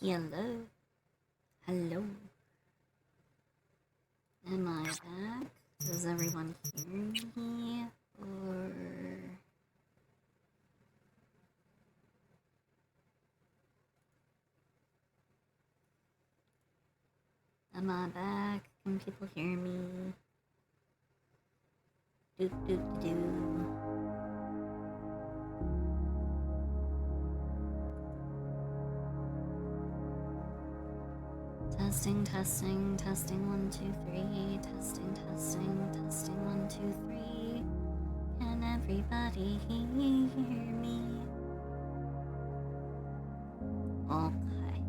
Hello. Hello. Am I back? Does everyone hear me? Or... Am I back? Can people hear me? Doop doop doo. Testing, testing, testing, 1, 2, 3. Testing, testing, testing, 1, 2, 3. Can everybody hear me? Okay.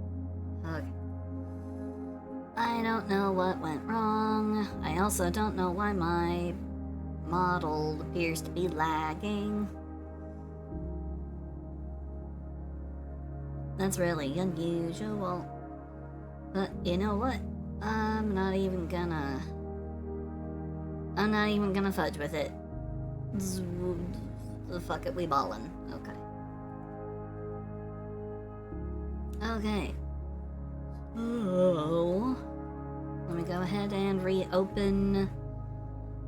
I don't know what went wrong. I also don't know why my model appears to be lagging. That's really unusual. But you know what? I'm not even gonna fudge with it. Fuck it, we ballin'. Okay. Oh. Let me go ahead and reopen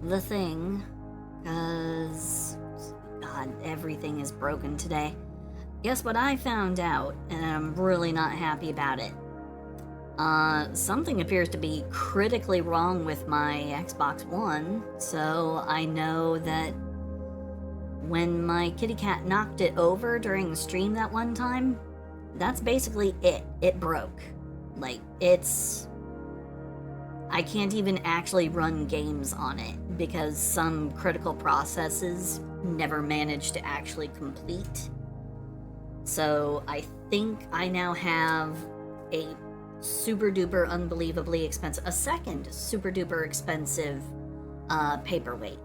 the thing. Cause God, everything is broken today. Guess what I found out, and I'm really not happy about it. Something appears to be critically wrong with my Xbox One, so I know that when my kitty cat knocked it over during the stream that one time, that's basically it. It broke. Like, I can't even actually run games on it because some critical processes never managed to actually complete. So I think I now have a super duper unbelievably expensive, a second super duper expensive paperweight.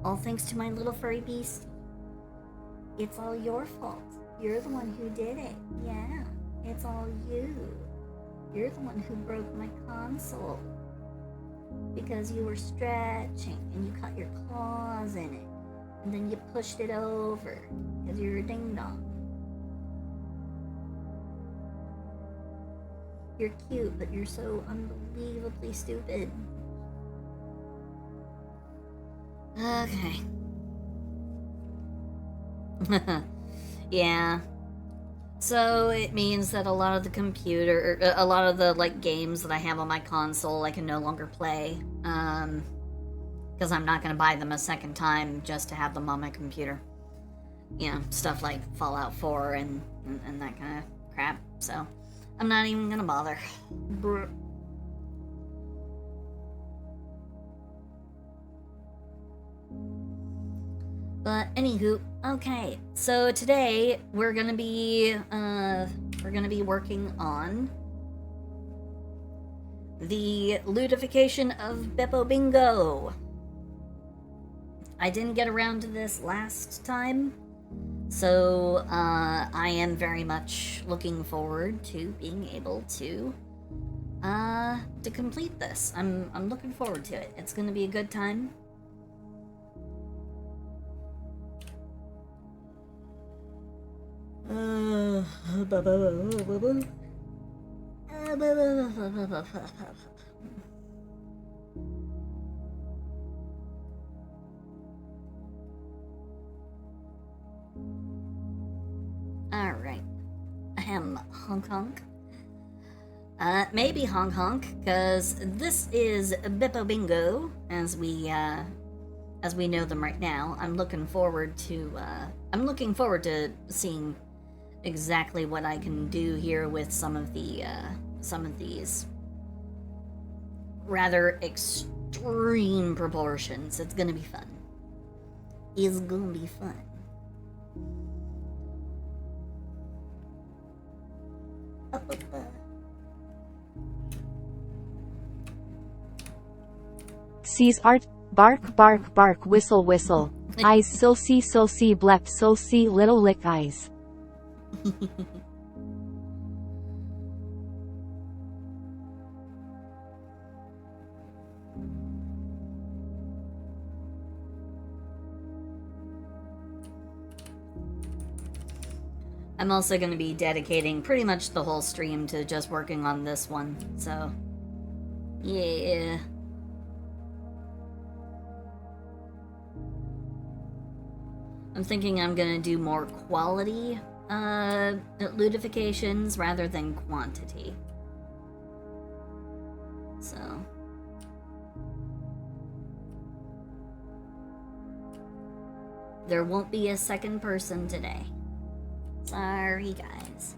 All thanks to my little furry beast. It's all your fault. You're the one who did it. Yeah, it's all you. You're the one who broke my console. Because you were stretching and you caught your claws in it. And then you pushed it over. Because you're a ding-dong. You're cute, but you're so unbelievably stupid. Okay. Yeah. So it means that a lot of the like games that I have on my console I can no longer play. Because I'm not going to buy them a second time just to have them on my computer. You know, stuff like Fallout 4 and that kind of crap. So I'm not even gonna bother. But anywho, okay. So today we're gonna be working on the Lewdification of Beppo Bingo. I didn't get around to this last time, so I am very much looking forward to being able to complete this. I'm looking forward to it. It's gonna be a good time. Alright. Honk honk. Maybe honk honk, because this is Beppo Bingo, as we know them right now. I'm looking forward to seeing exactly what I can do here with some of these rather extreme proportions. It's gonna be fun. It's gonna be fun. Sees art, bark bark bark whistle whistle, eyes silsy blep silsy little lick eyes. I'm also going to be dedicating pretty much the whole stream to just working on this one, so yeah. I'm thinking I'm going to do more quality lewdifications rather than quantity. So there won't be a second person today. Sorry, guys.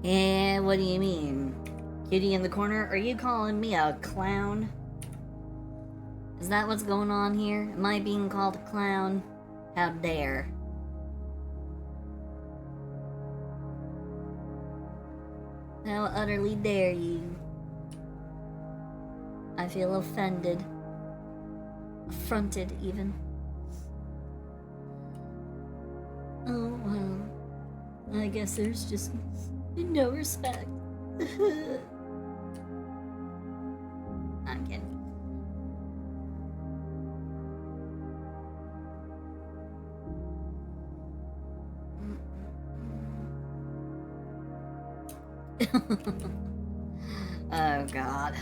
Yeah, what do you mean? Kitty in the corner? Are you calling me a clown? Is that what's going on here? Am I being called a clown? How dare. How utterly dare you. I feel offended. Affronted, even. Oh, well. I guess there's just no respect. I'm kidding. Oh god.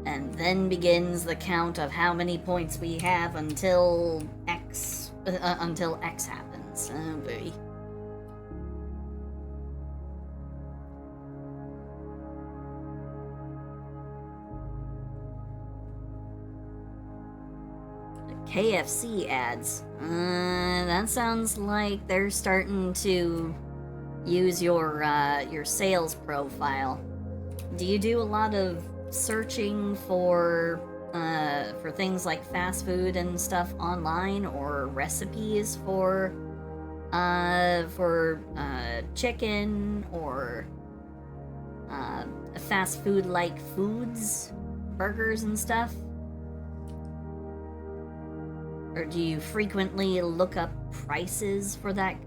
And then begins the count of how many points we have until X happens. Oh boy. KFC ads. That sounds like they're starting to use your sales profile. Do you do a lot of searching for things like fast food and stuff online, or recipes for chicken or fast food like foods, burgers and stuff? Or do you frequently look up prices for that,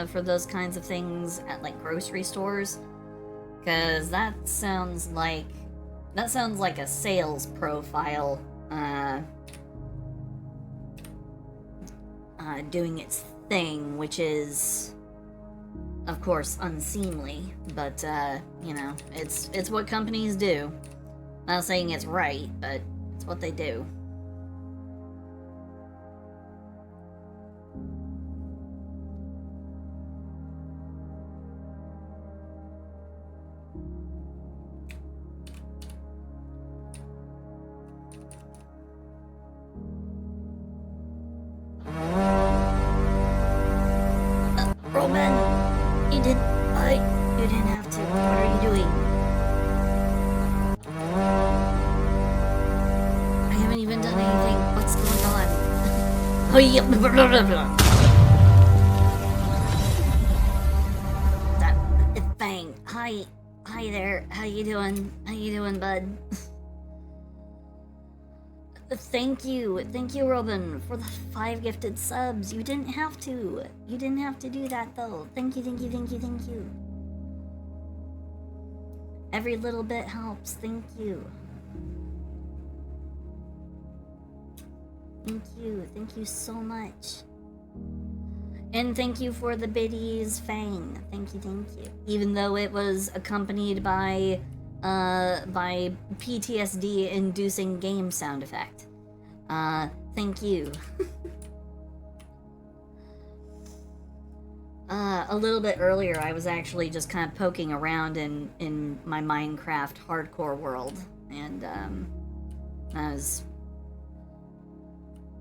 for those kinds of things at like grocery stores? Because that sounds like a sales profile doing its thing, which is, of course, unseemly. But you know, it's what companies do. Not saying it's right, but it's what they do. Roman, you didn't have to. What are you doing? I haven't even done anything. What's going on? Oh, yeah. That Fang. Hi there. How you doing, bud? Thank you, Robin, for the 5 gifted subs. You didn't have to. You didn't have to do that, though. Thank you. Every little bit helps. Thank you. Thank you so much. And thank you for the biddies, Fang. Thank you. Even though it was accompanied by by PTSD-inducing game sound effect. Thank you. A little bit earlier, I was actually just kind of poking around in my Minecraft hardcore world, and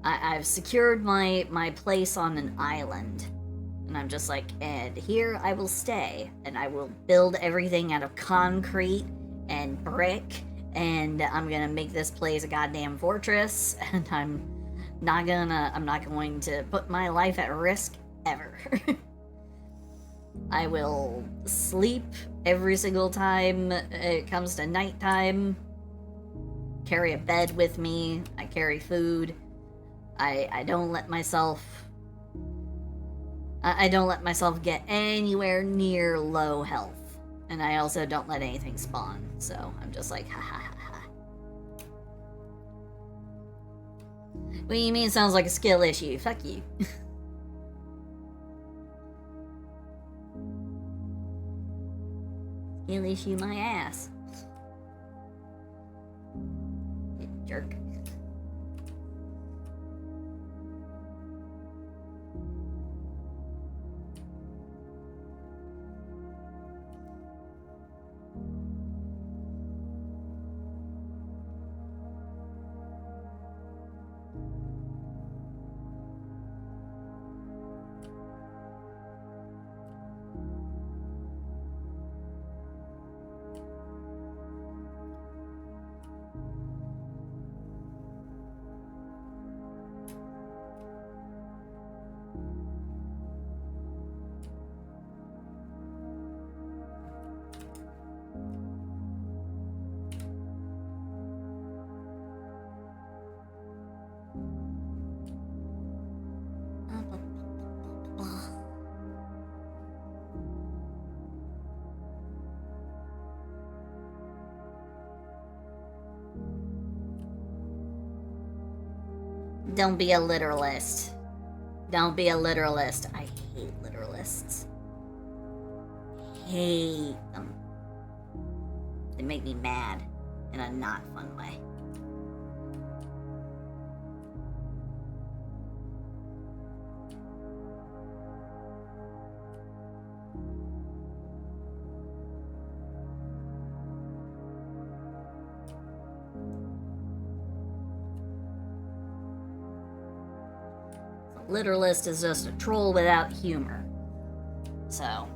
I've secured my place on an island, and I'm just like, and here I will stay, and I will build everything out of concrete and brick, and I'm gonna make this place a goddamn fortress, and I'm not going to put my life at risk ever. I will sleep every single time it comes to nighttime. Carry a bed with me. I carry food. I don't let myself get anywhere near low health. And I also don't let anything spawn. So I'm just like, ha ha ha ha. What do you mean sounds like a skill issue? Fuck you. Skill issue my ass. You jerk. Don't be a literalist. Don't be a literalist. I hate literalists. Hate them. They make me mad in a not fun way. Literalist is just a troll without humor. So.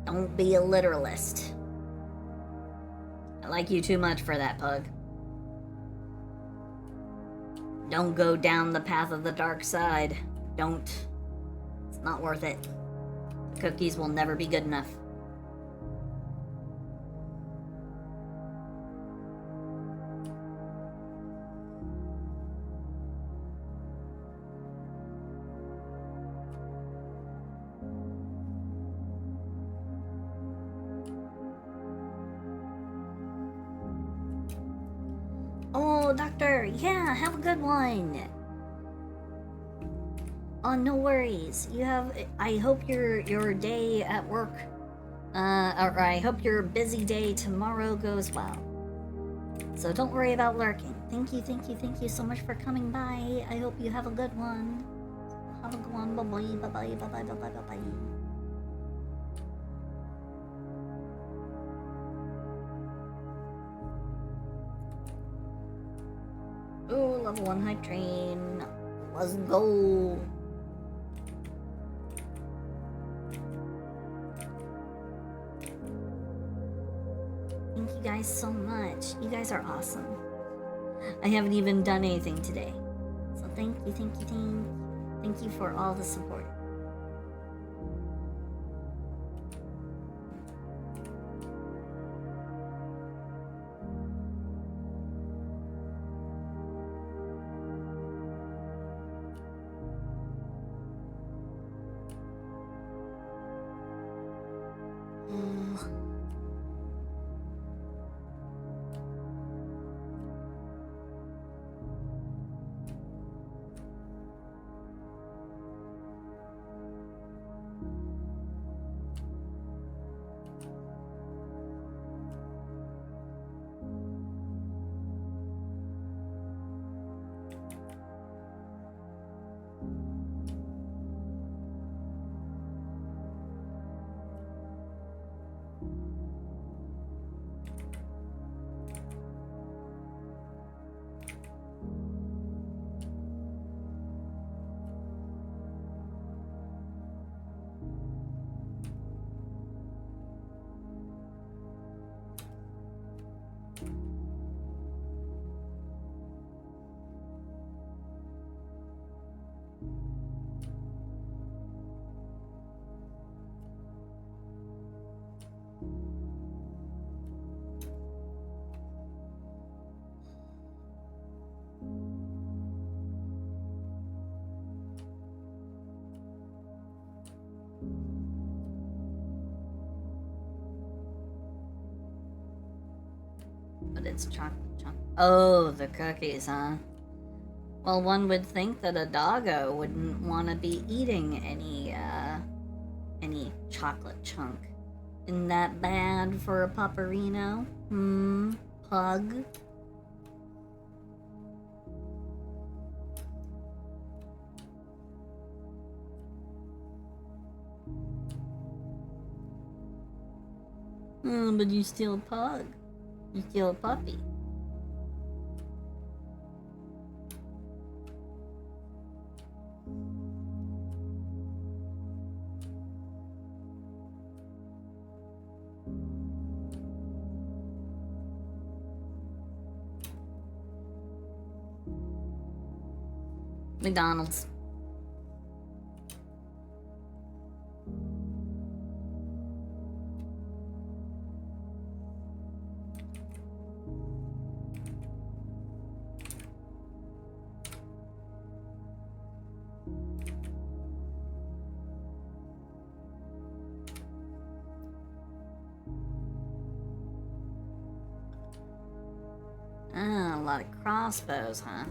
Don't be a literalist. I like you too much for that, Pug. Don't go down the path of the dark side. Don't. It's not worth it. Cookies will never be good enough. Oh, doctor, yeah, have a good one. Oh, no worries. I hope your day at work, or I hope your busy day tomorrow goes well. So don't worry about lurking. Thank you so much for coming by. I hope you have a good one. Have a good one. Bye-bye, bye-bye, bye-bye, bye-bye, bye-bye. Oh, level 1 hype train. Let's go. Thank you guys so much. You guys are awesome. I haven't even done anything today. So thank you. Thank you for all the support. It's chocolate chunk. Oh, the cookies, huh? Well, one would think that a doggo wouldn't want to be eating any chocolate chunk. Isn't that bad for a pupperino? Pug? But you steal a pug. You steal a puppy. McDonald's. Ah, a lot of crossbows, huh?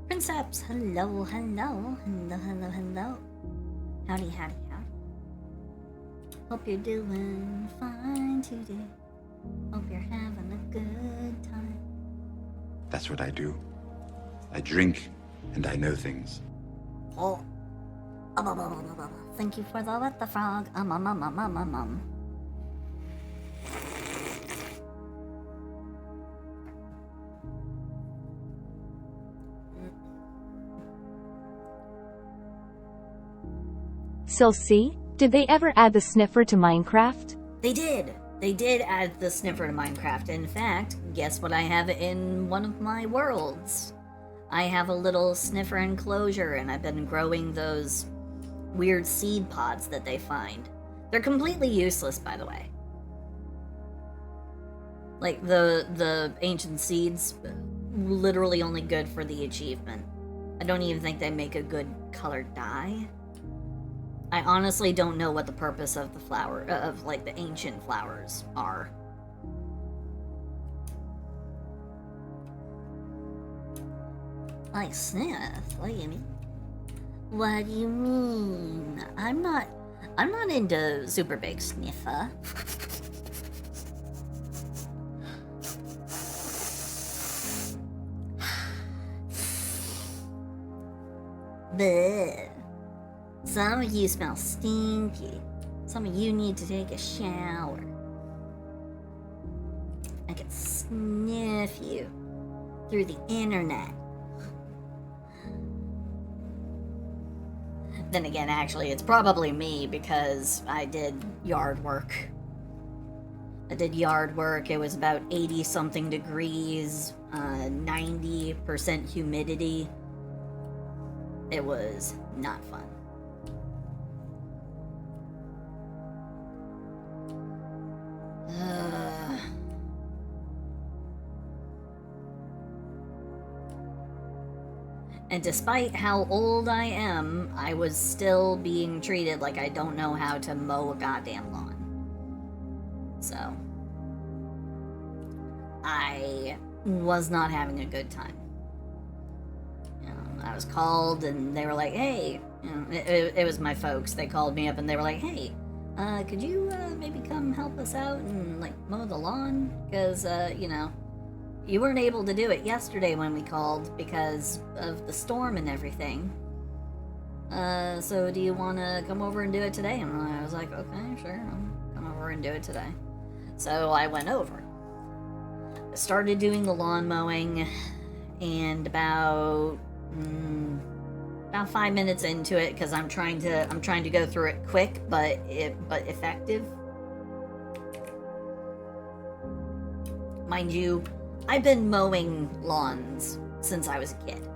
Princeps, hello, hello, hello, hello, hello. Howdy, howdy, howdy. Hope you're doing fine today. Hope you're having a good time. That's what I do. I drink, and I know things. Oh. Thank you for the what the frog. Silsey, did they ever add the sniffer to Minecraft? They did. They did add the sniffer to Minecraft. In fact, guess what I have in one of my worlds? I have a little sniffer enclosure, and I've been growing those weird seed pods that they find. They're completely useless, by the way. Like, the ancient seeds, literally only good for the achievement. I don't even think they make a good colored dye. I honestly don't know what the purpose of the flower, of like the ancient flowers are. I sniff? What do you mean? What do you mean? I'm not into super big sniffer. Bleh. Some of you smell stinky. Some of you need to take a shower. I can sniff you through the internet. Then again, actually, it's probably me because I did yard work. It was about 80-something degrees, 90% humidity. It was not fun. And despite how old I am, I was still being treated like I don't know how to mow a goddamn lawn. So, I was not having a good time. You know, I was called and they were like, hey, you know, it was my folks. They called me up and they were like, hey, could you maybe come help us out and like mow the lawn? Because, you know, you weren't able to do it yesterday when we called because of the storm and everything. So do you want to come over and do it today? And I was like, okay, sure, I'll come over and do it today. So I went over. I started doing the lawn mowing, and about 5 minutes into it, because I'm trying to go through it quick but effective. Mind you, I've been mowing lawns since I was a kid.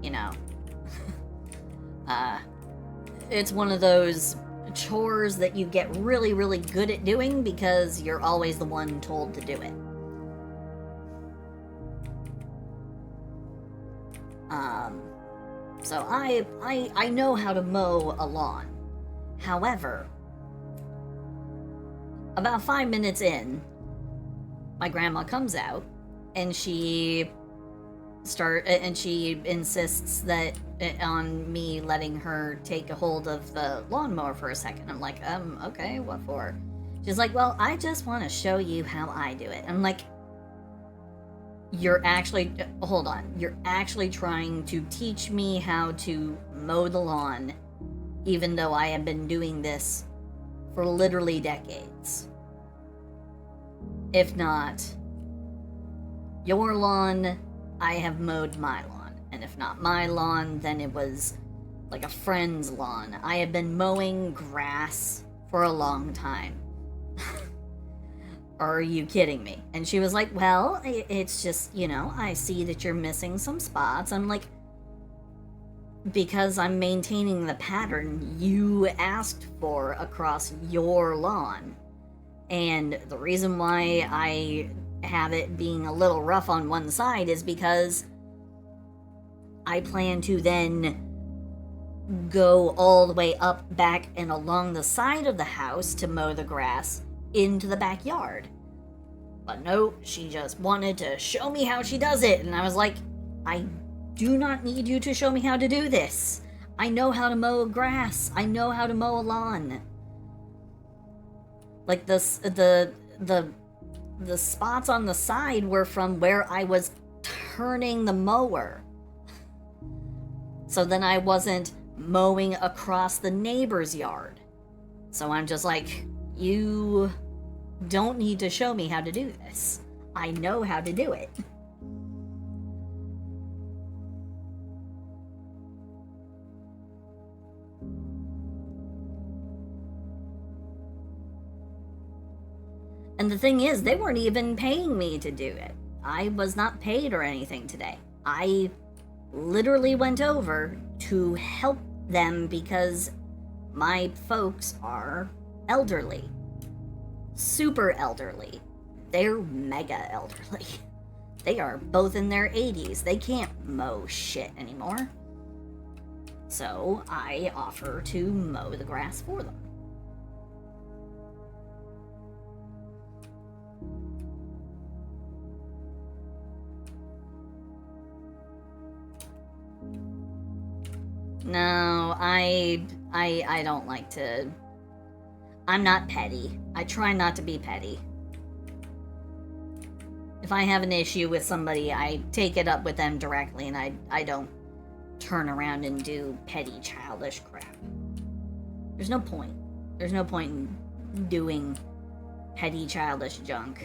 You know. It's one of those chores that you get really, really good at doing because you're always the one told to do it. So I know how to mow a lawn. However, about 5 minutes in, my grandma comes out and she insists that on me letting her take a hold of the lawnmower for a second. I'm like, okay, what for? She's like, well, I just want to show you how I do it. I'm like, hold on, you're actually trying to teach me how to mow the lawn, even though I have been doing this for literally decades. If not your lawn, I have mowed my lawn. And if not my lawn, then it was like a friend's lawn. I have been mowing grass for a long time. Are you kidding me? And she was like, well, it's just, I see that you're missing some spots. I'm like, because I'm maintaining the pattern you asked for across your lawn. And the reason why I have it being a little rough on one side is because I plan to then go all the way up, back, and along the side of the house to mow the grass into the backyard. But no, she just wanted to show me how she does it, and I was like, I do not need you to show me how to do this. I know how to mow grass. I know how to mow a lawn. Like the spots on the side were from where I was turning the mower. So then I wasn't mowing across the neighbor's yard. So I'm just like, you don't need to show me how to do this. I know how to do it. And the thing is, they weren't even paying me to do it. I was not paid or anything today. I literally went over to help them because my folks are elderly. Super elderly. They're mega elderly. They are both in their 80s. They can't mow shit anymore. So I offer to mow the grass for them. No, I don't like to... I'm not petty. I try not to be petty. If I have an issue with somebody, I take it up with them directly, and I don't turn around and do petty, childish crap. There's no point. There's no point in doing petty, childish junk.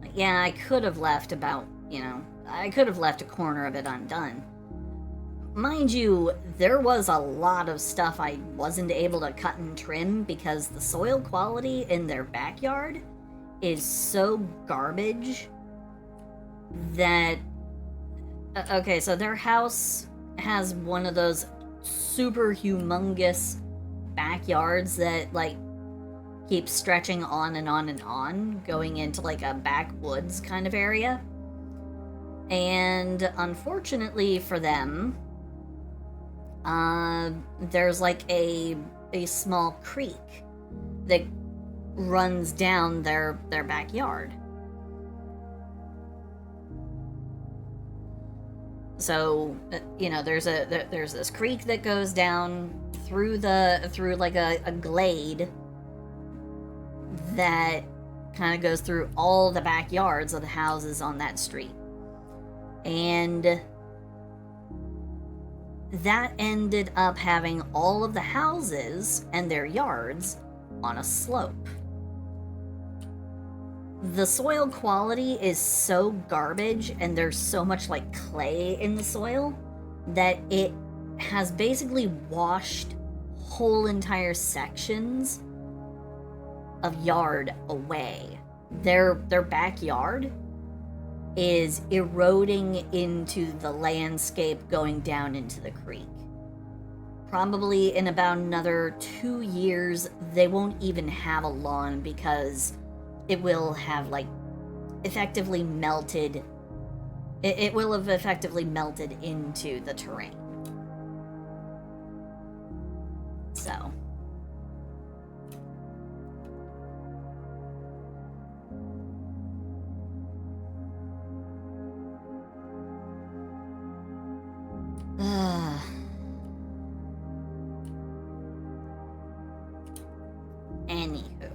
Like, yeah, I could have left I could have left a corner of it undone. Mind you, there was a lot of stuff I wasn't able to cut and trim because the soil quality in their backyard is so garbage that... Okay, so their house has one of those super humongous backyards that, like, keeps stretching on and on and on, going into, like, a backwoods kind of area. And unfortunately for them... there's like a small creek that runs down their backyard. So, there's this creek that goes down through like a glade that kind of goes through all the backyards of the houses on that street. And that ended up having all of the houses and their yards on a slope. The soil quality is so garbage, and there's so much like clay in the soil that it has basically washed whole entire sections of yard away. Their backyard is eroding into the landscape going down into the creek. Probably in about another 2 years, they won't even have a lawn because it will have, like, effectively melted It will have effectively melted into the terrain. So. Anywho,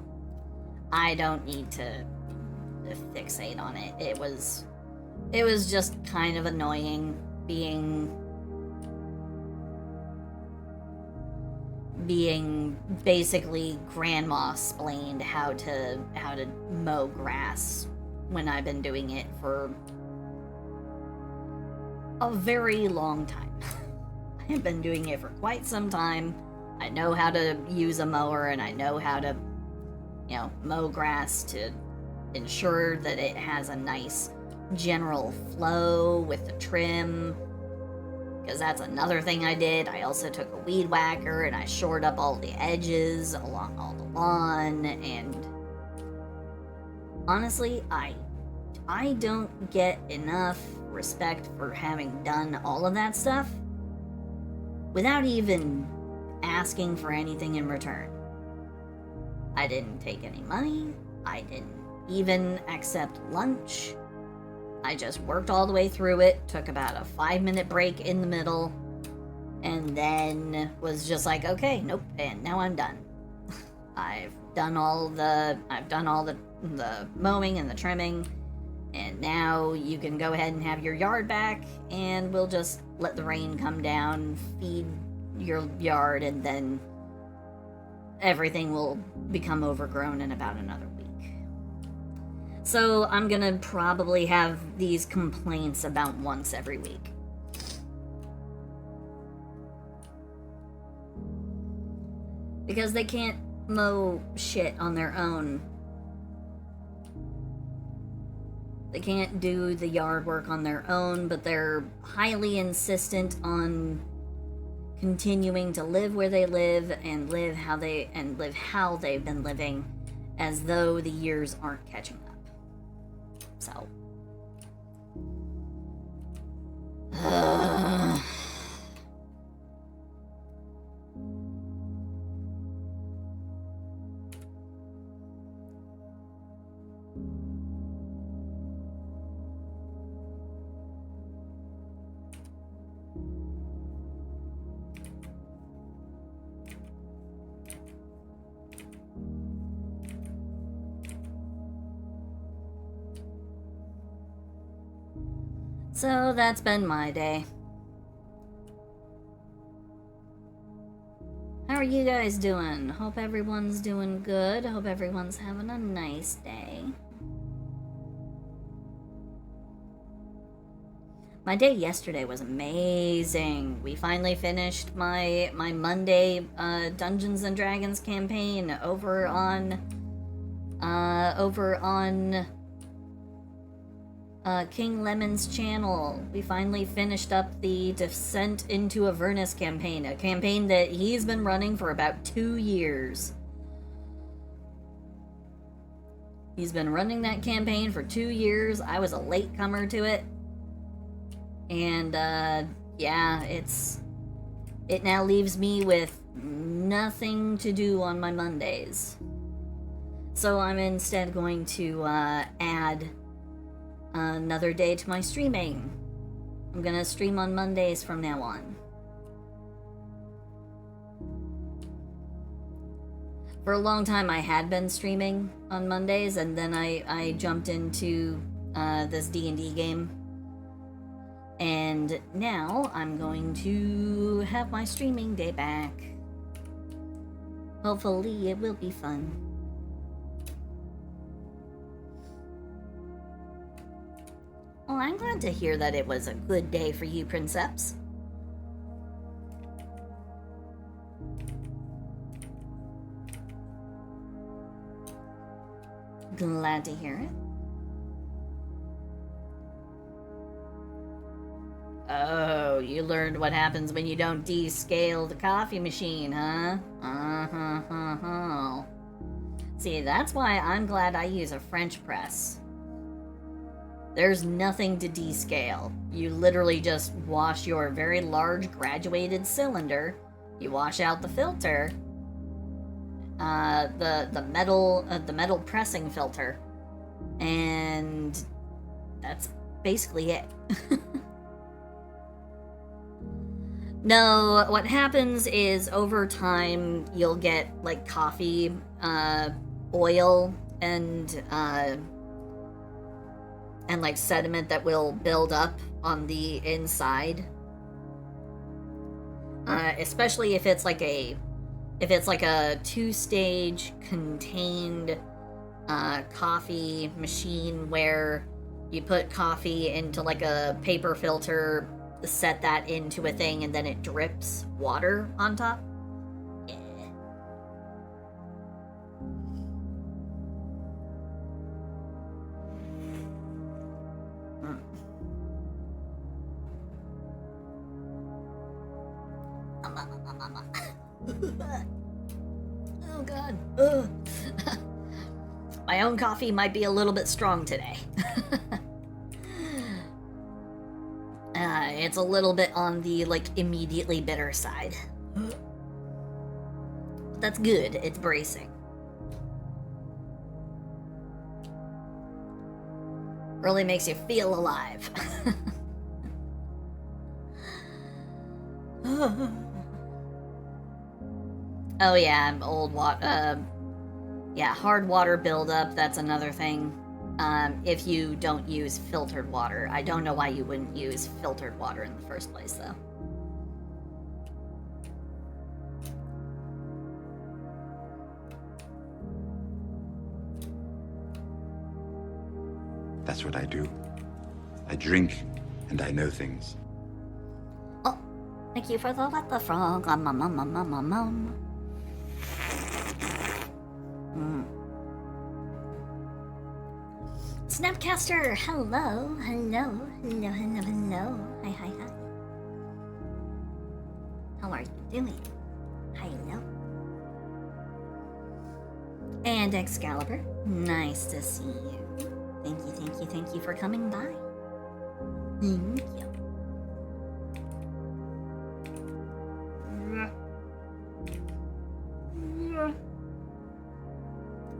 I don't need to fixate on it. It was just kind of annoying being basically grandma-splained how to mow grass when I've been doing it for a very long time. I have been doing it for quite some time. I know how to use a mower, and I know how to, mow grass to ensure that it has a nice general flow with the trim. Because that's another thing I did. I also took a weed whacker and I shored up all the edges along all the lawn. And honestly, I don't get enough respect for having done all of that stuff without even asking for anything in return. I didn't take any money. I didn't even accept lunch. I just worked all the way through it, took about a 5-minute break in the middle, and then was just like, okay, nope, and now I'm done. I've done all the mowing and the trimming, and now you can go ahead and have your yard back, and we'll just let the rain come down, feed your yard, and then everything will become overgrown in about another week. So I'm gonna probably have these complaints about once every week. Because they can't mow shit on their own. They can't do the yard work on their own, but they're highly insistent on continuing to live where they live and live how they've been living, as though the years aren't catching up. So. So that's been my day. How are you guys doing? Hope everyone's doing good. Hope everyone's having a nice day. My day yesterday was amazing. We finally finished my Monday Dungeons and Dragons campaign over on King Lemon's channel. We finally finished up the Descent into Avernus campaign, a campaign that he's been running for about 2 years. He's been running that campaign for 2 years. I was a latecomer to it. And, yeah, it now leaves me with nothing to do on my Mondays. So I'm instead going to, add another day to my streaming. I'm gonna stream on Mondays from now on. For a long time I had been streaming on Mondays, and then I jumped into this D&D game. And now I'm going to have my streaming day back. Hopefully it will be fun. Well, I'm glad to hear that it was a good day for you, Princeps. Glad to hear it. Oh, you learned what happens when you don't descale the coffee machine, huh? Uh-huh. See, that's why I'm glad I use a French press. There's nothing to descale. You literally just wash your very large graduated cylinder, you wash out the filter, the metal pressing filter, and that's basically it. No, what happens is over time you'll get like coffee oil and like sediment that will build up on the inside. Especially if it's like a 2-stage contained coffee machine where you put coffee into like a paper filter, set that into a thing, and then it drips water on top. Oh god. Ugh. My own coffee might be a little bit strong today. It's a little bit on the like immediately bitter side. That's good. It's bracing. Really makes you feel alive. Oh yeah, old water. Yeah, hard water buildup. That's another thing. If you don't use filtered water, I don't know why you wouldn't use filtered water in the first place, though. That's what I do. I drink and I know things. Oh, thank you for the let the frog. Snapcaster, hello, hello, hello, hello, hello. Hi, hi, hi. How are you doing? Hello. And Excalibur, nice to see you. Thank you, thank you, thank you for coming by. Thank you.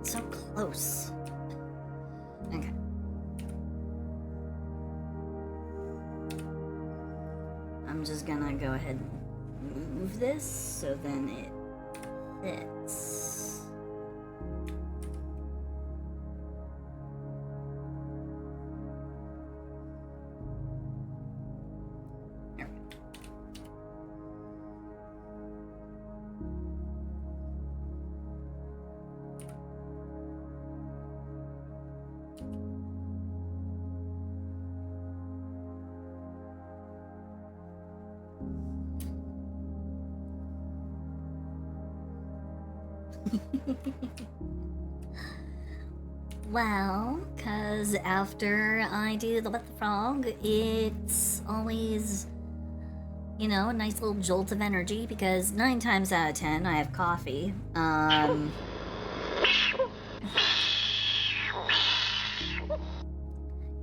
So close. Okay. I'm just gonna go ahead and move this so then it fits. There we go. Well, because after I do the Let the Frog, it's always, you know, a nice little jolt of energy because 9 times out of 10 I have coffee.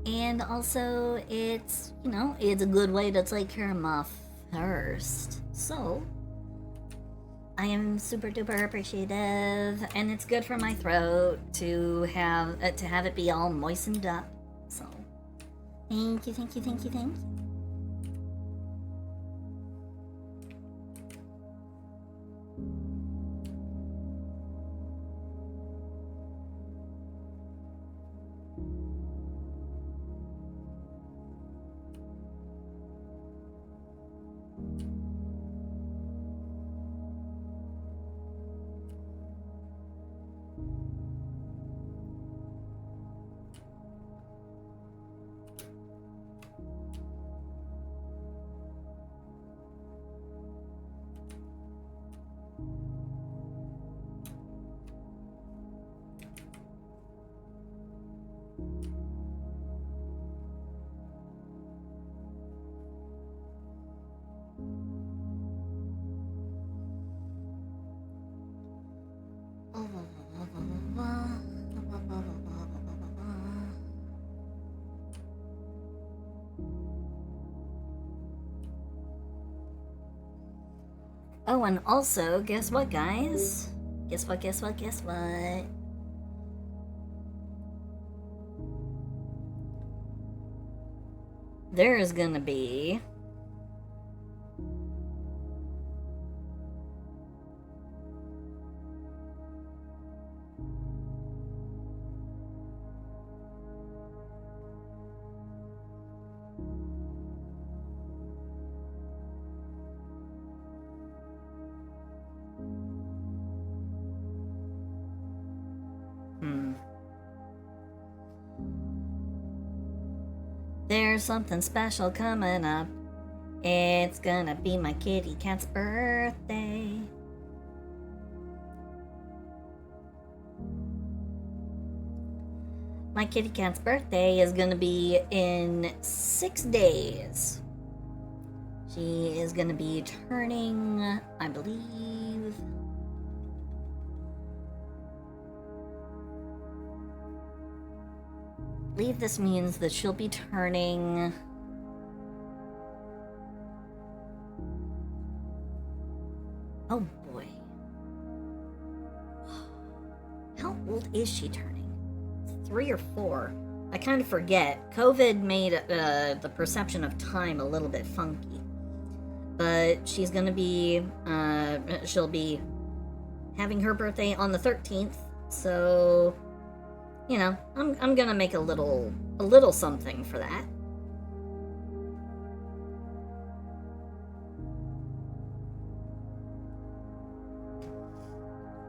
And also it's, you know, it's a good way to take care of my thirst. So I am super duper appreciative, and it's good for my throat to have it be all moistened up. So, thank you, thank you, thank you, thank you. Oh, and also, guess what, guys? Guess what, guess what, guess what? There is gonna be... There's something special coming up. It's gonna be my kitty cat's birthday. My kitty cat's birthday is gonna be in 6 days. She is gonna be turning, I believe... I believe this means that she'll be turning... Oh boy. How old is she turning? 3 or 4? I kind of forget. COVID made the perception of time a little bit funky. But she's gonna be, she'll be having her birthday on the 13th, so, you know, I'm gonna make a little something for that.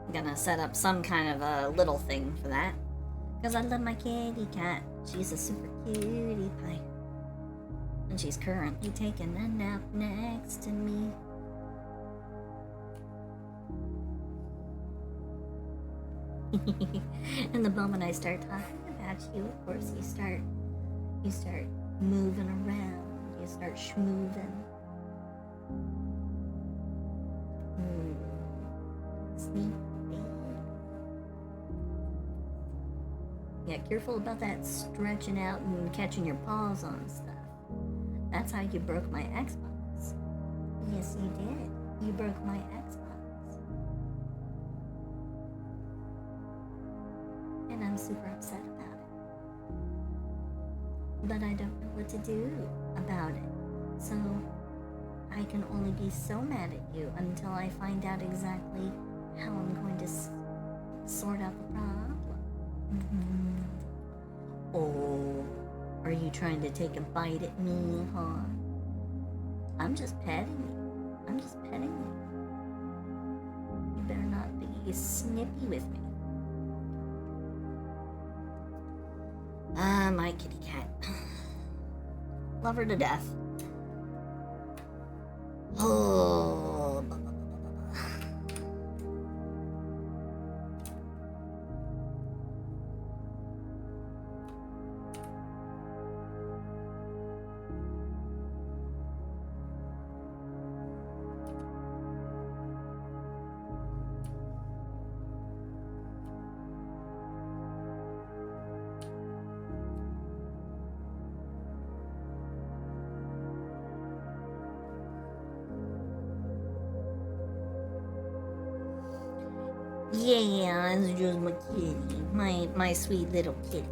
I'm gonna set up some kind of a little thing for that. Because I love my kitty cat. She's a super cutie pie. And she's currently taking a nap next to me. And the moment I start talking about you, of course, you start moving around. You start schmooving. Sneak. Yeah, careful about that stretching out and catching your paws on stuff. That's how you broke my Xbox. Yes, you did. You broke my Xbox. And I'm super upset about it. But I don't know what to do about it. So I can only be so mad at you until I find out exactly how I'm going to sort out the problem. Oh, are you trying to take a bite at me, huh? I'm just petting you. I'm just petting you. You better not be snippy with me. My kitty cat. Love her to death. Oh. Yeah, it's just my kitty. My sweet little kitty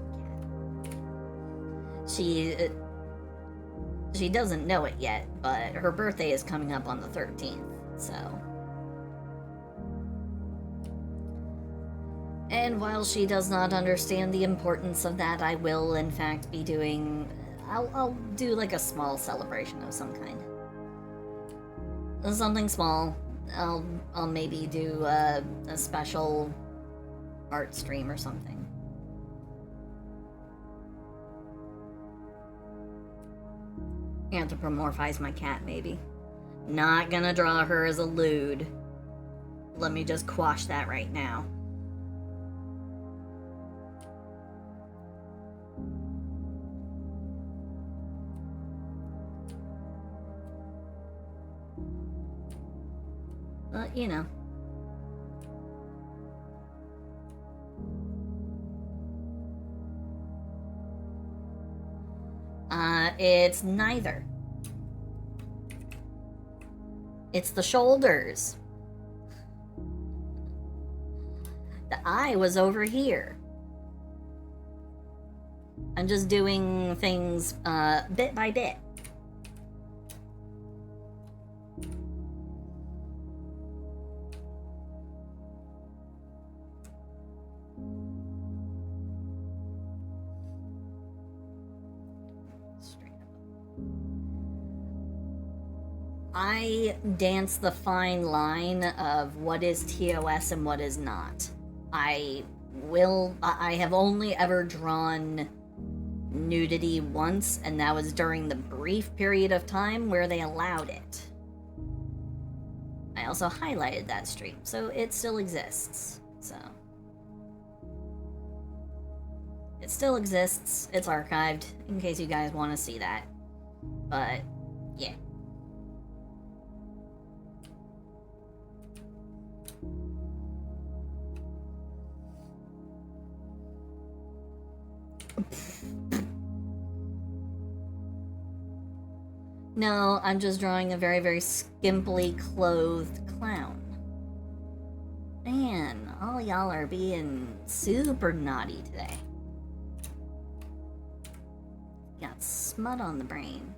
cat. She doesn't know it yet, but her birthday is coming up on the 13th, so. And while she does not understand the importance of that, I will in fact be doing... I'll do like a small celebration of some kind. Something small. I'll maybe do a special art stream or something. Anthropomorphize my cat, maybe. Not gonna draw her as a lewd. Let me just quash that right now. But, you know. It's neither. It's the shoulders. The eye was over here. I'm just doing things bit by bit. I dance the fine line of what is TOS and what is not. I have only ever drawn nudity once, and that was during the brief period of time where they allowed it. I also highlighted that stream, so it still exists. So it still exists. It's archived in case you guys want to see that. But yeah. No, I'm just drawing a very, very skimpily clothed clown. Man, all y'all are being super naughty today. Got smut on the brain.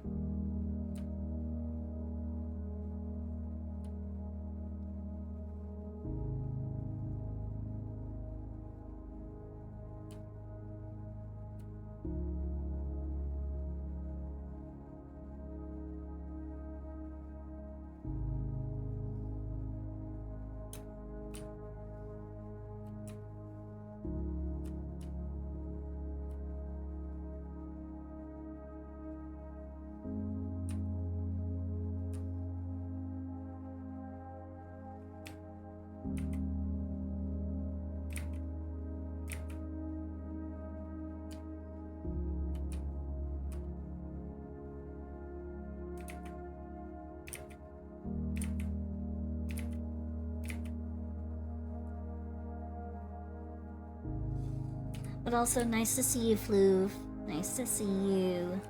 But also, nice to see you, Floof. Nice to see you.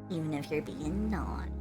Even if you're being naughty.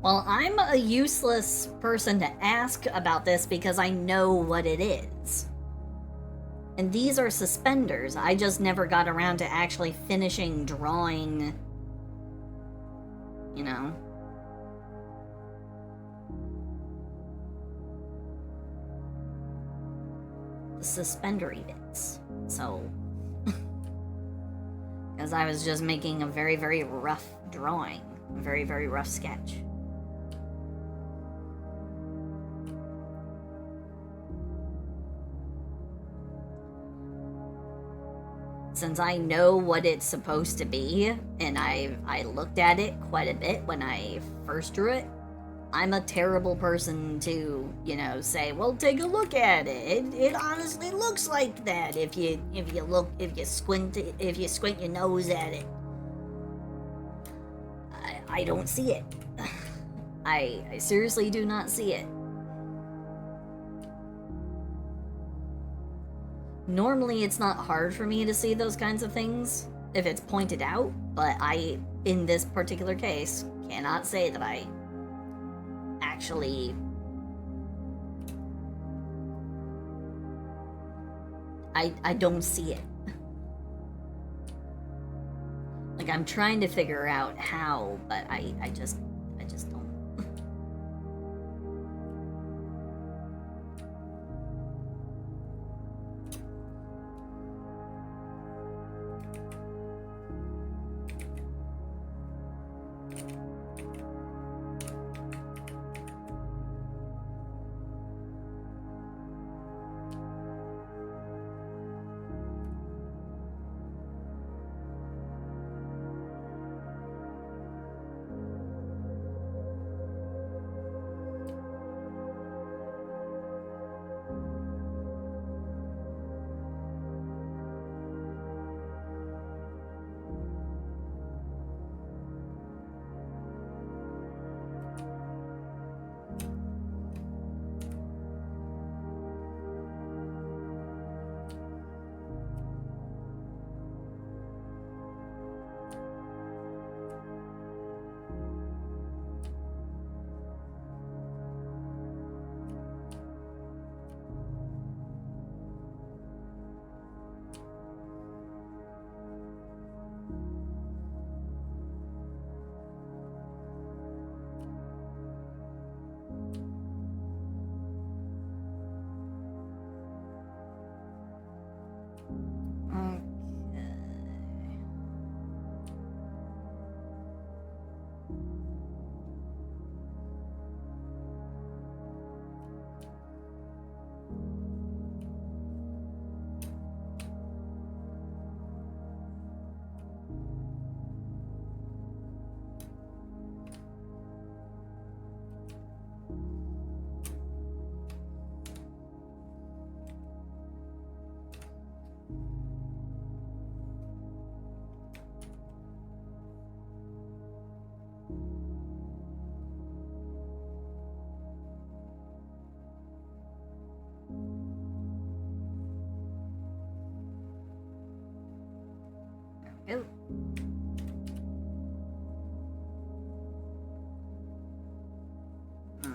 Well, I'm a useless person to ask about this because I know what it is. And these are suspenders. I just never got around to actually finishing drawing, you know. The suspendery bits. So, because I was just making a very, very rough drawing. A very, very rough sketch. Since I know what it's supposed to be, and I looked at it quite a bit when I first drew it, I'm a terrible person to, you know, say, well, take a look at it. It honestly looks like that if you squint your nose at it. I don't see it. I seriously do not see it. Normally, it's not hard for me to see those kinds of things if it's pointed out, but I, in this particular case, cannot say that I actually... I don't see it. Like, I'm trying to figure out how, but I just don't. Okay. There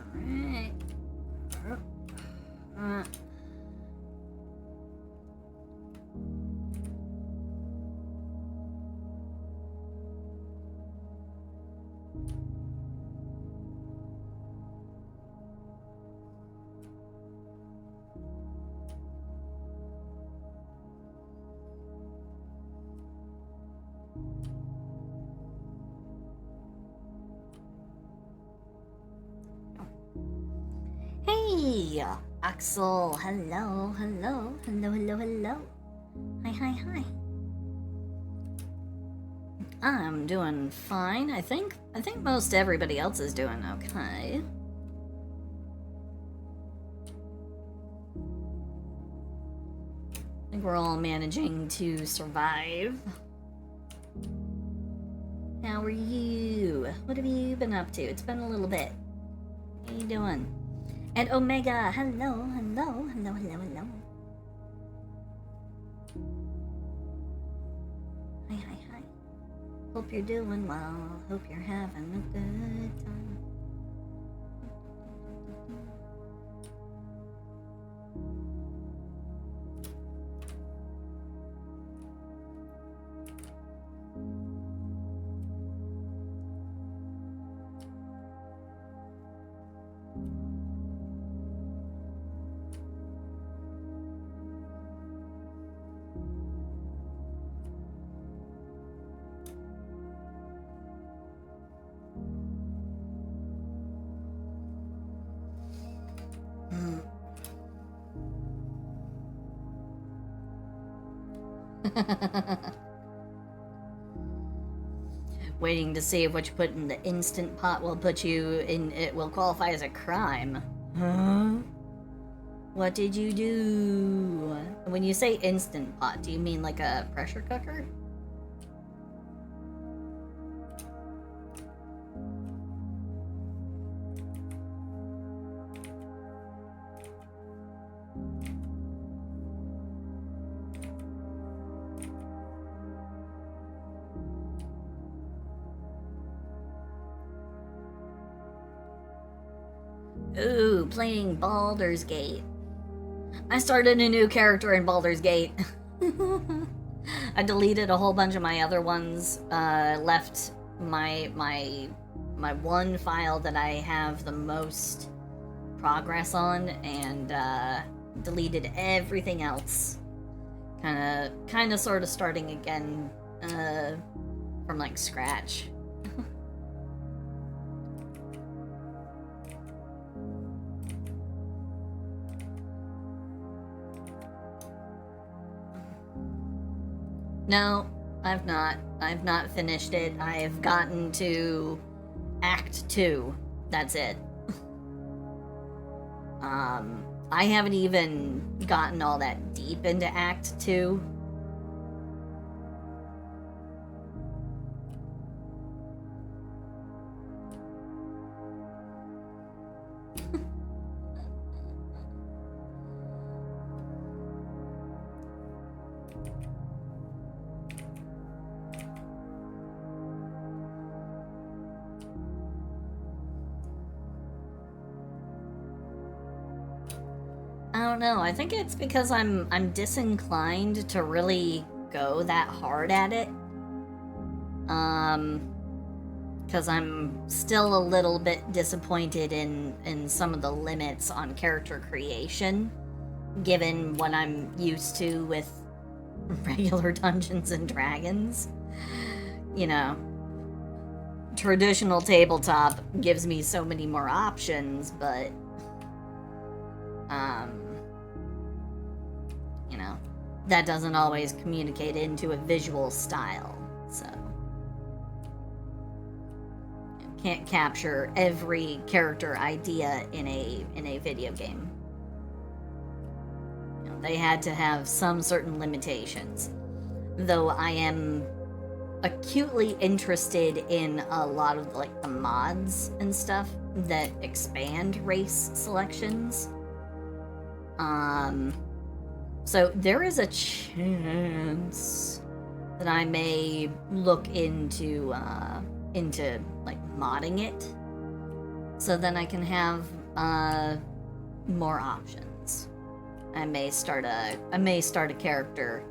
we go. Alright. Hey, Axel. Hello, hello, hello, hello, hello. Hi, hi, hi. I'm doing fine. I think most everybody else is doing okay. I think we're all managing to survive. How are you? What have you been up to? It's been a little bit. How you doing? And Omega, hello, hello, hello, hello, hello. Hi, hi, hi. Hope you're doing well. Hope you're having a good time. Waiting to see if what you put in the instant pot will put you in. It will qualify as a crime. Huh? What did you do? When you say instant pot, do you mean like a pressure cooker? Ooh, playing Baldur's Gate. I started a new character in Baldur's Gate. I deleted a whole bunch of my other ones, left my one file that I have the most progress on, and deleted everything else. Kinda sorta starting again, from like scratch. No, I've not. I've not finished it. I've gotten to Act 2. That's it. I haven't even gotten all that deep into Act 2. I don't know. I think it's because I'm disinclined to really go that hard at it. Because I'm still a little bit disappointed in some of the limits on character creation, given what I'm used to with regular Dungeons and Dragons. You know, traditional tabletop gives me so many more options, but you know, that doesn't always communicate into a visual style, so can't capture every character idea in a video game. You know, they had to have some certain limitations, though I am acutely interested in a lot of like the mods and stuff that expand race selections. So there is a chance that I may look into like modding it, so then I can have more options. I may start a character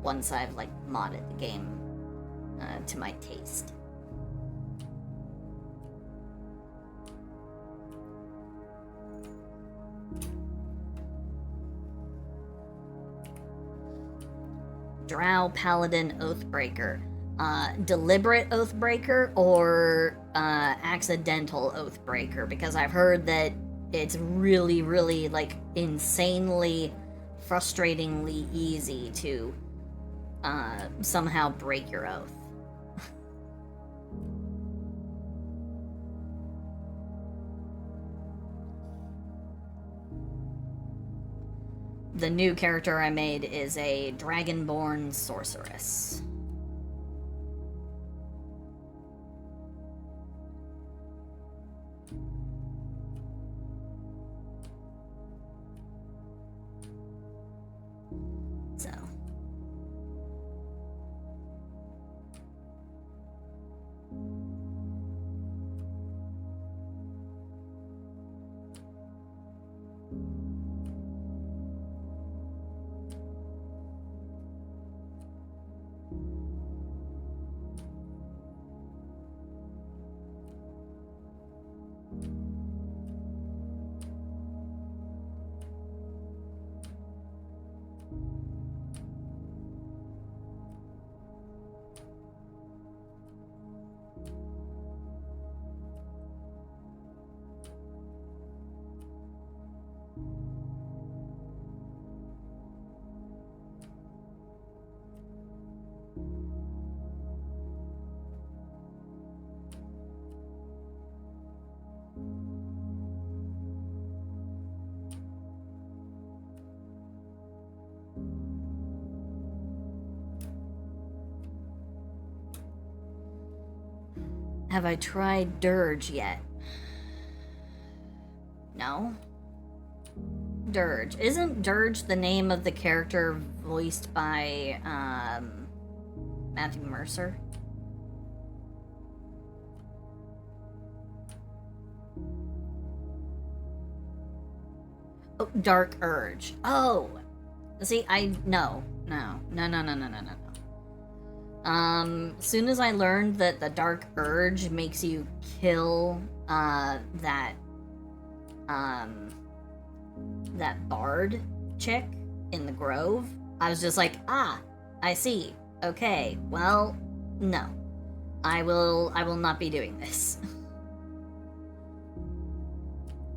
once I've like modded the game to my taste. Drow Paladin Oathbreaker. Deliberate Oathbreaker or accidental Oathbreaker, because I've heard that it's really, really like insanely, frustratingly easy to somehow break your oath. The new character I made is a Dragonborn Sorceress. So. Have I tried Dirge yet? No? Dirge. Isn't Dirge the name of the character voiced by, Matthew Mercer? Oh, Dark Urge. Oh! See, no. Soon as I learned that the Dark Urge makes you kill, that bard chick in the grove, I was just like, I see. Okay, well, no. I will not be doing this.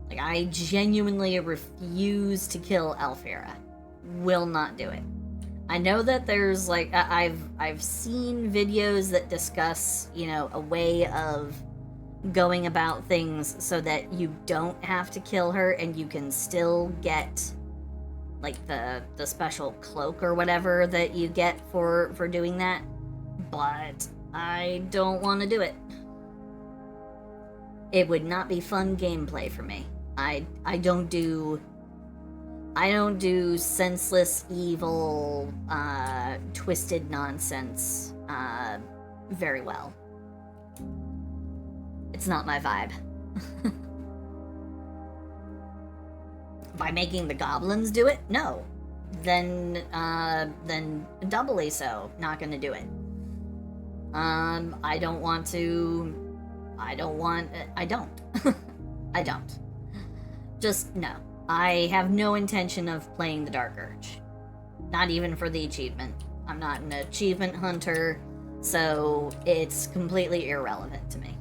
Like, I genuinely refuse to kill Alfira. Will not do it. I know that there's like I've seen videos that discuss, you know, a way of going about things so that you don't have to kill her and you can still get like the special cloak or whatever that you get for doing that, but I don't want to do it. It would not be fun gameplay for me. I don't do senseless, evil, twisted nonsense very well. It's not my vibe. By making the goblins do it? No. Then doubly so. Not gonna do it. I don't. I don't. Just, no. I have no intention of playing the Dark Urge. Not even for the achievement. I'm not an achievement hunter, so it's completely irrelevant to me.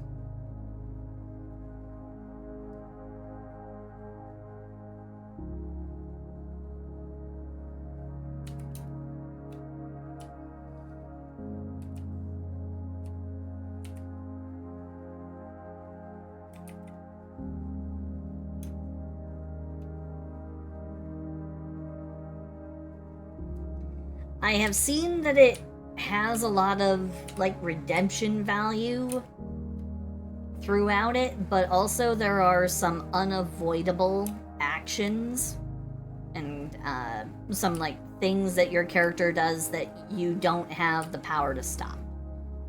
I have seen that it has a lot of, like, redemption value throughout it, but also there are some unavoidable actions and some, like, things that your character does that you don't have the power to stop.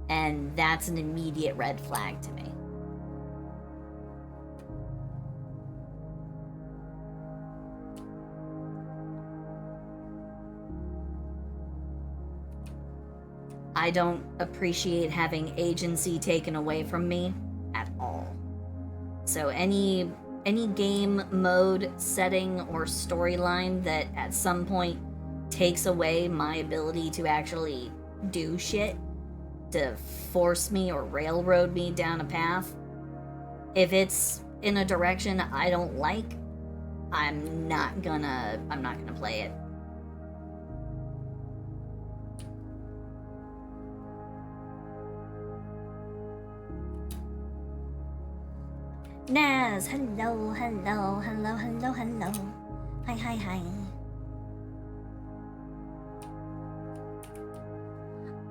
And that's an immediate red flag to me. I don't appreciate having agency taken away from me at all. So any game mode, setting, or storyline that at some point takes away my ability to actually do shit, to force me or railroad me down a path, if it's in a direction I don't like, I'm not gonna play it. Naz, hello, hello, hello, hello, hello. Hi, hi, hi.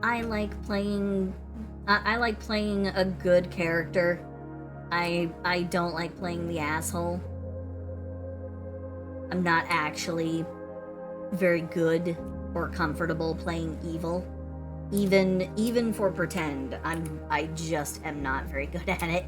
I like playing a good character. I don't like playing the asshole. I'm not actually very good or comfortable playing evil. Even for pretend, I just am not very good at it.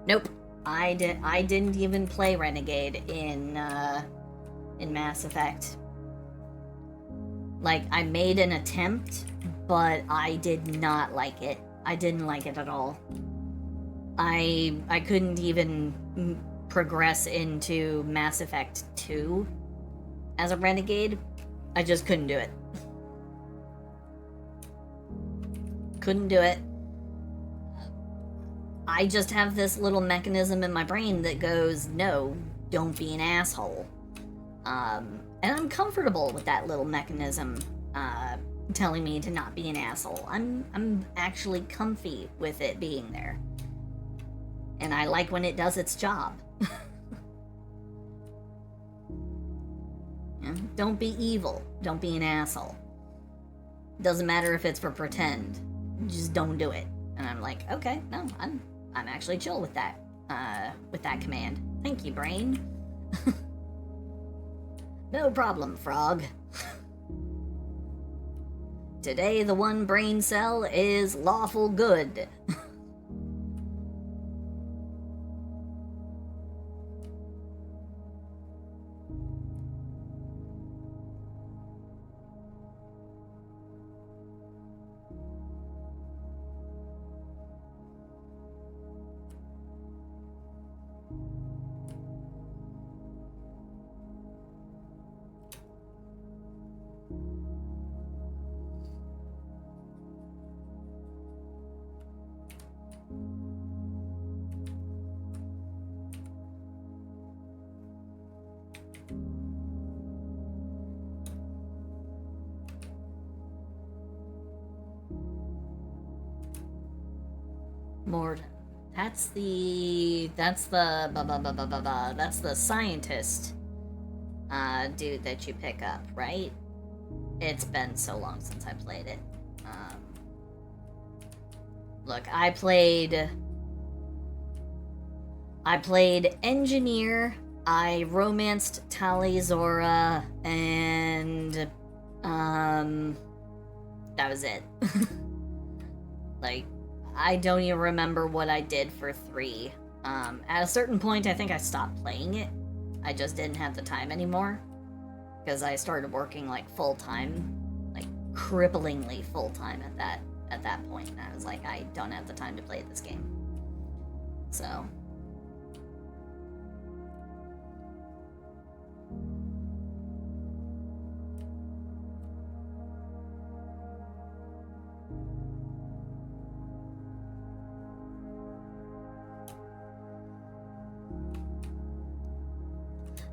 Nope. I didn't even play Renegade in Mass Effect. Like, I made an attempt, but I did not like it. I didn't like it at all. I couldn't even progress into Mass Effect 2 as a Renegade. I just couldn't do it. Couldn't do it. I just have this little mechanism in my brain that goes, no, don't be an asshole. And I'm comfortable with that little mechanism telling me to not be an asshole. I'm actually comfy with it being there. And I like when it does its job. Yeah, don't be evil. Don't be an asshole. Doesn't matter if it's for pretend. Just don't do it. And I'm like, okay, no, I'm actually chill with that command. Thank you, brain. No problem, frog. Today the one brain cell is lawful good. Morden. That's the scientist dude that you pick up, right? It's been so long since I played it. Look, I played engineer, I romanced Tali Zora, and that was it. Like, I don't even remember what I did for 3. At a certain point, I think I stopped playing it. I just didn't have the time anymore. Because I started working, like, full-time. Like, cripplingly full-time at that point. And I was like, I don't have the time to play this game. So...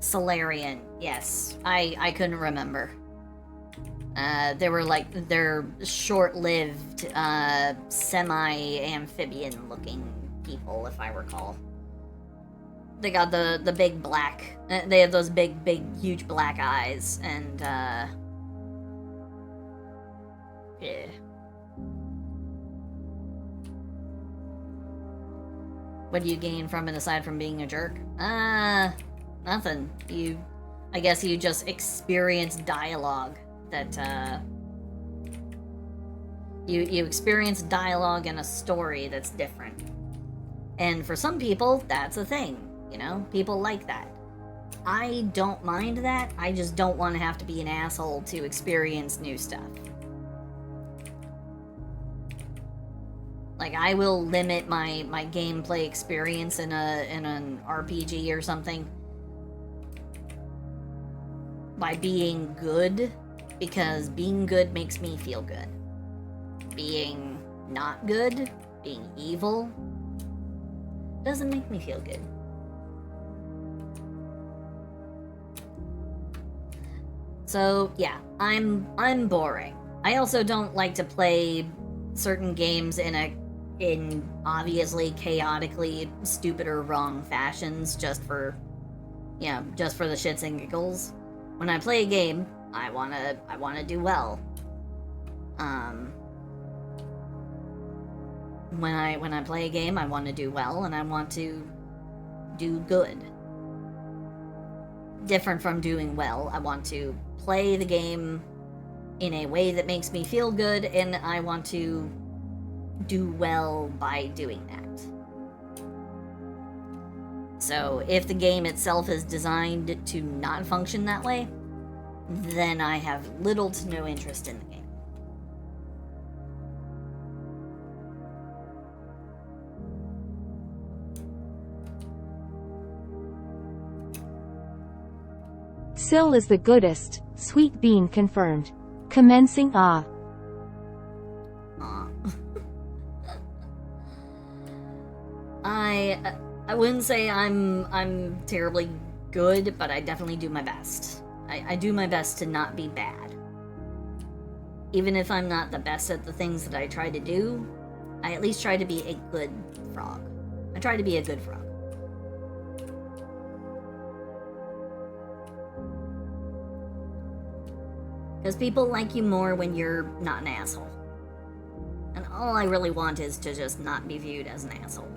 Solarian, yes. I couldn't remember. They were like, they're short-lived, semi-amphibian looking people, if I recall. They got the big black, they have those big, huge black eyes, and, yeah. What do you gain from it aside from being a jerk? Nothing. I guess you just experience dialogue that, you experience dialogue in a story that's different. And for some people, that's a thing, you know? People like that. I don't mind that, I just don't want to have to be an asshole to experience new stuff. Like, I will limit my gameplay experience in an RPG or something by being good, because being good makes me feel good. Being not good, being evil, doesn't make me feel good. So, yeah, I'm boring. I also don't like to play certain games in obviously chaotically stupid or wrong fashions just for the shits and giggles. When I play a game, I wanna do well. When I play a game, I want to do well, and I want to do good. Different from doing well, I want to play the game in a way that makes me feel good, and I want to do well by doing that. So if the game itself is designed to not function that way, then I have little to no interest in the game. Syl is the goodest, sweet bean confirmed. Commencing ah. I wouldn't say I'm terribly good, but I definitely do my best. I do my best to not be bad. Even if I'm not the best at the things that I try to do, I at least try to be a good frog. I try to be a good frog. Because people like you more when you're not an asshole. And all I really want is to just not be viewed as an asshole.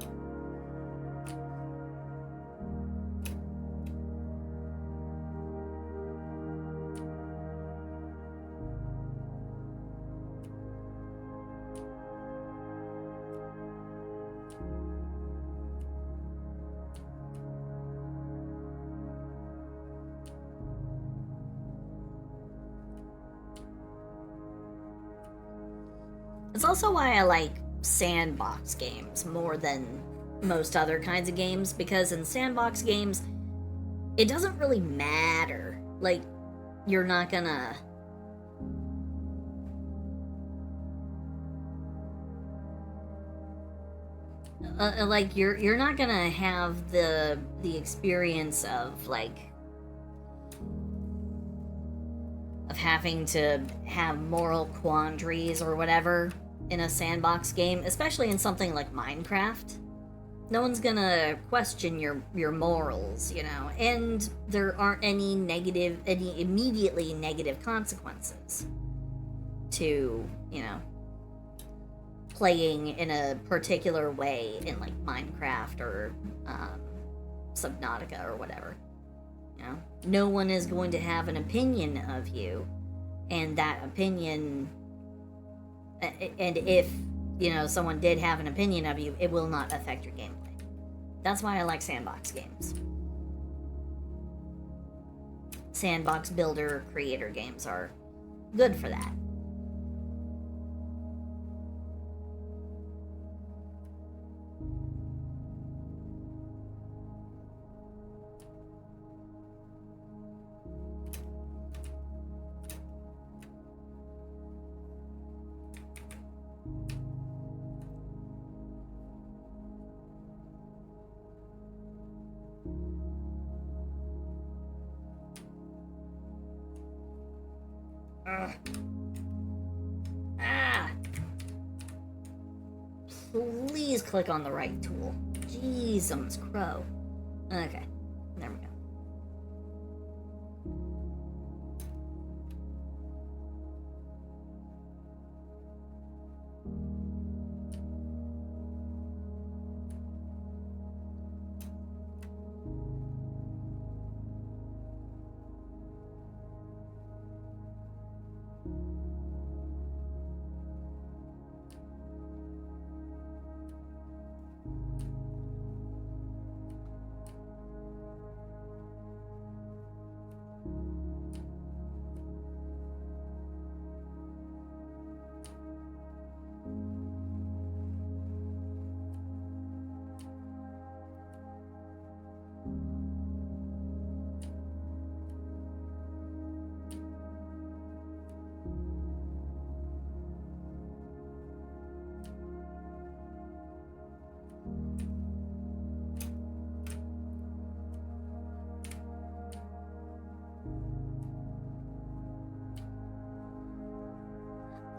It's also why I like sandbox games more than most other kinds of games, because in sandbox games, it doesn't really matter. Like, you're not gonna... like, you're not gonna have the experience of, like... of having to have moral quandaries or whatever in a sandbox game, especially in something like Minecraft. No one's gonna question your morals, you know, and there aren't any immediately negative consequences to, you know, playing in a particular way in, like, Minecraft or Subnautica or whatever. You know, no one is going to have an opinion of you, and that opinion And if, someone did have an opinion of you, it will not affect your gameplay. That's why I like sandbox games. Sandbox builder creator games are good for that. Please click on the right tool. Jesus crow. Okay, there we go.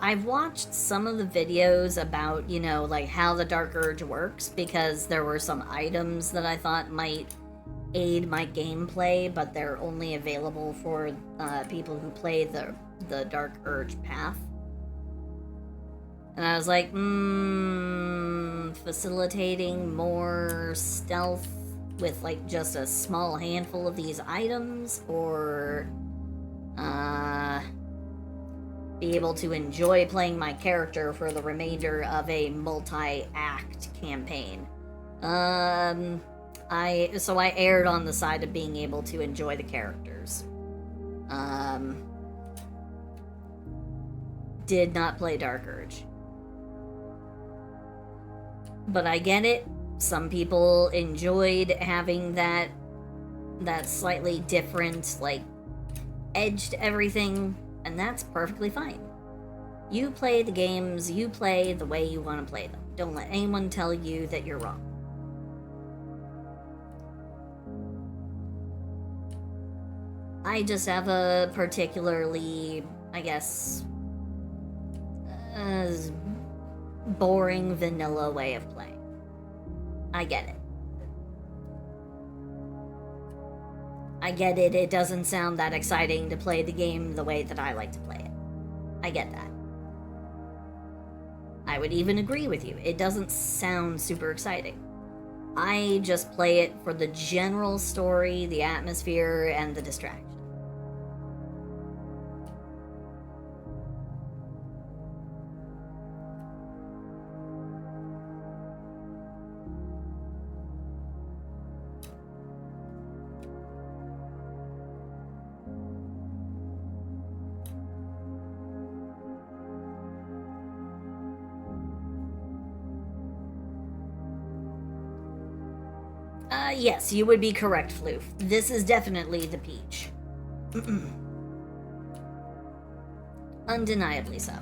I've watched some of the videos about, like how the Dark Urge works, because there were some items that I thought might aid my gameplay, but they're only available for people who play the Dark Urge path. And I was like, facilitating more stealth with like just a small handful of these items, or be able to enjoy playing my character for the remainder of a multi-act campaign. I erred on the side of being able to enjoy the characters. Did not play Dark Urge. But I get it. Some people enjoyed having that slightly different, like, edge to everything, and that's perfectly fine. You play the games, you play the way you want to play them. Don't let anyone tell you that you're wrong. I just have a particularly, I guess, boring vanilla way of playing. I get it. I get it. It doesn't sound that exciting to play the game the way that I like to play it. I get that. I would even agree with you. It doesn't sound super exciting. I just play it for the general story, the atmosphere, and the distraction. Yes, you would be correct, Floof. This is definitely the peach. Undeniably so.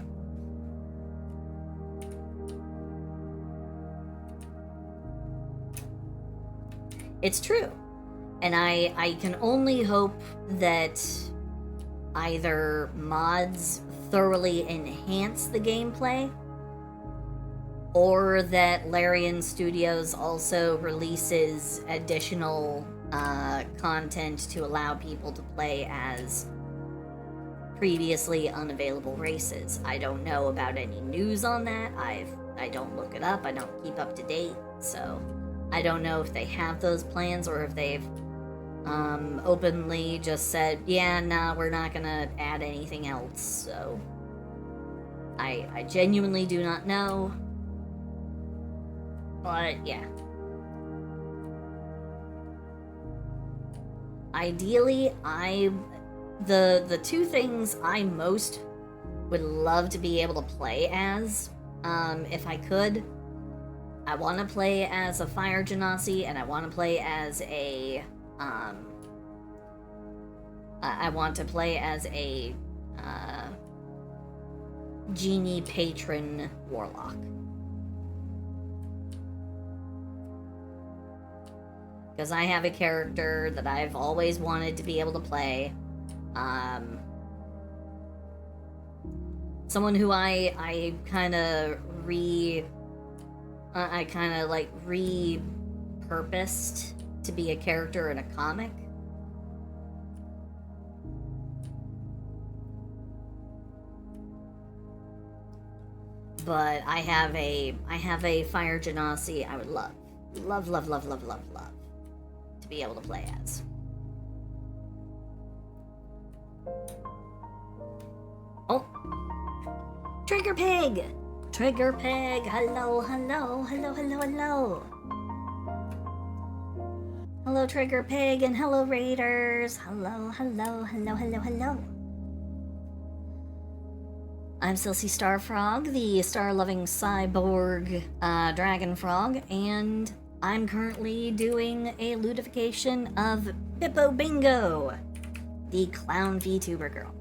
It's true. And I can only hope that either mods thoroughly enhance the gameplay, or that Larian Studios also releases additional content to allow people to play as previously unavailable races. I don't know about any news on that. I don't look it up. I don't keep up to date. So I don't know if they have those plans, or if they've openly just said, yeah, nah, we're not gonna add anything else. So I genuinely do not know. But yeah. Ideally, the two things I most would love to be able to play as, if I could, I want to play as a fire genasi, and I want to play as a, I want to play as a, genie patron warlock. Because I have a character that I've always wanted to be able to play. Someone who I kind of repurposed to be a character in a comic. But I have a fire genasi I would love to be able to play as. Oh, Trigger Pig! Trigger Pig! Hello, hello, hello, hello, hello! Hello, Trigger Pig, and hello, Raiders! Hello, hello, hello, hello, hello! I'm Silsey Starfrog, the star-loving cyborg dragon frog, and I'm currently doing a Lewdification of Bippo Bingo, the clown VTuber girl.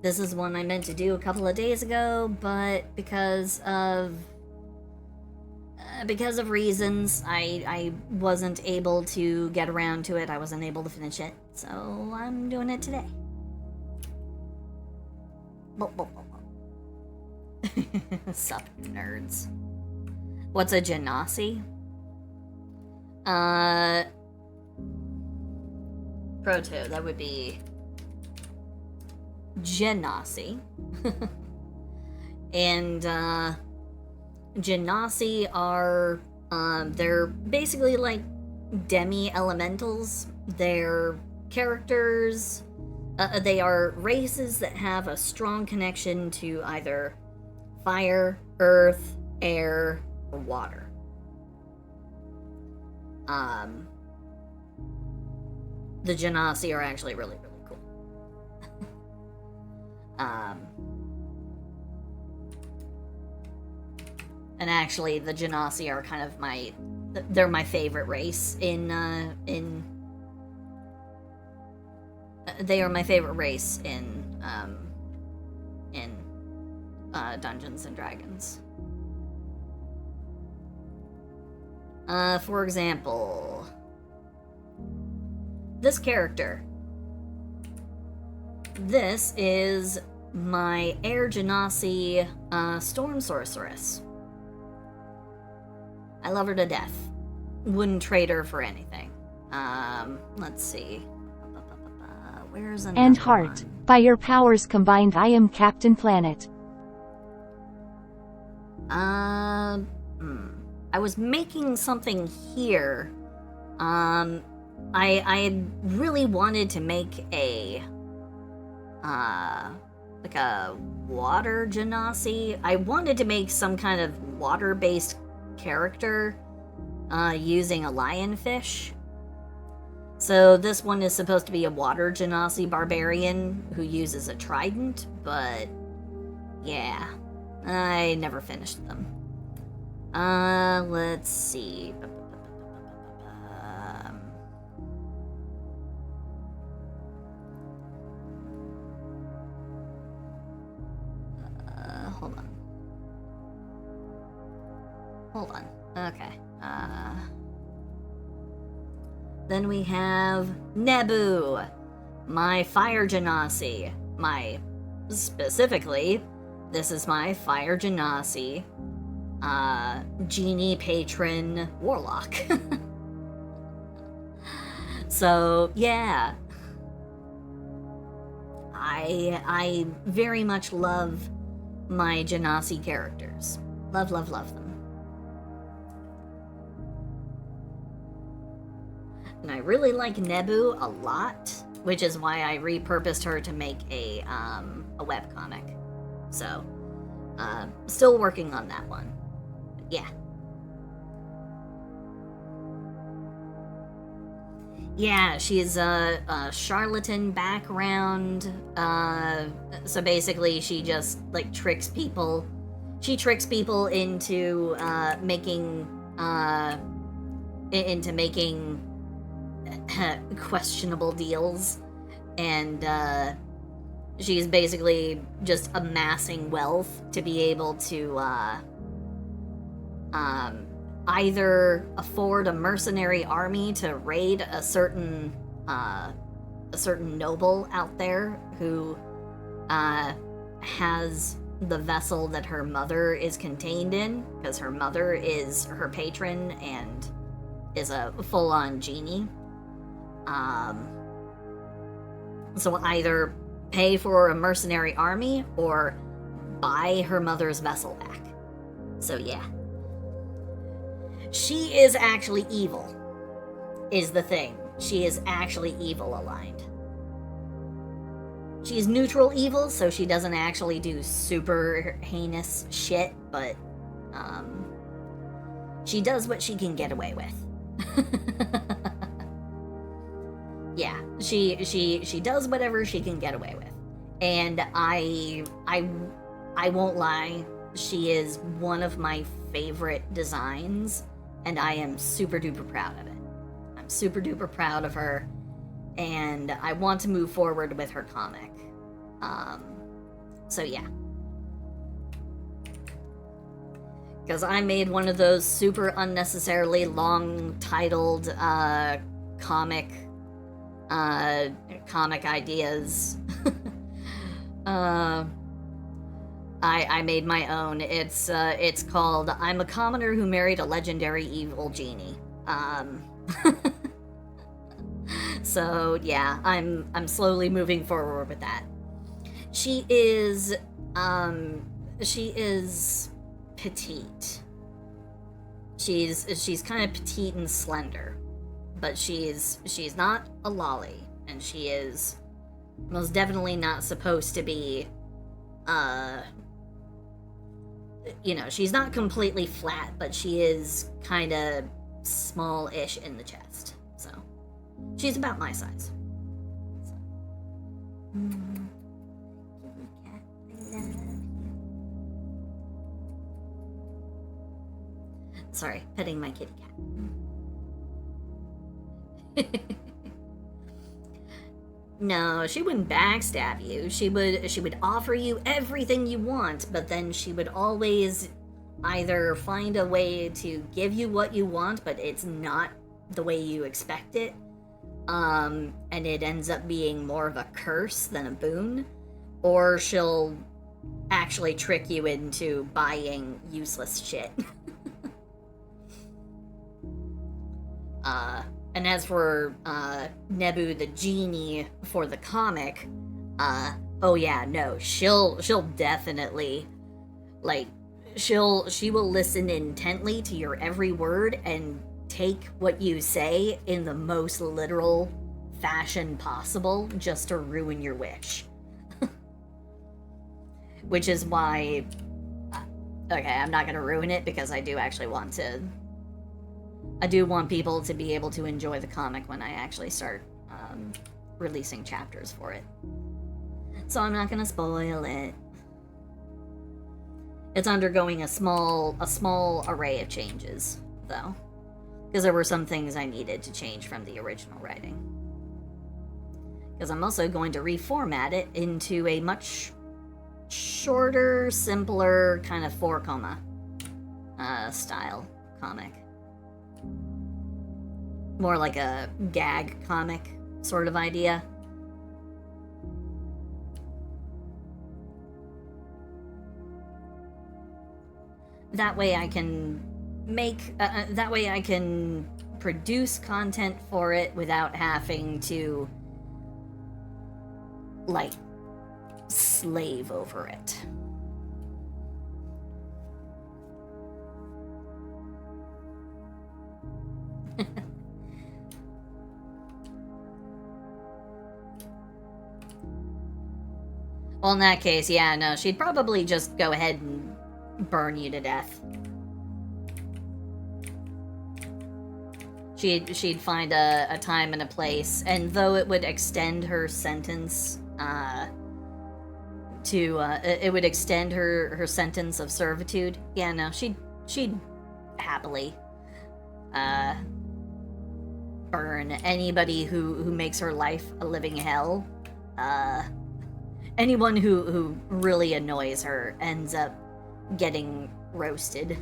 This is one I meant to do a couple of days ago, but because of reasons, I wasn't able to get around to it. I wasn't able to finish it, so I'm doing it today. Sup, nerds. What's a genasi? Proto, that would be genasi. And, genasi are, they're basically like demi-elementals. They're characters, they are races that have a strong connection to either fire, earth, air, or water. The genasi are actually really, really cool. And actually, the genasi are kind of they're my favorite race they are my favorite race in Dungeons and Dragons. For example, this character. This is my Air Genasi Storm Sorceress. I love her to death. Wouldn't trade her for anything. Let's see. Where's another And heart. one? By your powers combined, I am Captain Planet. I was making something here. I had really wanted to make a like a water genasi. I wanted to make some kind of water-based character using a lionfish. So this one is supposed to be a water genasi barbarian who uses a trident, but yeah, I never finished them. Let's see. Hold on. Okay. Then we have Nebu, my fire genasi. Specifically, this is my fire genasi, genie patron warlock. So, yeah. I very much love my genasi characters. Love, love, love them. And I really like Nebu a lot, which is why I repurposed her to make a webcomic. So, still working on that one. But yeah. Yeah, she's a charlatan background. So basically, she just like tricks people. She tricks people into making questionable deals, and she's basically just amassing wealth to be able to either afford a mercenary army to raid a certain noble out there who has the vessel that her mother is contained in, because her mother is her patron and is a full-on genie. So either pay for a mercenary army or buy her mother's vessel back. So yeah. She is actually evil, is the thing. She is actually evil aligned. She's neutral evil, so she doesn't actually do super heinous shit, but she does what she can get away with. Yeah, she does whatever she can get away with. And I won't lie, she is one of my favorite designs, and I am super duper proud of it. I'm super duper proud of her, and I want to move forward with her comic. So yeah. Because I made one of those super unnecessarily long titled comic ideas. I made my own. It's called "I'm a Commoner Who Married a Legendary Evil Genie." So yeah, I'm slowly moving forward with that. She is petite. She's kind of petite and slender, but she's not a lolly, and she is most definitely not supposed to be she's not completely flat, but she is kind of small-ish in the chest. So she's about my size. So. Kitty cat, I love you. Sorry, petting my kitty cat. No, she wouldn't backstab you. She would offer you everything you want, but then she would always either find a way to give you what you want, but it's not the way you expect it, and it ends up being more of a curse than a boon, or she'll actually trick you into buying useless shit. And as for Nebu the genie for the comic, oh yeah, no, she'll definitely, like, she will listen intently to your every word and take what you say in the most literal fashion possible just to ruin your wish. Which is why, okay, I'm not gonna ruin it because I do actually want to. I do want people to be able to enjoy the comic when I actually start releasing chapters for it. So I'm not gonna spoil it. It's undergoing a small array of changes, though, because there were some things I needed to change from the original writing. Because I'm also going to reformat it into a much shorter, simpler, kind of 4-coma style comic. More like a gag comic sort of idea. That way I can that way I can produce content for it without having to, like, slave over it. Well, in that case, yeah, no, she'd probably just go ahead and burn you to death. She'd find a time and a place, and though it would extend her sentence, it would extend her sentence of servitude. Yeah, no, she'd happily, burn anybody who makes her life a living hell. Anyone who really annoys her ends up getting roasted.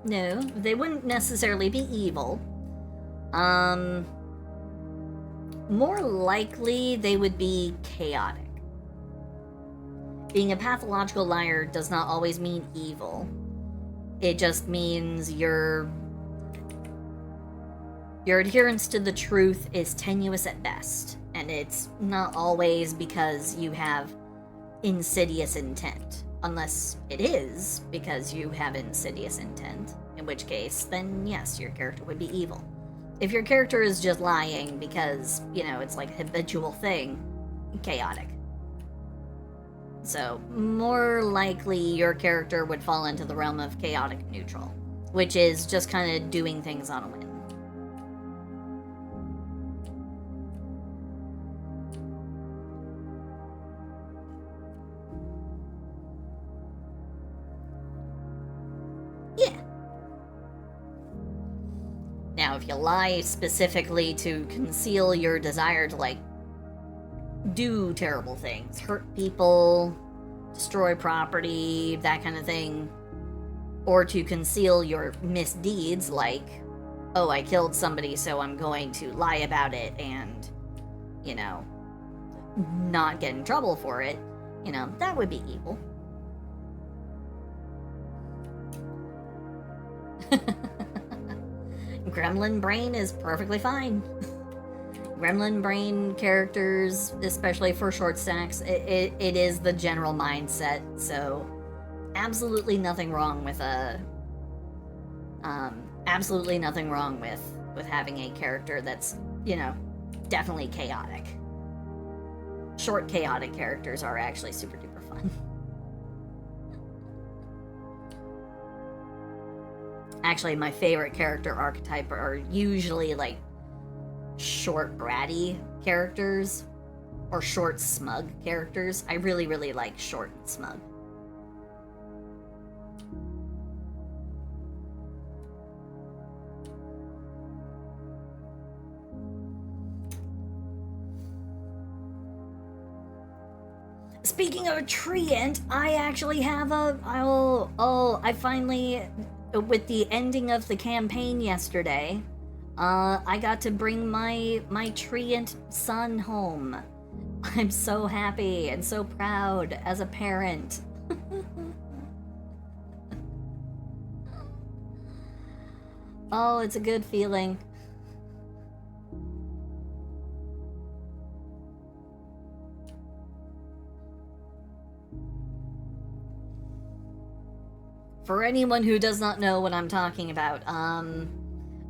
No, they wouldn't necessarily be evil. More likely they would be chaotic. Being a pathological liar does not always mean evil. It just means your adherence to the truth is tenuous at best, and it's not always because you have insidious intent. Unless it is because you have insidious intent, in which case, then yes, your character would be evil. If your character is just lying because, it's like a habitual thing, chaotic. So, more likely your character would fall into the realm of chaotic neutral, which is just kind of doing things on a whim. Now, if you lie specifically to conceal your desire to, do terrible things, hurt people, destroy property, that kind of thing, or to conceal your misdeeds, like, oh, I killed somebody, so I'm going to lie about it and, not get in trouble for it, that would be evil. Gremlin brain is perfectly fine. Gremlin brain characters, especially for short stacks, it is the general mindset, so absolutely nothing wrong with absolutely nothing wrong with having a character that's, definitely chaotic. Short chaotic characters are actually super duper fun. Actually, my favorite character archetype are usually, short bratty characters, or short smug characters. I really, really like short and smug. Speaking of treant, I actually have I finally, with the ending of the campaign yesterday, I got to bring my treant son home. I'm so happy and so proud as a parent. Oh, it's a good feeling. For anyone who does not know what I'm talking about,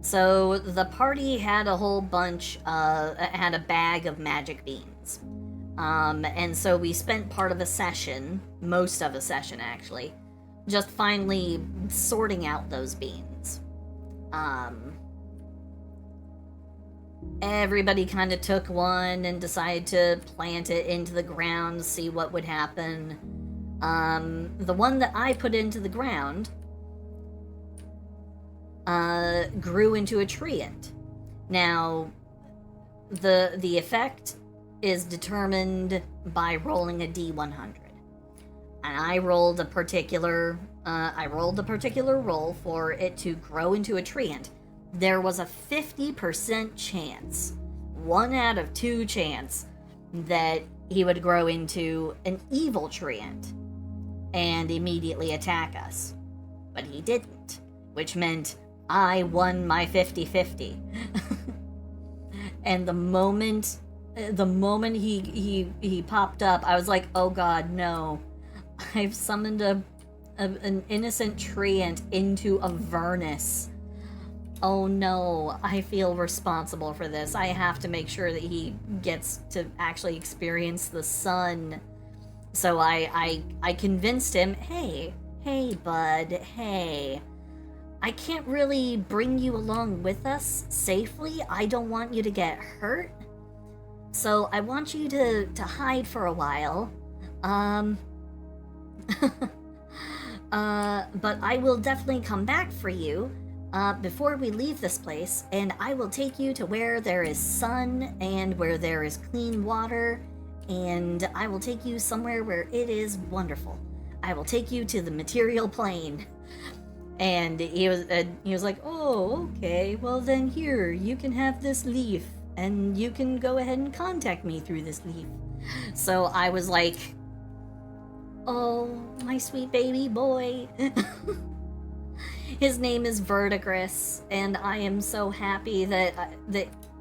so the party had a whole bunch, had a bag of magic beans. And so we spent part of a session, most of a session actually, just finally sorting out those beans. Everybody kind of took one and decided to plant it into the ground, see what would happen. The one that I put into the ground grew into a treant. Now, the effect is determined by rolling a D100, and I rolled a particular roll for it to grow into a treant. There was a 50% chance, 1 out of 2 chance, that he would grow into an evil treant and immediately attack us. But he didn't, which meant I won my 50-50. And the moment he popped up, I was like, oh god, no. I've summoned an innocent treant into Avernus. Oh no, I feel responsible for this. I have to make sure that he gets to actually experience the sun. So I convinced him, hey, bud, hey. I can't really bring you along with us safely. I don't want you to get hurt. So I want you to hide for a while. But I will definitely come back for you before we leave this place, and I will take you to where there is sun and where there is clean water, and I will take you somewhere where it is wonderful. I will take you to the material plane. And he was like, oh, okay, well then here, you can have this leaf, and you can go ahead and contact me through this leaf. So I was like, oh, my sweet baby boy. His name is Verdigris, and I am so happy that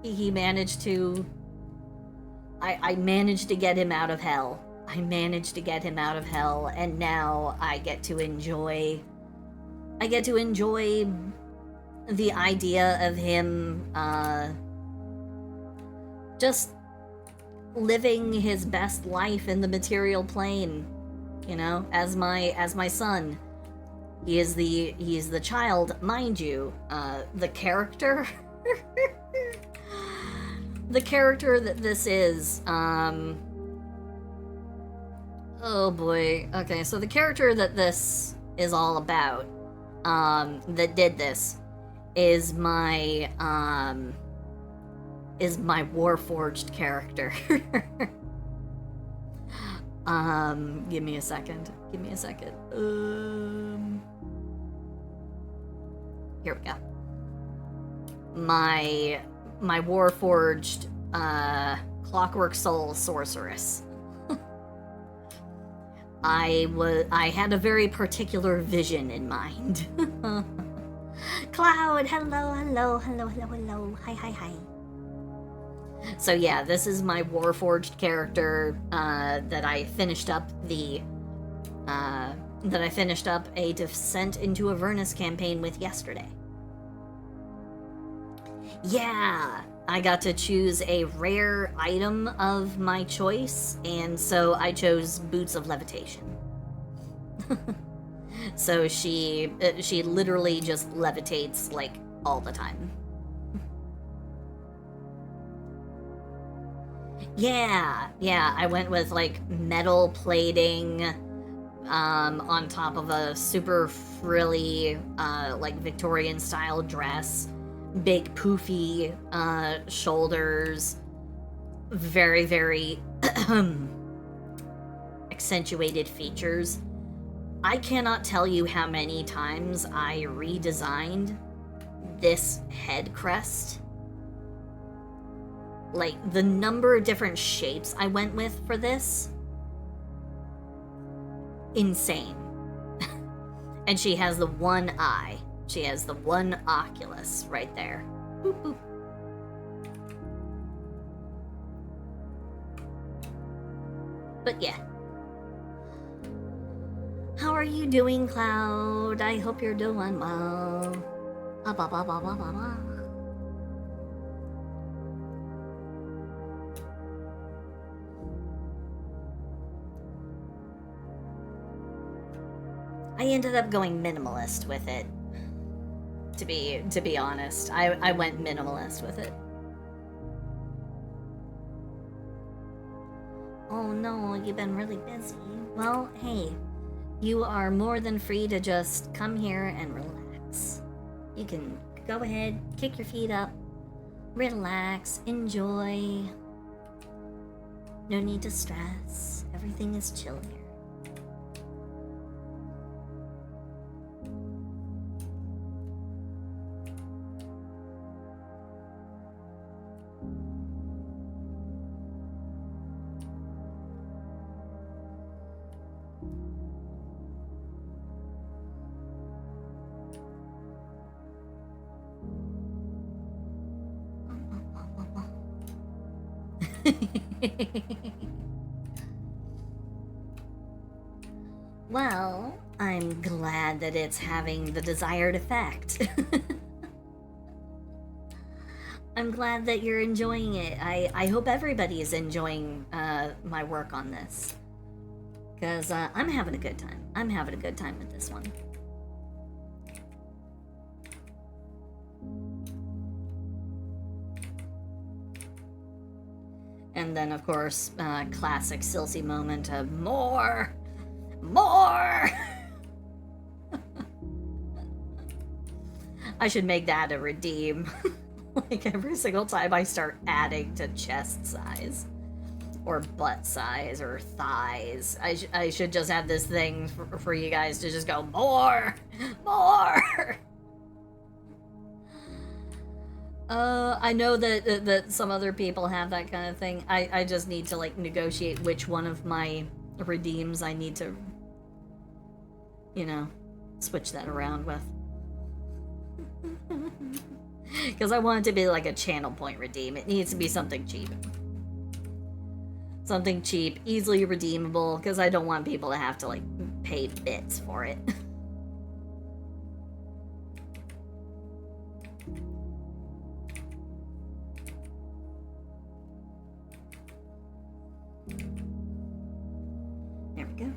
he managed to... I managed to get him out of hell. I managed to get him out of hell, and now I get to enjoy the idea of him just living his best life in the material plane, you know, as my son. He is the child, mind you. The character the character that this is, oh boy. Okay, so the character that this is all about, that did this, is my Warforged character. Give me a second. Here we go. My Warforged, Clockwork Soul sorceress. I had a very particular vision in mind. Cloud, hello. Hi. So yeah, this is my Warforged character that I finished up a Descent into Avernus campaign with yesterday. Yeah, I got to choose a rare item of my choice, and so I chose Boots of Levitation. So she literally just levitates like all the time. Yeah, I went with like metal plating on top of a super frilly like Victorian style dress, big poofy shoulders, very, very accentuated features. I cannot tell you how many times I redesigned this head crest. Like, the number of different shapes I went with for this. Insane. And she has the one eye. She has the one oculus right there. Boop, boop. But yeah. How are you doing, Cloud? I hope you're doing well. I ended up going minimalist with it. To be honest, I went minimalist with it. Oh no, you've been really busy. Well, hey, you are more than free to just come here and relax. You can go ahead, kick your feet up, relax, enjoy. No need to stress. Everything is chill here. Well, I'm glad that it's having the desired effect. I'm glad that you're enjoying it. I hope everybody is enjoying my work on this. Because I'm having a good time. I'm having a good time with this one. And then, of course, classic Silsey moment of more! More! I should make that a redeem. Like every single time I start adding to chest size. Or butt size, or thighs. I should just have this thing for you guys to just go, more! More! I know that some other people have that kind of thing. I just need to, like, negotiate which one of my redeems I need to, you know, switch that around with. Because I want it to be like a channel point redeem. It needs to be something cheap. Something cheap, easily redeemable, because I don't want people to have to, like, pay bits for it. There we go.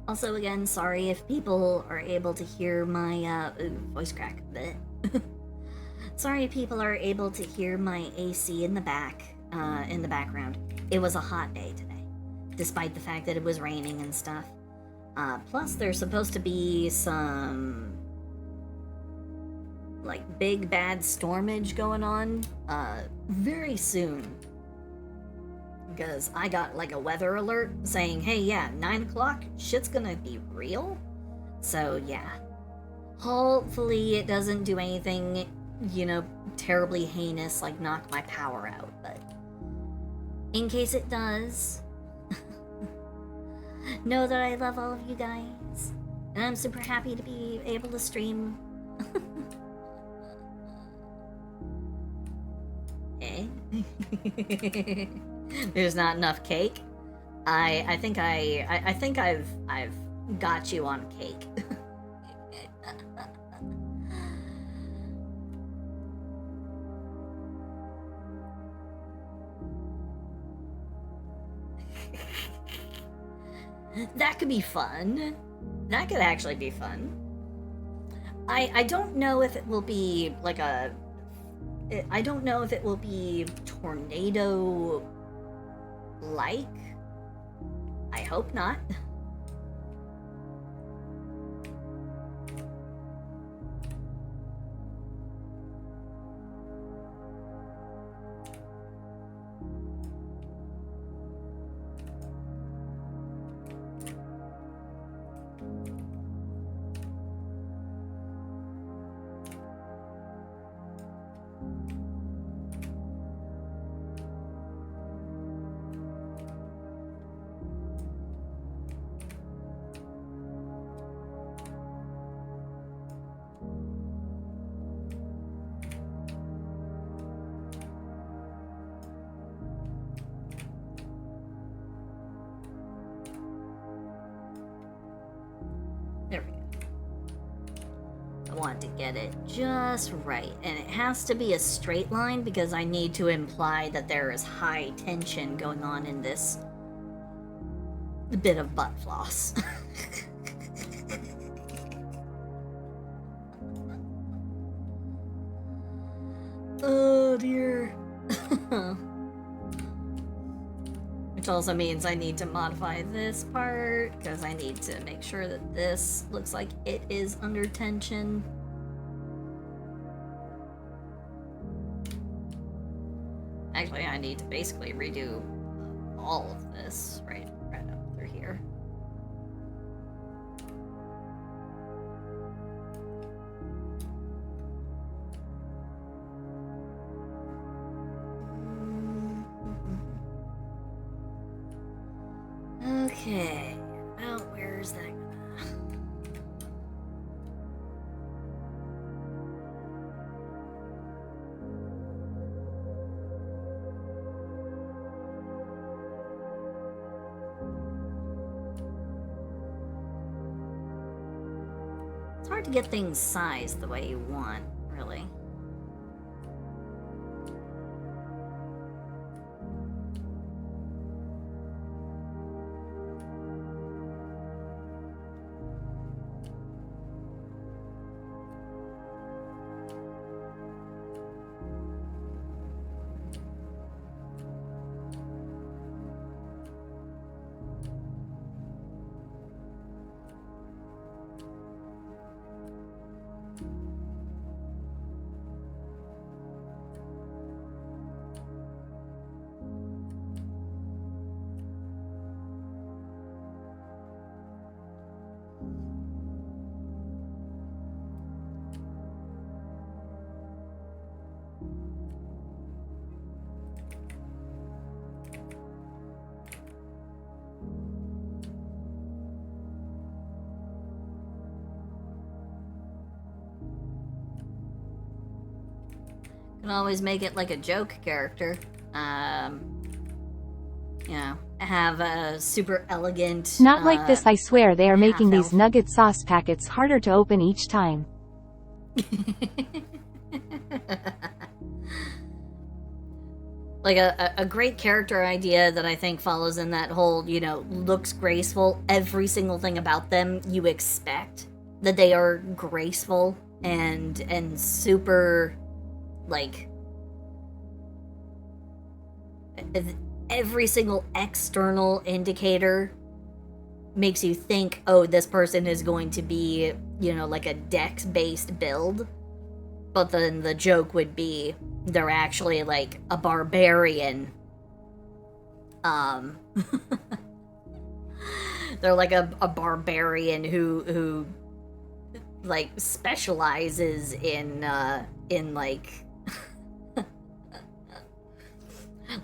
Also, again, sorry if people are able to hear my, voice crack a bit. Sorry if people are able to hear my AC in the background. It was a hot day today, despite the fact that it was raining and stuff. Plus, there's supposed to be some, like, big bad stormage going on, very soon. Because I got, like, a weather alert saying, hey, yeah, 9 o'clock, shit's gonna be real. So, yeah. Hopefully it doesn't do anything, you know, terribly heinous, like knock my power out, but in case it does, know that I love all of you guys, and I'm super happy to be able to stream. Eh? There's not enough cake. I think I've got you on cake. That could be fun. That could actually be fun. I don't know if it will be like a... I don't know if it will be tornado-like. I hope not. There we go. I want to get it just right, and it has to be a straight line because I need to imply that there is high tension going on in this bit of butt floss. Oh dear. Which also means I need to modify this part, because I need to make sure that this looks like it is under tension. Actually, I need to basically redo all of this right up through here. where's that? It's hard to get things sized the way you want, really. Can always make it like a joke character. You know, have a super elegant. Not like this, I swear they are making these half-elf. nugget sauce packets harder to open each time. Like a great character idea that I think follows in that whole, you know, looks graceful. Every single thing about them you expect that they are graceful and super, like, every single external indicator makes you think, oh, this person is going to be, you know, like a dex-based build. But then the joke would be they're actually like a barbarian. They're like a barbarian who like specializes in like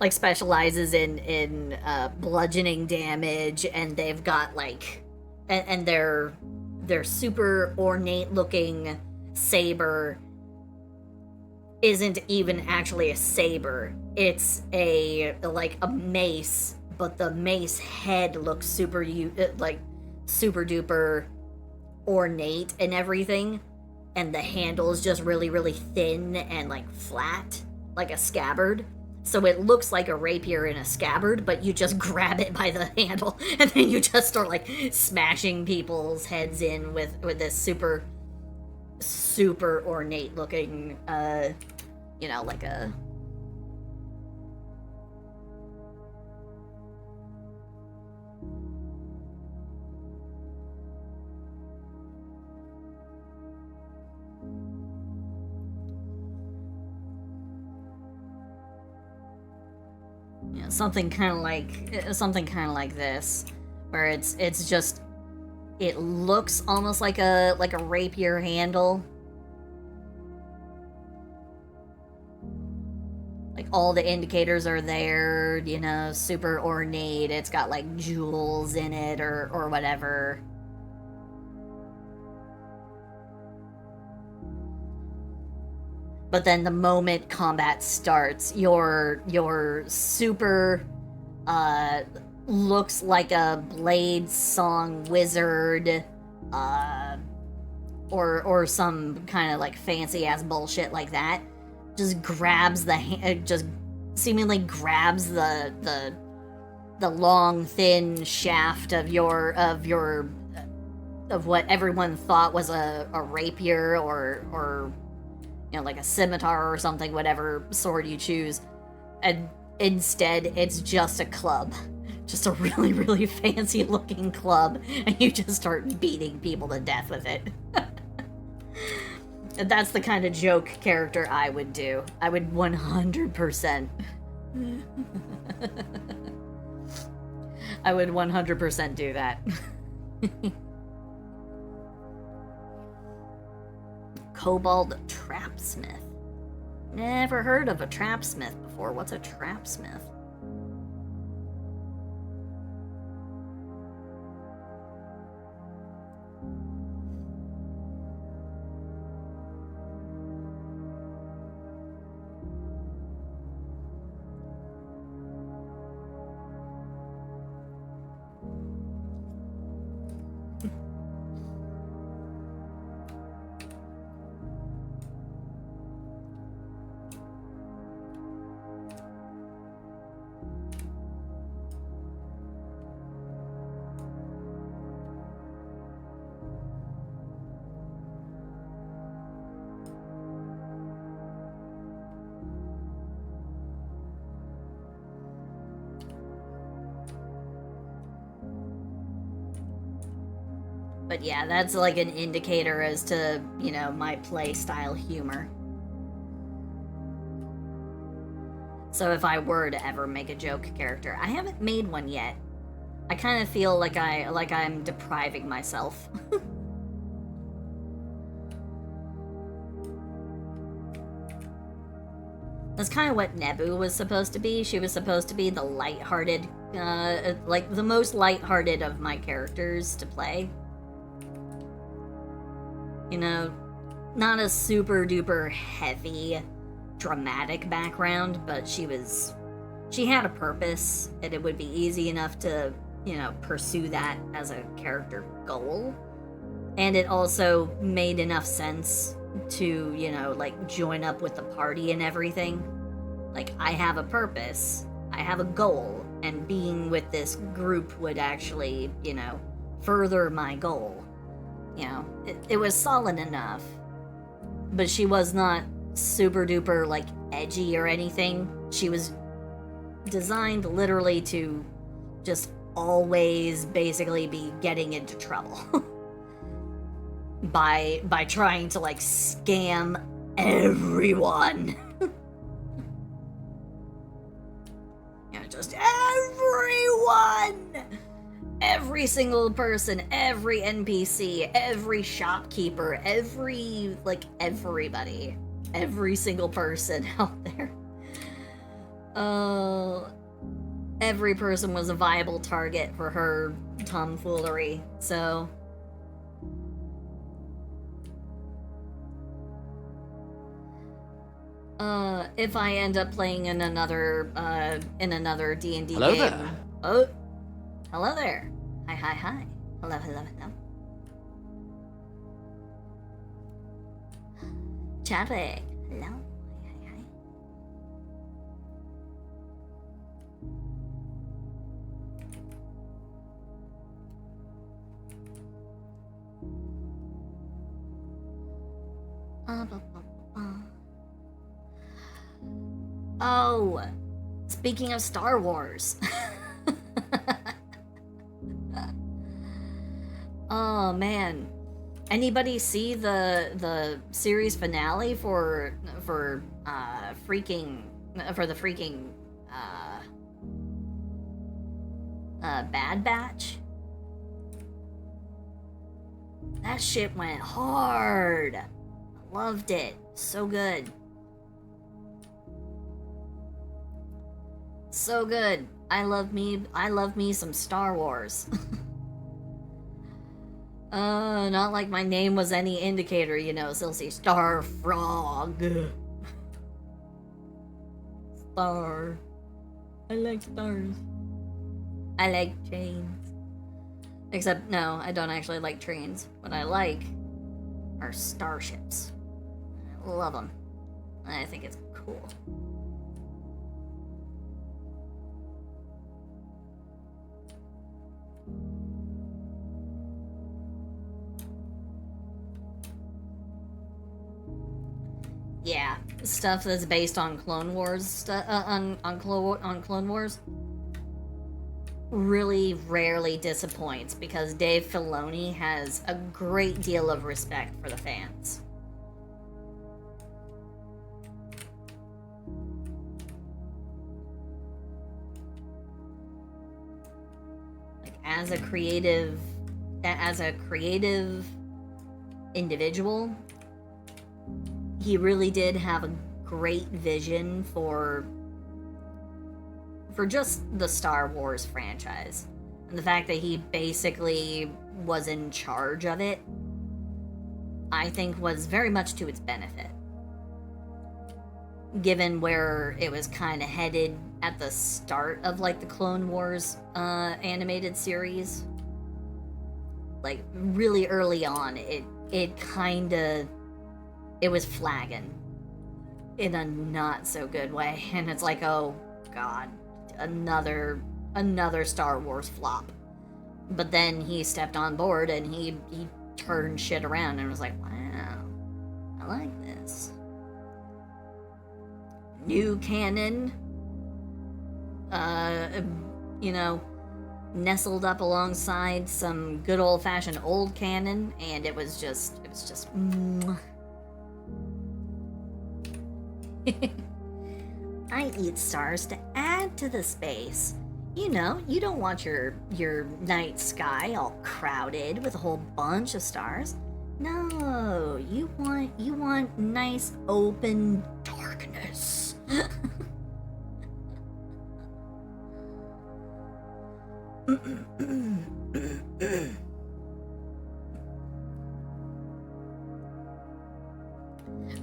like specializes in bludgeoning damage, and they've got like and their super ornate looking saber isn't even actually a saber. It's like a mace, but the mace head looks super duper ornate and everything, and the handle is just really, really thin and like flat, like a scabbard. So it looks like a rapier in a scabbard, but you just grab it by the handle, and then you just start like smashing people's heads in with this super ornate looking, you know, like a... Yeah, something kind of like this, where it's just, it looks almost like a rapier handle. Like all the indicators are there, you know, super ornate. It's got like jewels in it or whatever. But then the moment combat starts, your super looks like a Blade Song wizard, or some kind of like fancy ass bullshit like that. Just grabs just seemingly grabs the long thin shaft of what everyone thought was a rapier or you know, like a scimitar or something, whatever sword you choose, and instead it's just a club. Just a really, really fancy looking club, and you just start beating people to death with it. And that's the kind of joke character I would do. I would 100%. I would 100% do that. Kobold Trapsmith. Never heard of a trapsmith before. What's a trapsmith? But yeah, that's like an indicator as to, you know, my play style humor. So if I were to ever make a joke character, I haven't made one yet. I kind of feel like I'm depriving myself. That's kind of what Nebu was supposed to be. She was supposed to be the lighthearted, like the most lighthearted of my characters to play. You know, not a super duper heavy, dramatic background, but she had a purpose, and it would be easy enough to, you know, pursue that as a character goal. And it also made enough sense to, you know, like join up with the party and everything. Like, I have a purpose, I have a goal, and being with this group would actually, you know, further my goal. You know, it was solid enough, but she was not super duper, like, edgy or anything. She was designed literally to just always basically be getting into trouble. by trying to, like, scam everyone. You know, just everyone! Every single person, every NPC, every shopkeeper, everybody. Every single person out there. Every person was a viable target for her tomfoolery, so... if I end up playing in another D&D Hello game... there. Oh, hello there. Hi. Hello. Chadwick, hello. Hi. Oh, speaking of Star Wars. Oh man, anybody see the series finale for the freaking Bad Batch? That shit went hard. I loved it. So good. So good. I love me some Star Wars. Not like my name was any indicator, you know, Silsey. Star Frog. Star. I like stars. I like trains. Except, no, I don't actually like trains. What I like are starships. I love them. I think it's cool. Yeah, stuff that's based on Clone Wars, on Clone Wars, really rarely disappoints because Dave Filoni has a great deal of respect for the fans. Like, as a creative individual, he really did have a great vision for just the Star Wars franchise. And the fact that he basically was in charge of it, I think was very much to its benefit. Given where it was kind of headed at the start of, like, the Clone Wars animated series. Like, really early on, it was flagging in a not so good way, and it's like, oh god, another Star Wars flop. But then he stepped on board and he turned shit around and was like, wow, I like this. New canon, you know, nestled up alongside some good old-fashioned old canon, and it was just I eat stars to add to the space. You know, you don't want your night sky all crowded with a whole bunch of stars. No, you want nice open darkness.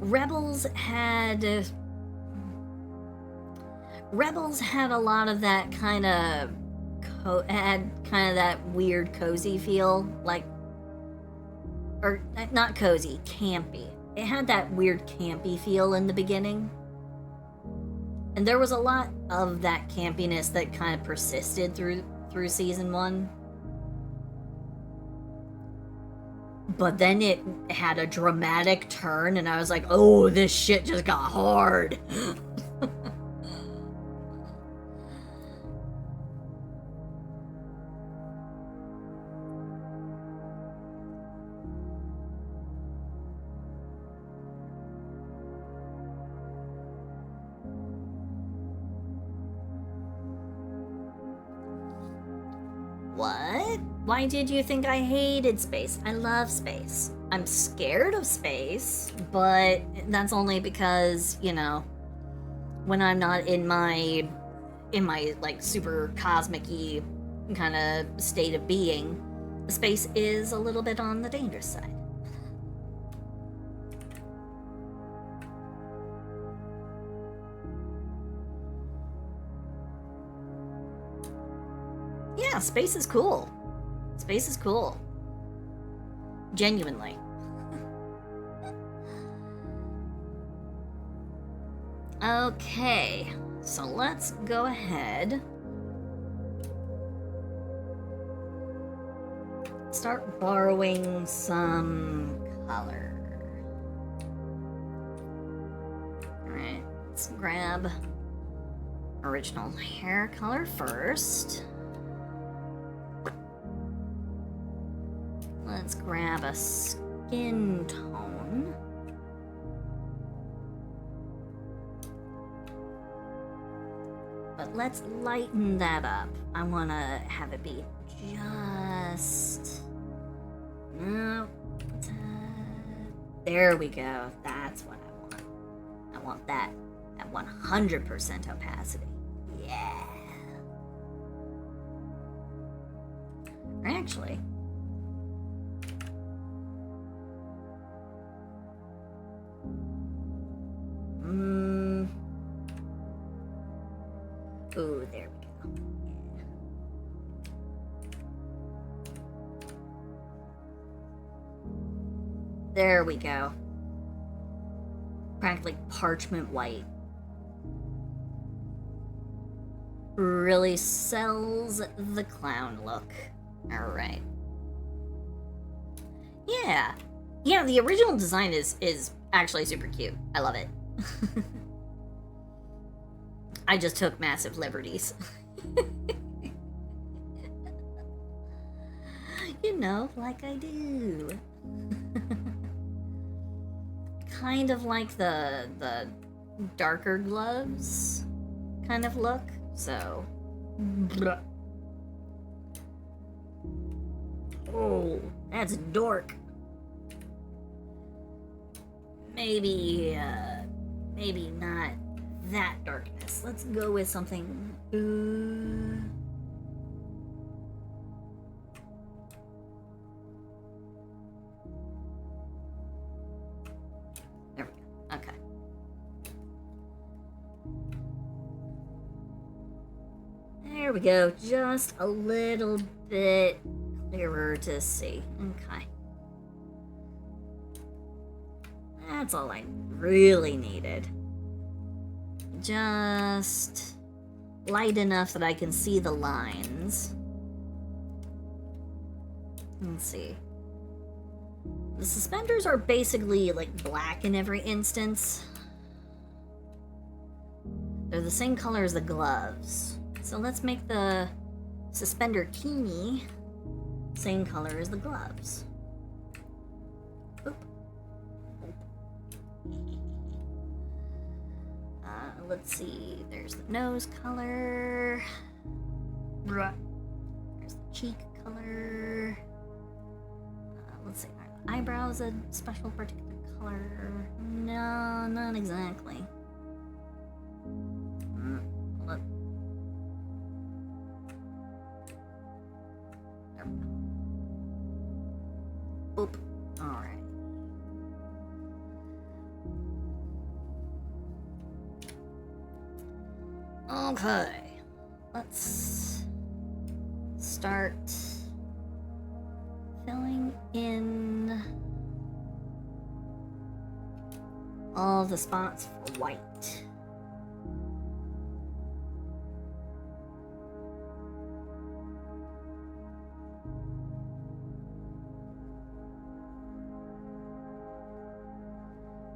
Rebels had a lot of that kind of that weird cozy feel, like, or not cozy, campy. It had that weird campy feel in the beginning. And there was a lot of that campiness that kind of persisted through season 1. But then it had a dramatic turn, and I was like, oh, this shit just got hard. What? Why did you think I hated space? I love space. I'm scared of space, but that's only because, you know, when I'm not in my like super cosmic-y kind of state of being, space is a little bit on the dangerous side. Yeah, space is cool. Space is cool. Genuinely. Okay, so let's go ahead. Start borrowing some color. Alright, let's grab original hair color first. Let's grab a skin tone. But let's lighten that up. I want to have it be just... No. There we go. That's what I want. I want that at 100% opacity. Yeah. Actually... Ooh, there we go. Yeah. There we go. Practically parchment white. Really sells the clown look. Alright. Yeah. Yeah, the original design is actually super cute. I love it. I just took massive liberties. You know, like I do. Kind of like the darker gloves kind of look, so... Oh, that's dork. Maybe not that darkness. Let's go with something. There we go. Okay. There we go. Just a little bit clearer to see. Okay. That's all I really needed. Just light enough that I can see the lines. Let's see. The suspenders are basically like black in every instance. They're the same color as the gloves. So let's make the suspender kini, same color as the gloves. Oop. Let's see, there's the nose color. There's the cheek color. Let's see, are the eyebrows a special particular color? No, not exactly. Hold up. There we go. Oop. Alright. Okay. Let's start filling in all the spots for white.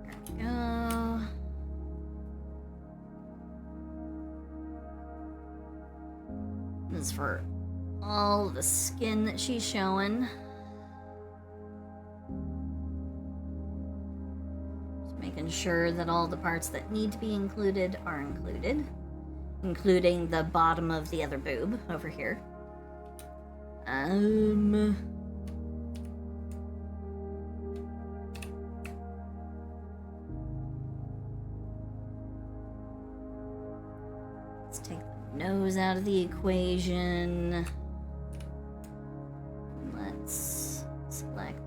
There we go. This is for all the skin that she's showing. Just making sure that all the parts that need to be included are included, including the bottom of the other boob over here. Let's take the nose out of the equation. Let's select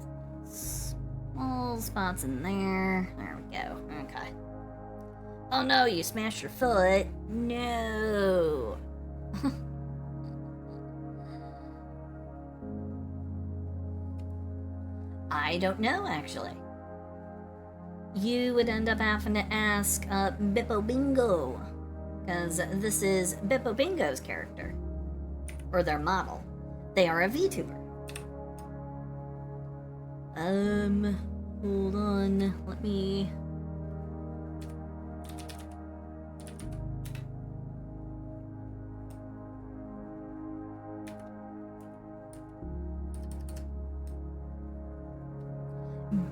small spots in there. There we go. Okay. Oh no, you smashed your foot. No. I don't know, actually. You would end up having to ask Bippo Bingo, because this is Bippo Bingo's character, or their model. They are a VTuber. Hold on, let me...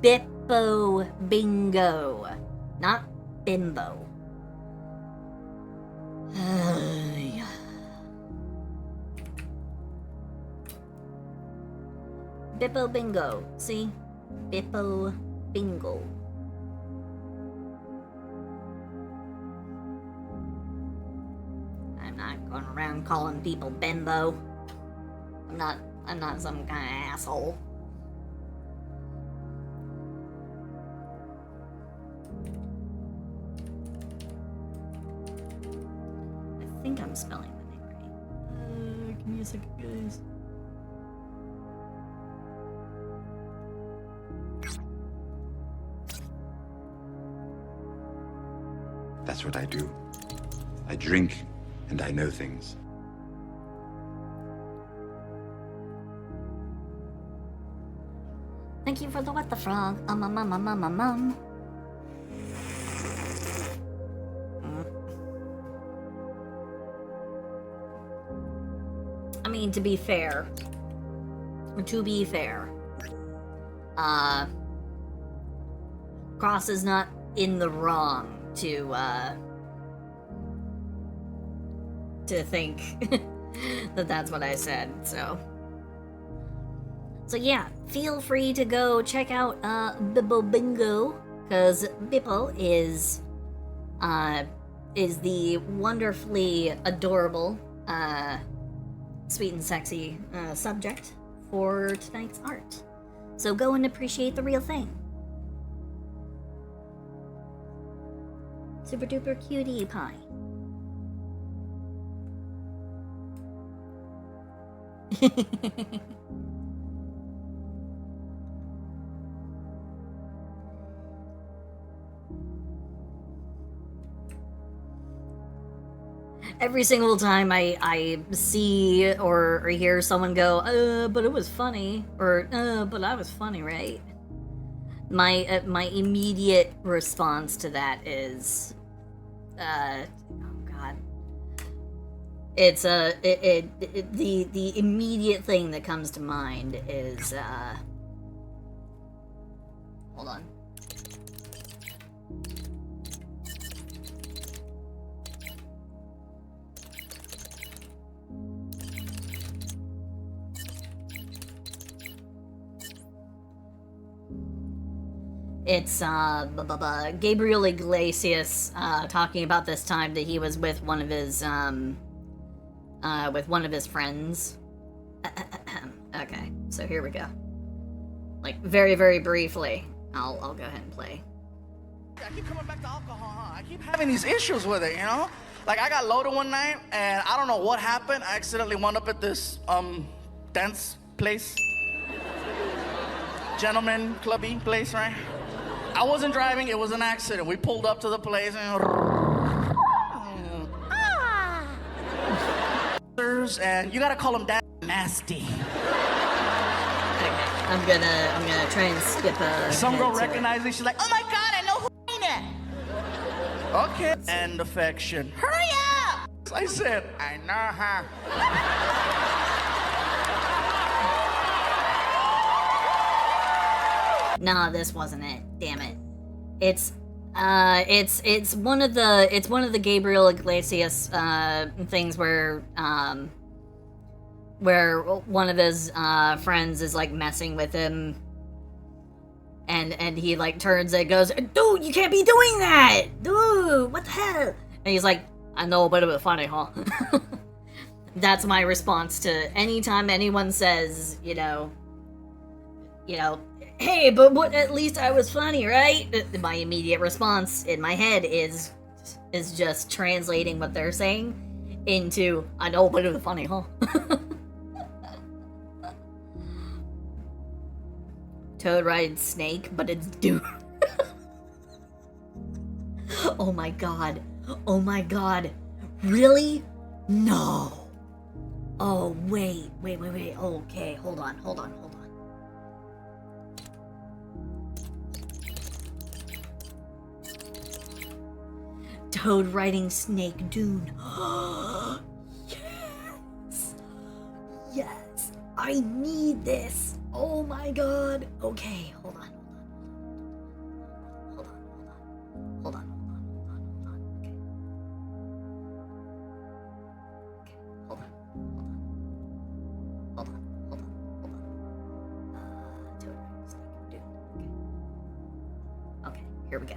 Bippo Bingo, not Bimbo. Bippo Bingo, see? Bippo Bingo. I'm not going around calling people Bimbo. I'm not some kind of asshole. I think I'm spelling the name right. Give me a second, guys. That's what I do. I drink and I know things. Thank you for the what the frog. I mean, to be fair, Cross is not in the wrong to think that that's what I said, so yeah, feel free to go check out Bippo Bingo, because Bippo is the wonderfully adorable, sweet and sexy subject for tonight's art. So go and appreciate the real thing. Super duper cutie pie. Every single time I see or hear someone go, but it was funny, or but I was funny, right? My immediate response to that is, oh god, It's the immediate thing that comes to mind is hold on. It's Gabriel Iglesias talking about this time that he was with one of his friends. Okay, so here we go. Like very, very briefly, I'll go ahead and play. I keep coming back to alcohol, huh? I keep having these issues with it, you know? Like I got loaded one night and I don't know what happened. I accidentally wound up at this dance place. Gentleman clubby place, right? I wasn't driving, it was an accident. We pulled up to the place and you gotta call him that nasty. Okay, I'm gonna try and skip some girl recognized me, she's like, oh my god, I know who it. Okay. And affection. Hurry up! I said, I know her. Nah, this wasn't it. Damn it. It's one of the Gabriel Iglesias things where one of his friends is like messing with him, and he like turns and goes, dude, you can't be doing that, dude, what the hell? And he's like, I know, but it was funny, huh? That's my response to anytime anyone says, you know, hey, but what? At least I was funny, right? My immediate response in my head is just translating what they're saying into, I know, but it was funny, huh? Toad riding snake, but it's dude. Oh my god. Oh my god. Really? No. Oh, wait. Okay, hold on. Toad riding snake dune. Yes, I need this. Oh my god. Okay, hold on. Okay. Hold on. Toad riding snake dune. Okay, here we go.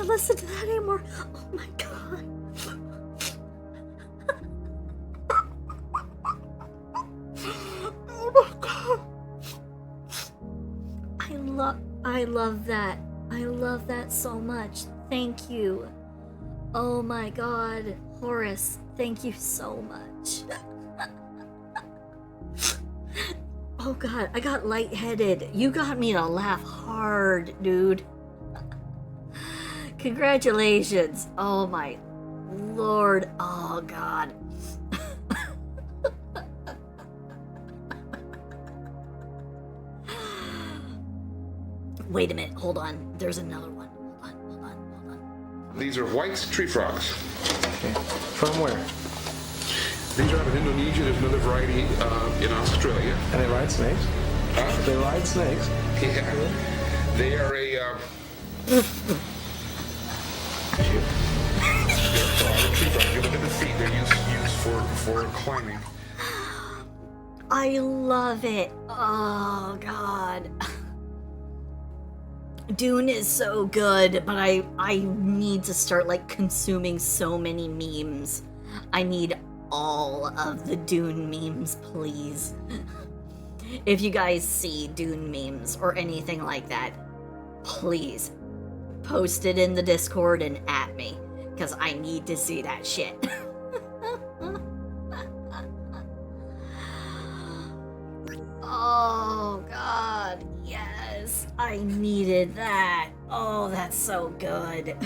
Listen to that anymore. Oh my god. Oh my god. I love that. I love that so much. Thank you. Oh my god. Horace, thank you so much. Oh god, I got lightheaded. You got me to laugh hard, dude. Congratulations. Oh my lord. Oh god. Wait a minute. Hold on. There's another one. Hold on. These are white tree frogs. Okay. From where? These are out of Indonesia. There's another variety in Australia. And they ride snakes? They ride snakes? Yeah. They are a... You look at the feet, they're used for climbing. I love it. Oh god. Dune is so good, but I need to start like consuming so many memes. I need all of the Dune memes, please. if you guys see Dune memes or anything like that, please post it in the Discord and at me, because I need to see that shit. Oh god, yes, I needed that. Oh, that's so good.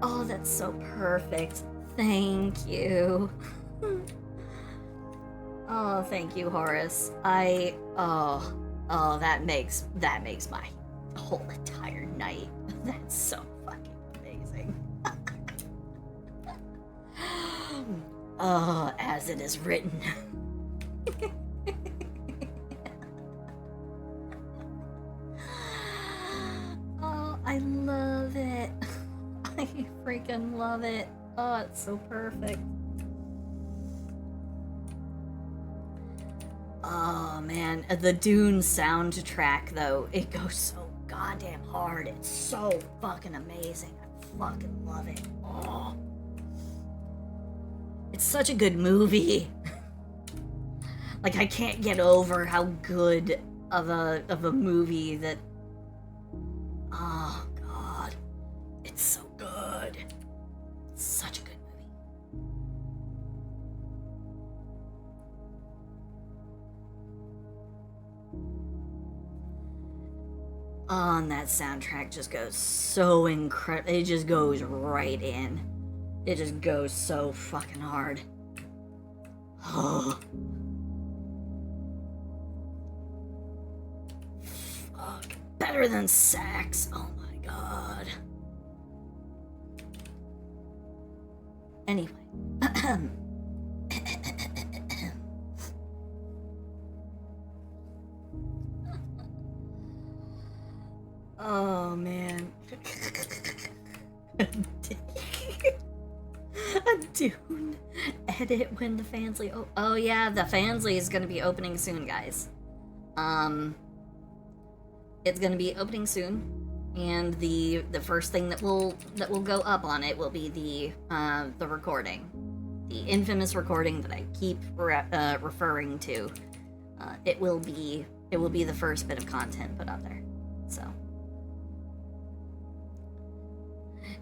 Oh, that's so perfect. Thank you. Oh, thank you, Horace. That makes my whole entire night. That's so fucking amazing. Oh, as it is written. Oh, I love it. I freaking love it. Oh, it's so perfect. Oh man, the Dune soundtrack though, it goes so goddamn hard. It's so fucking amazing. I fucking love it. Oh. It's such a good movie. Like, I can't get over how good of a movie that... Oh god. It's so good. It's such a good movie. Oh, and that soundtrack just goes so incredible. It just goes right in. It just goes so fucking hard. Oh. Fuck. Better than sex. Oh my god. Anyway. Oh man. A Dune edit when the Fansly. Oh yeah, the Fansly is gonna be opening soon, guys. It's gonna be opening soon, and the first thing that will go up on it will be the recording, the infamous recording that I keep referring to. It will be the first bit of content put up there. So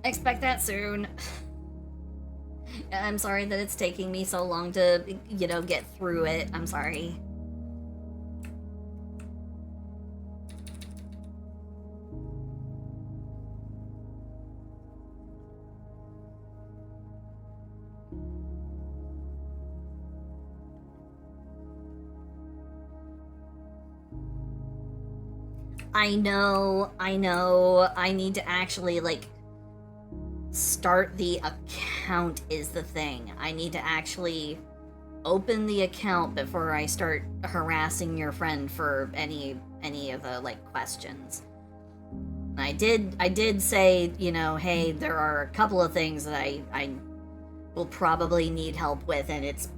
expect that soon. I'm sorry that it's taking me so long to, get through it. I'm sorry. I know. I need to actually, start the account is the thing. I need to actually open the account before I start harassing your friend for any of the questions. I did say, hey, there are a couple of things that I will probably need help with, and it's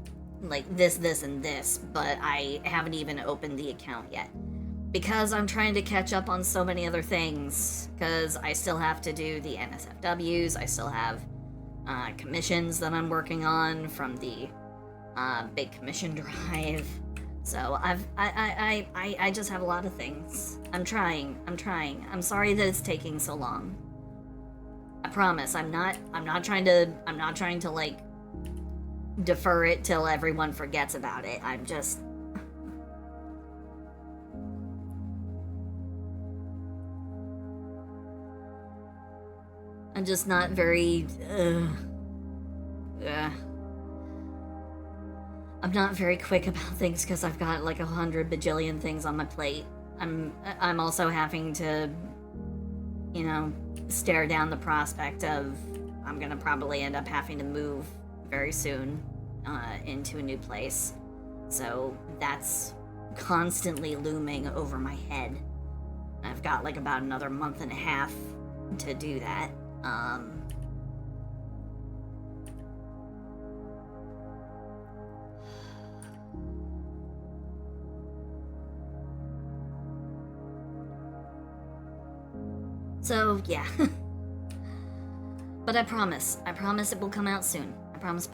this and this, but I haven't even opened the account yet. Because I'm trying to catch up on so many other things, because I still have to do the NSFWs, I still have commissions that I'm working on from the big commission drive. So I just have a lot of things. I'm trying. I'm sorry that it's taking so long. I promise. I'm not trying to defer it till everyone forgets about it. I'm just not very, I'm not very quick about things because I've got 100 bajillion things on my plate. I'm also having to, stare down the prospect of I'm gonna probably end up having to move very soon into a new place. So that's constantly looming over my head. I've got about another month and a half to do that. So, yeah. But I promise it will come out soon. I promise.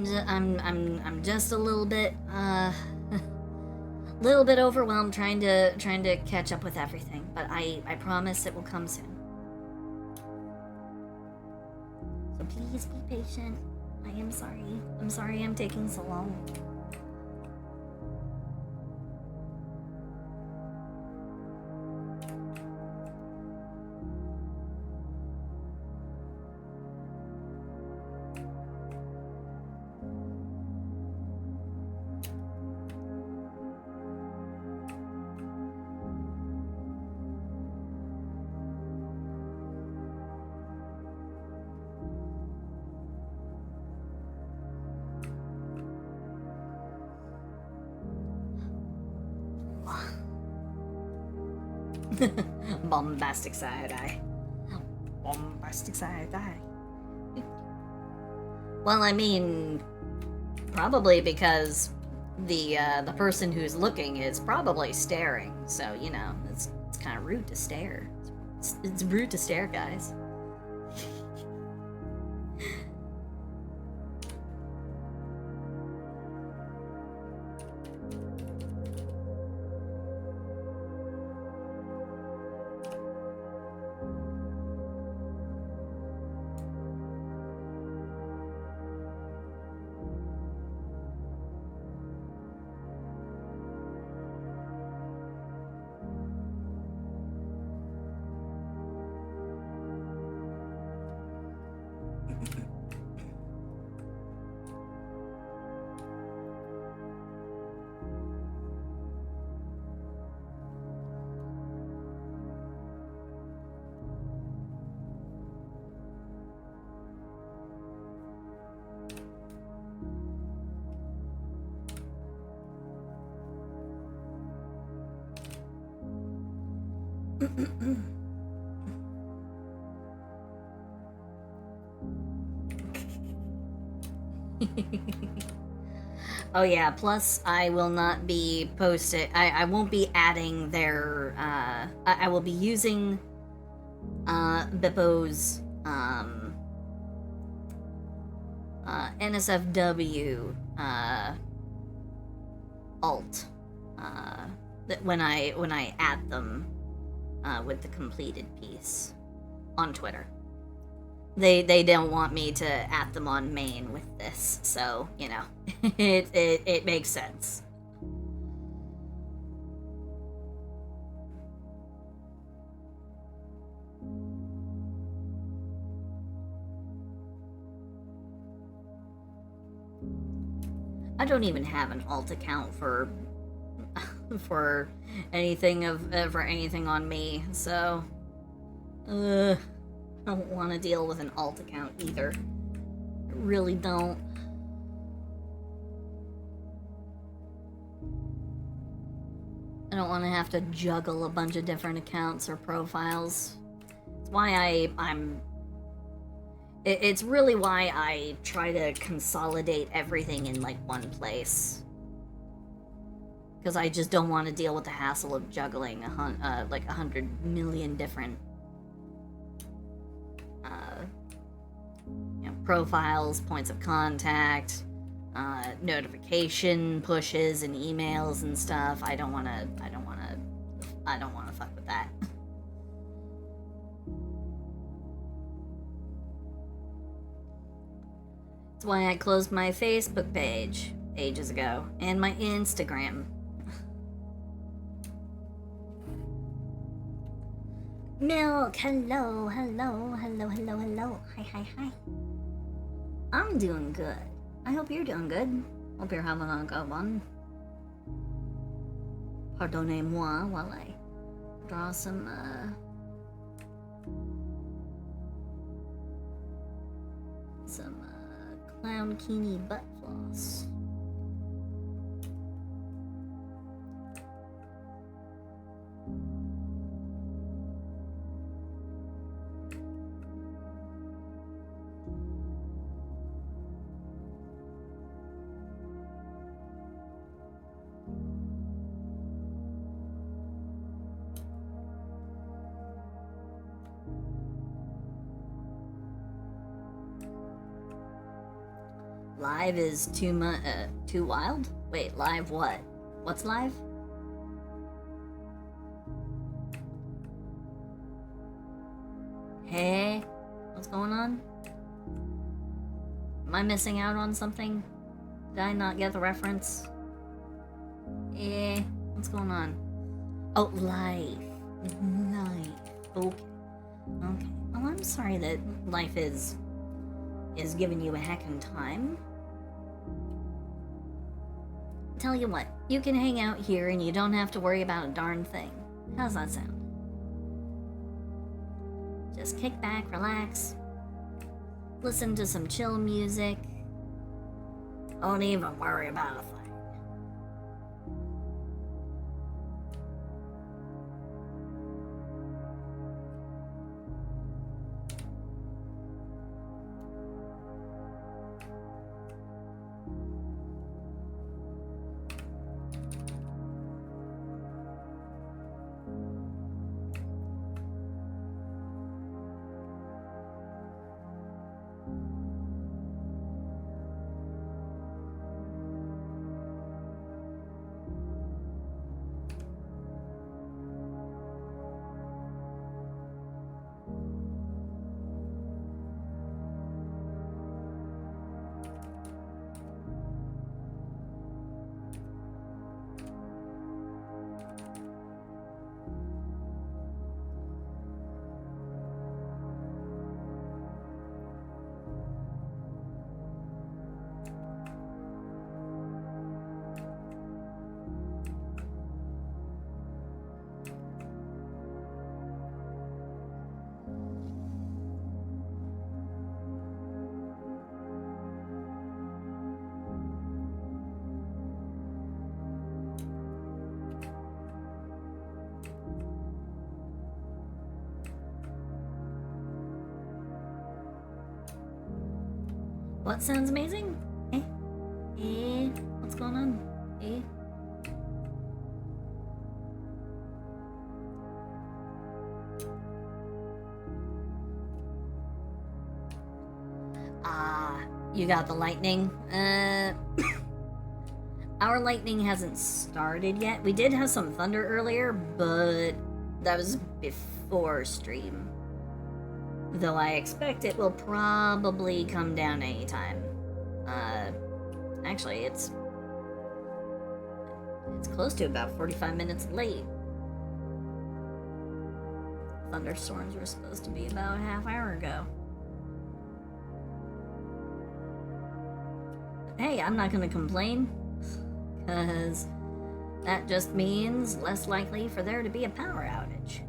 I'm just a little bit little bit overwhelmed trying to catch up with everything, but I promise it will come soon. So please be patient. I am sorry. I'm sorry I'm taking so long. Bombastic side eye. Bombastic side eye. Well, I mean, probably because the person who's looking is probably staring. So you know, it's kind of rude to stare. It's rude to stare, guys. Oh yeah, plus I will not be I won't be adding their I will be using Bippo's NSFW alt that when I add them with the completed piece on Twitter. They don't want me to at them on main with this, so you know, it makes sense. I don't even have an alt account for anything for anything on me, so I don't want to deal with an alt account either. I really don't. I don't want to have to juggle a bunch of different accounts or profiles. It's why it's really why I try to consolidate everything in like one place. Because I just don't want to deal with the hassle of juggling like 100 million different you know, profiles, points of contact, notification pushes and emails and stuff. I don't want to fuck with that. That's why I closed my Facebook page ages ago and my Instagram. Milk, hello. Hi. I'm doing good. I hope you're doing good. Hope you're having a good one. Pardonnez-moi while I draw some, clown keeny butt floss. Live is too wild? Wait, live what? What's live? Hey, what's going on? Am I missing out on something? Did I not get the reference? What's going on? Oh, life. Okay. Okay. Well, I'm sorry that life is giving you a heckin' time. Tell you what, you can hang out here and you don't have to worry about a darn thing. How's that sound? Just kick back, relax, listen to some chill music. Don't even worry about a thing. What sounds amazing? What's going on? You got the lightning? Our lightning hasn't started yet. We did have some thunder earlier, but that was before stream. Though I expect it will probably come down anytime. Actually, it's close to about 45 minutes late. Thunderstorms were supposed to be about a half hour ago. But hey, I'm not gonna complain, because that just means less likely for there to be a power outage.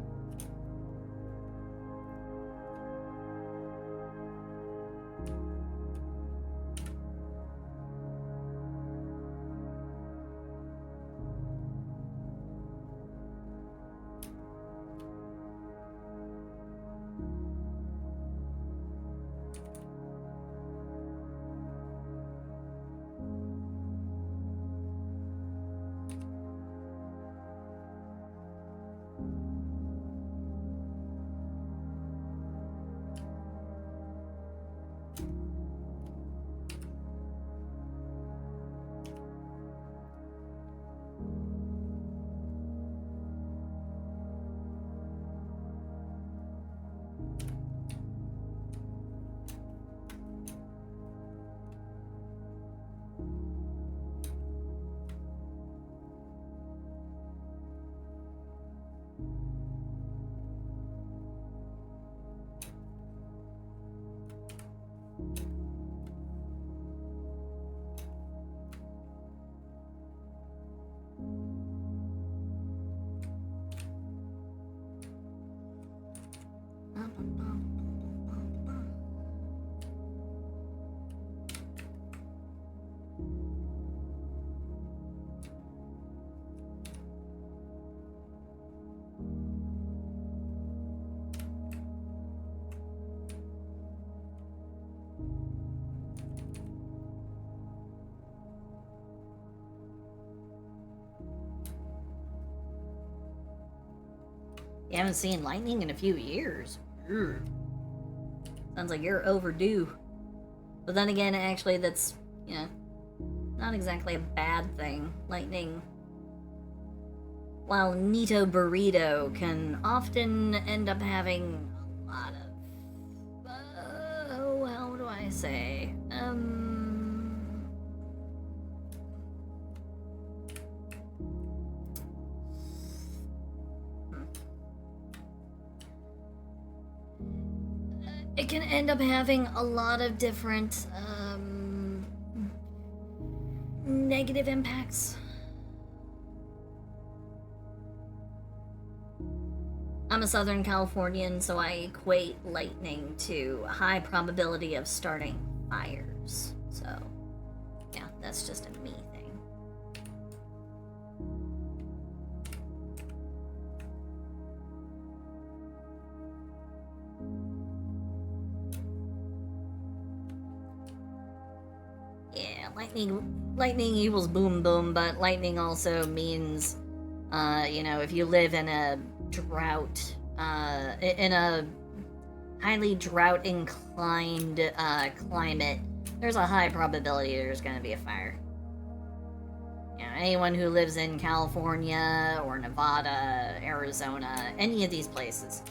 You haven't seen lightning in a few years. Sounds like you're overdue. But then again, actually, that's, Yeah. Not exactly a bad thing. Lightning, while Nito Burrito can often end up having a lot of, how do I say? It can end up having a lot of different, negative impacts. I'm a Southern Californian, so I equate lightning to a high probability of starting fires. So, yeah, that's just a me thing. Yeah, lightning equals boom boom, but lightning also means, if you live in a drought, in a highly drought inclined climate, there's a high probability there's going to be a fire. Anyone who lives in California or Nevada, Arizona, any of these places.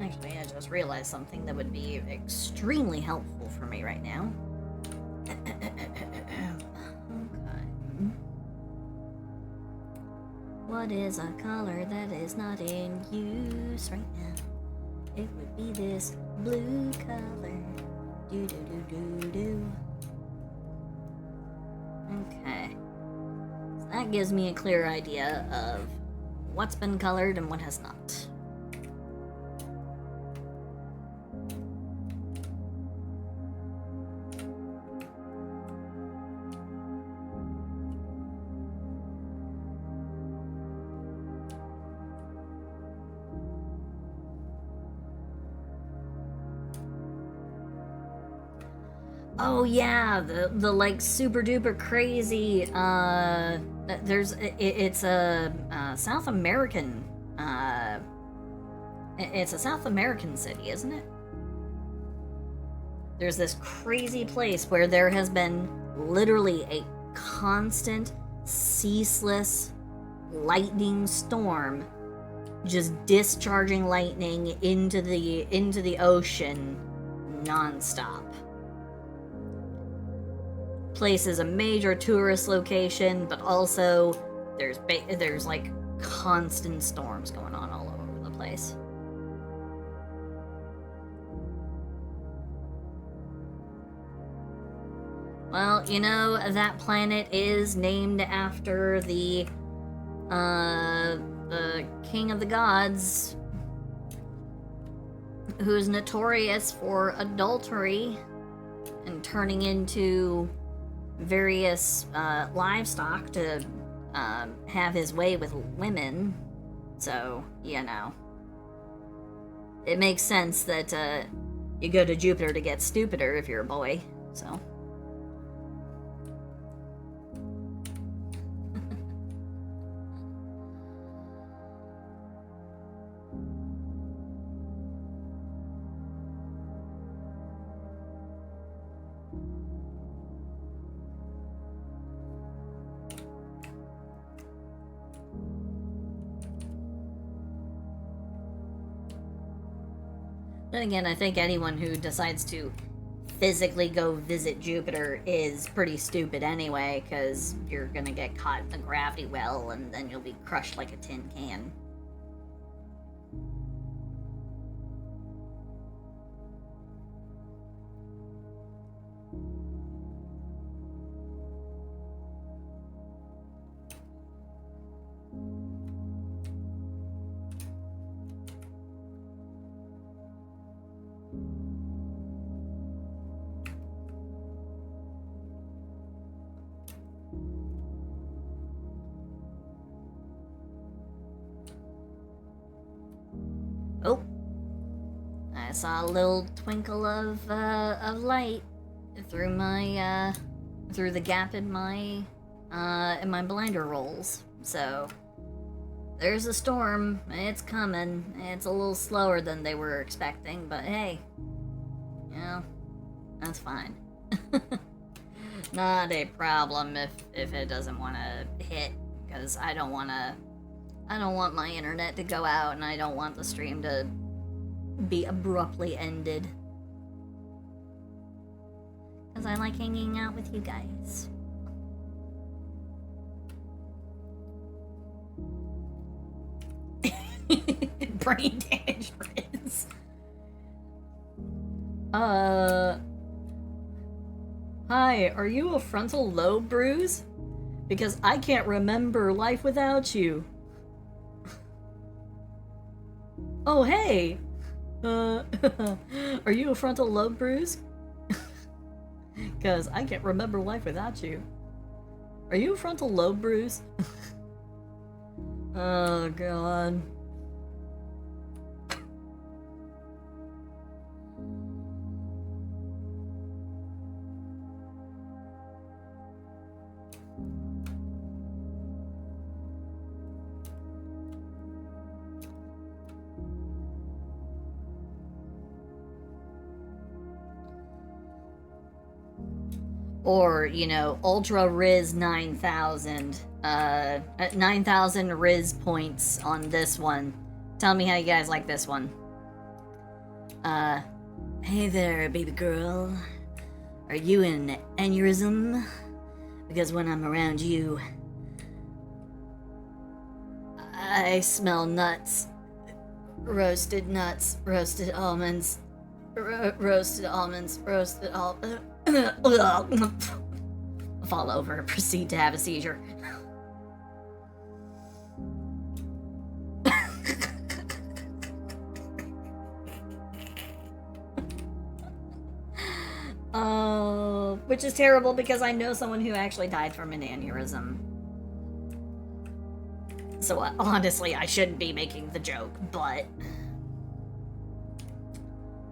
Actually, I just realized something that would be extremely helpful for me right now. Okay. What is a color that is not in use right now? It would be this blue color. Do do do do do. Okay. So that gives me a clear idea of what's been colored and what has not. Oh yeah, the like super duper crazy. It's a South American. It's a South American city, isn't it? There's this crazy place where there has been literally a constant, ceaseless lightning storm, just discharging lightning into the ocean, nonstop. Place is a major tourist location, but also there's like constant storms going on all over the place. Well, that planet is named after the king of the gods, who is notorious for adultery and turning into various livestock to have his way with women. So, it makes sense that you go to Jupiter to get stupider if you're a boy, so. Then again, I think anyone who decides to physically go visit Jupiter is pretty stupid anyway, because you're gonna get caught in the gravity well and then you'll be crushed like a tin can. Oh, I saw a little twinkle of light through my through the gap in my blinder rolls. So there's a storm. It's coming. It's a little slower than they were expecting, but hey, you know, that's fine. Not a problem if it doesn't want to hit, because I don't want my internet to go out, and I don't want the stream to be abruptly ended. Because I like hanging out with you guys. Brain damage, Riz. Hi, are you a frontal lobe bruise? Because I can't remember life without you. Oh, hey! Are you a frontal lobe bruise? Because I can't remember life without you. Are you a frontal lobe bruise? Oh, God. Or, you know, Ultra Riz 9,000. 9,000 Riz points on this one. Tell me how you guys like this one. Hey there, baby girl. Are you in aneurysm? Because when I'm around you, I smell nuts. Roasted nuts, roasted almonds, roasted almonds, roasted fall over, proceed to have a seizure. Which is terrible because I know someone who actually died from an aneurysm. So honestly, I shouldn't be making the joke, but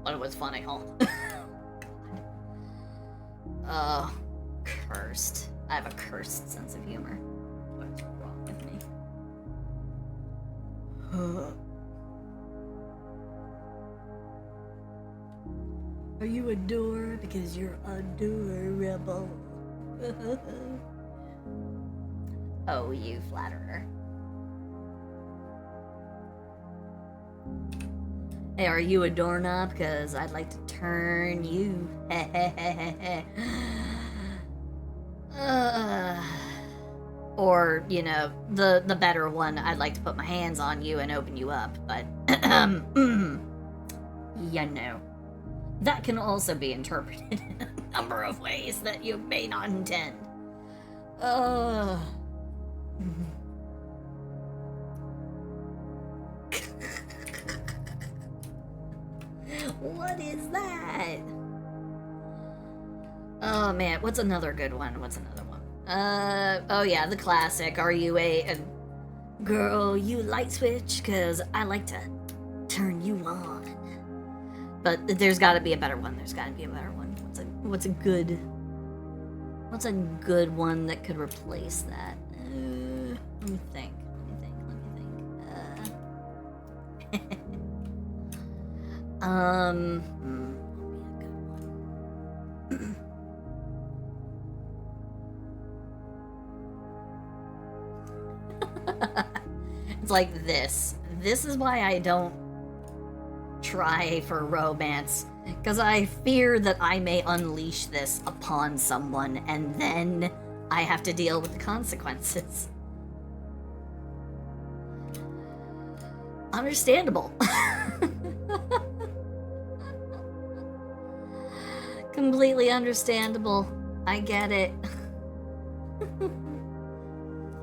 it was funny, huh? Cursed. I have a cursed sense of humor. What's wrong with me? Are you adorable? Because you're adorable. Oh, you flatterer. Hey, are you a doorknob? Because I'd like to turn you. Or, you know, the better one, I'd like to put my hands on you and open you up, but you know. That can also be interpreted in a number of ways that you may not intend. What is that? Oh man, what's another good one? Oh yeah, the classic. Are you a girl, you light switch? Cause I like to turn you on. But there's gotta be a better one. What's a good one that could replace that? Let me think. What would be a good one? It's like this. This is why I don't try for romance, because I fear that I may unleash this upon someone, and then I have to deal with the consequences. Understandable. Completely understandable. I get it.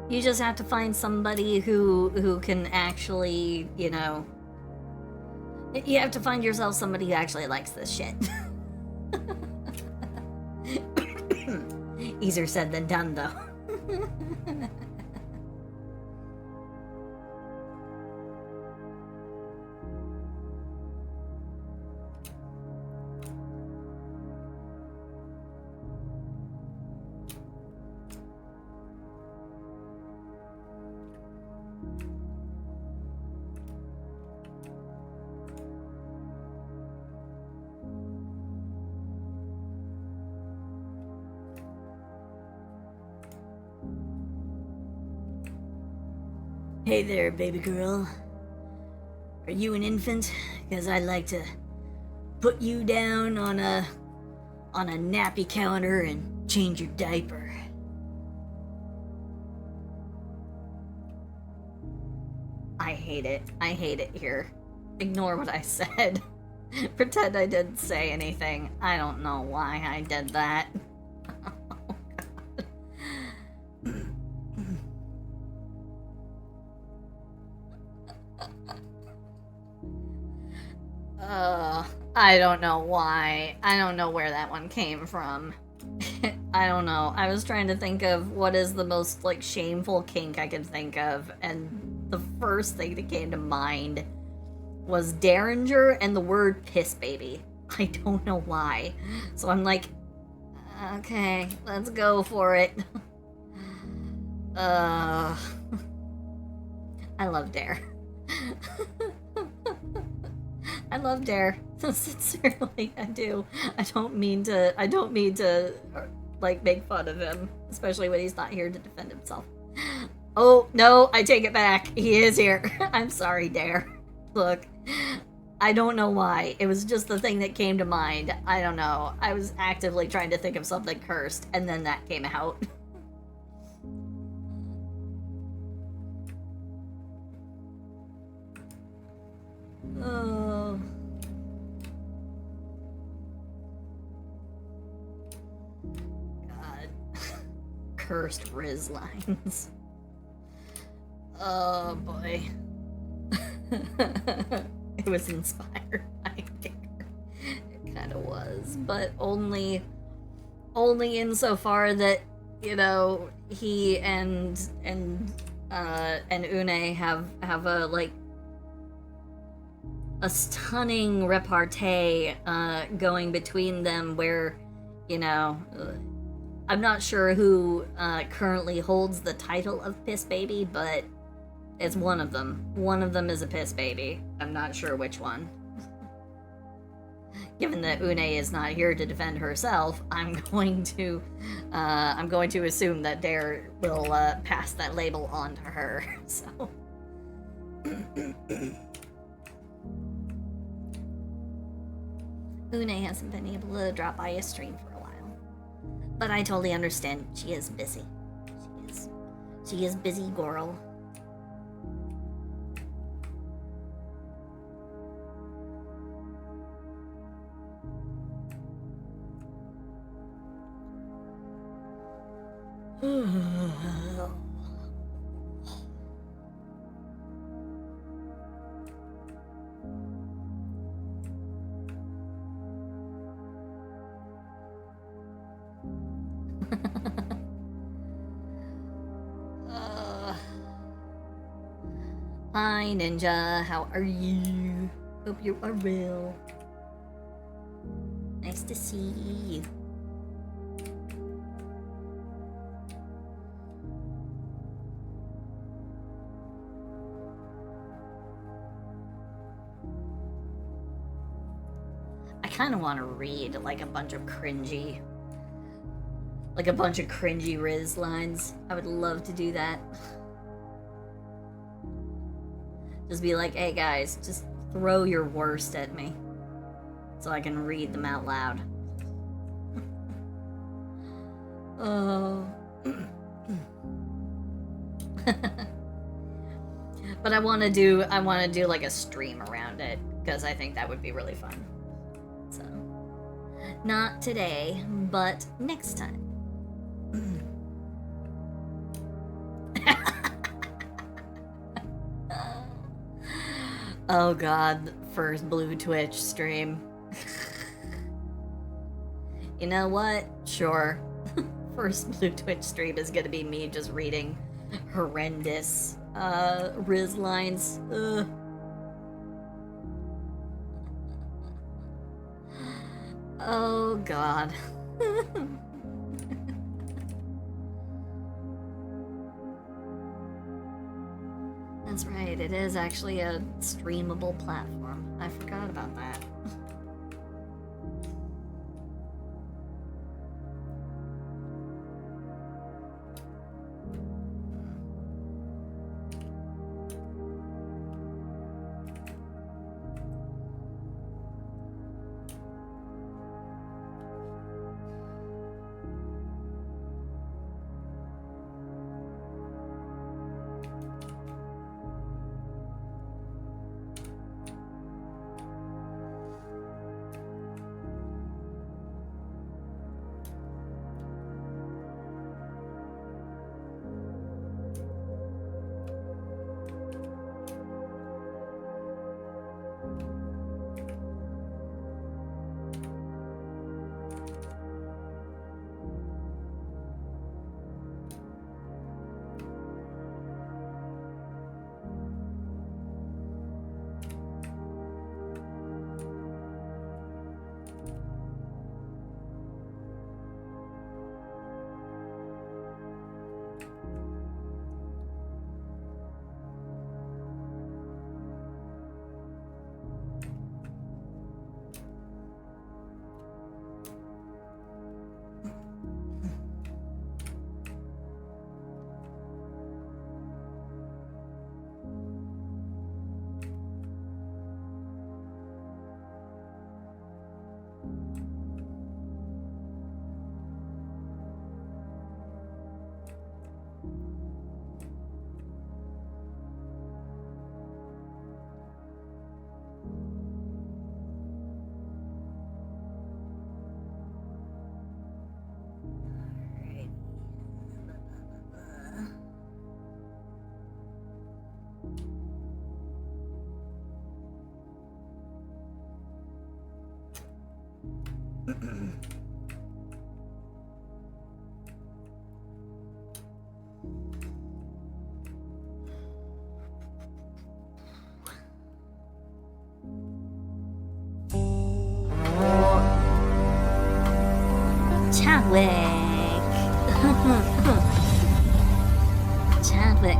You just have to find somebody who can actually, you know... You have to find yourself somebody who actually likes this shit. Easier said than done, though. Hey there, baby girl. Are you an infant? Because I'd like to put you down on a nappy counter and change your diaper. I hate it. I hate it here. Ignore what I said. Pretend I didn't say anything. I don't know why I did that. I don't know why. I don't know where that one came from. I don't know. I was trying to think of what is the most, like, shameful kink I could think of, and the first thing that came to mind was Derringer and the word piss baby. I don't know why. So I'm like, okay, let's go for it. I love Dare. I love Dare. Sincerely, I do. I don't mean to like make fun of him, especially when he's not here to defend himself. Oh, no, I take it back. He is here. I'm sorry, Dare. Look, I don't know why. It was just the thing that came to mind. I don't know. I was actively trying to think of something cursed, and then that came out. Oh. God. Cursed Riz lines. Oh boy. It was inspired by Dare. It kind of was, but only insofar that, you know, he and Une have a, like, a stunning repartee going between them where, you know, I'm not sure who currently holds the title of Piss Baby, but it's one of them. One of them is a Piss Baby. I'm not sure which one. Given that Une is not here to defend herself, I'm going to assume that Dare will pass that label on to her. So. Une hasn't been able to drop by a stream for a while. But I totally understand. She is busy. She is busy, girl. Hi, Ninja. How are you? Hope you are well. Nice to see you. I kind of want to read like a bunch of cringy Riz lines. I would love to do that. Just be like, hey guys, just throw your worst at me so I can read them out loud. Oh. But I want to do like a stream around it because I think that would be really fun. So, not today, but next time. Oh god, first blue Twitch stream. You know what? Sure. First blue Twitch stream is gonna be me just reading horrendous Riz lines. Ugh. Oh god. That's right, it is actually a streamable platform. I forgot about that.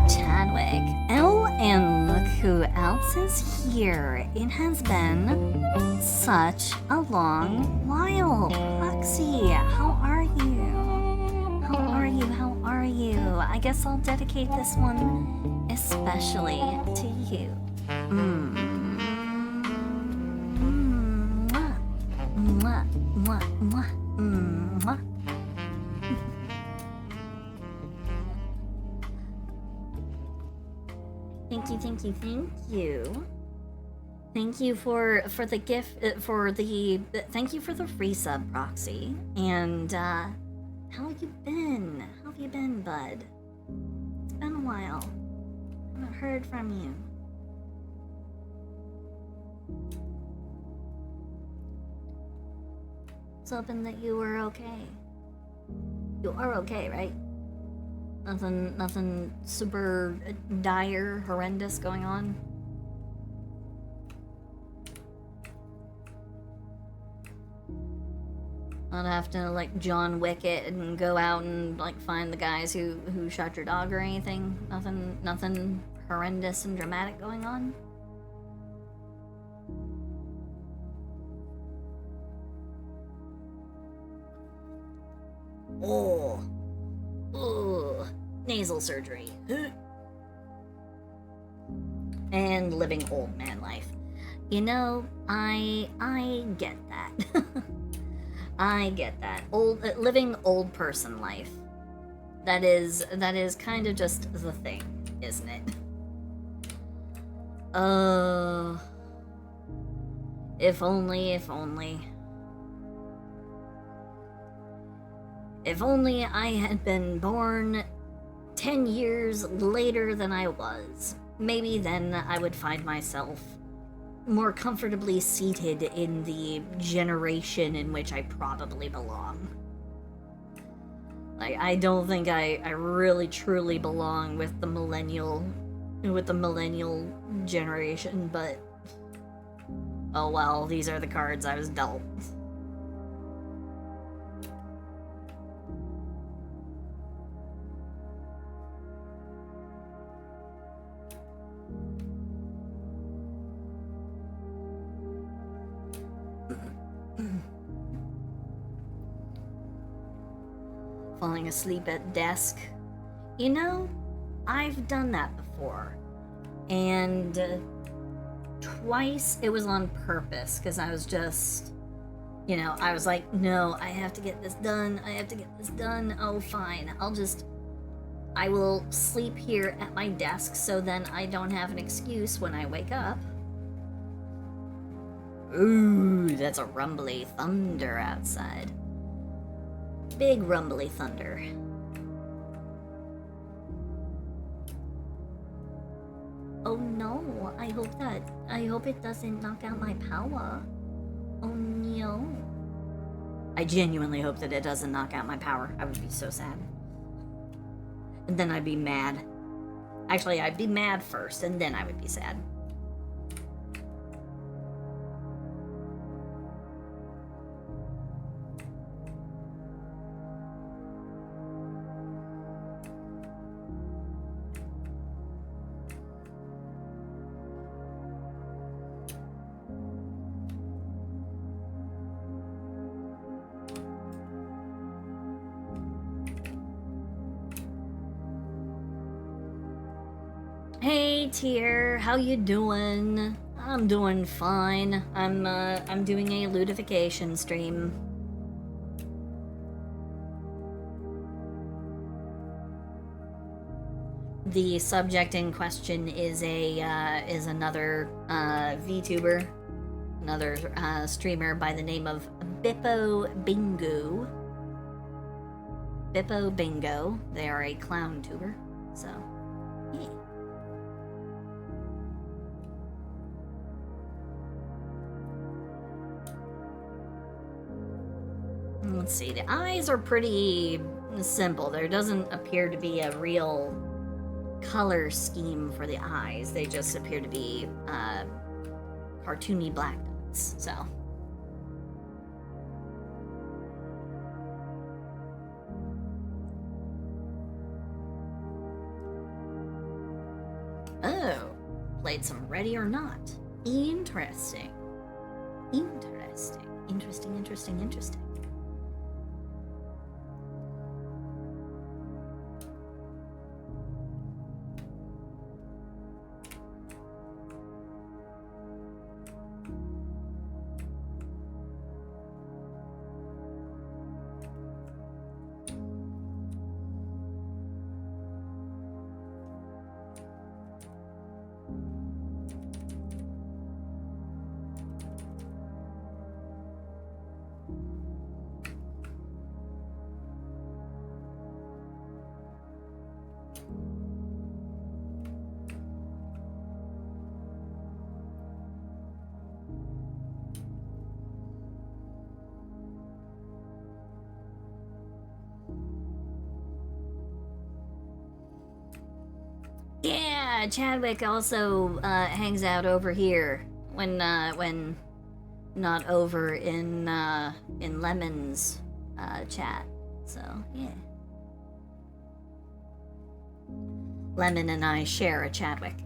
Chadwick. Oh, and look who else is here. It has been such a long while. Proxy, how are you? How are you? How are you? I guess I'll dedicate this one especially to you. Mwah. Mwah, mwah, mwah, mwah. Thank you, thank you, thank you. Thank you for the gift, thank you for the free sub, Proxy. And, how have you been? How have you been, bud? It's been a while. I haven't heard from you. I was hoping that you were okay. You are okay, right? Nothing super dire, horrendous going on? Not have to, like, John Wick it and go out and, like, find the guys who shot your dog or anything? Nothing horrendous and dramatic going on? Oh. Ugh. Nasal surgery. And living old man life. You know, I get that. I get that. Living old person life. That is kind of just the thing, isn't it? If only. If only I had been born 10 years later than I was. Maybe then I would find myself more comfortably seated in the generation in which I probably belong. Like, I don't think I really truly belong with the millennial generation, but oh well, these are the cards I was dealt. Falling asleep at desk. You know, I've done that before. And twice it was on purpose, because I was just, you know, I was like, no, I have to get this done. Oh, fine. I will sleep here at my desk so then I don't have an excuse when I wake up. Ooh, that's a rumbly thunder outside. Big rumbly thunder. Oh no, I hope it doesn't knock out my power. Oh no. I genuinely hope that it doesn't knock out my power. I would be so sad. And then I'd be mad. Actually, I'd be mad first, and then I would be sad. Hey Tier, how you doing? I'm doing fine. I'm doing a Lewdification stream. The subject in question is another VTuber, another streamer by the name of Bippo Bingo. Bippo Bingo. They are a clown tuber, so yeah. Let's see, the eyes are pretty simple. There doesn't appear to be a real color scheme for the eyes. They just appear to be cartoony black dots, so. Oh, played some Ready or Not. Interesting. Interesting. Yeah, Chadwick also hangs out over here when not over in Lemon's chat. So yeah, Lemon and I share a Chadwick.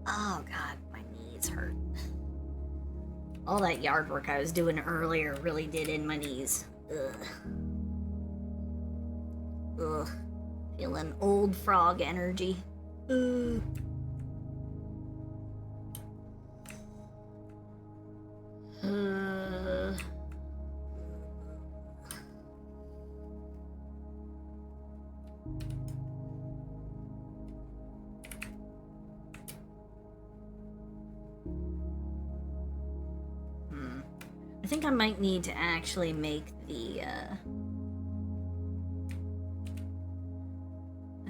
Oh god, my knees hurt. All that yard work I was doing earlier really did in my knees. Ugh. Ugh. Feeling old frog energy. Ugh. I think I might need to actually make the, I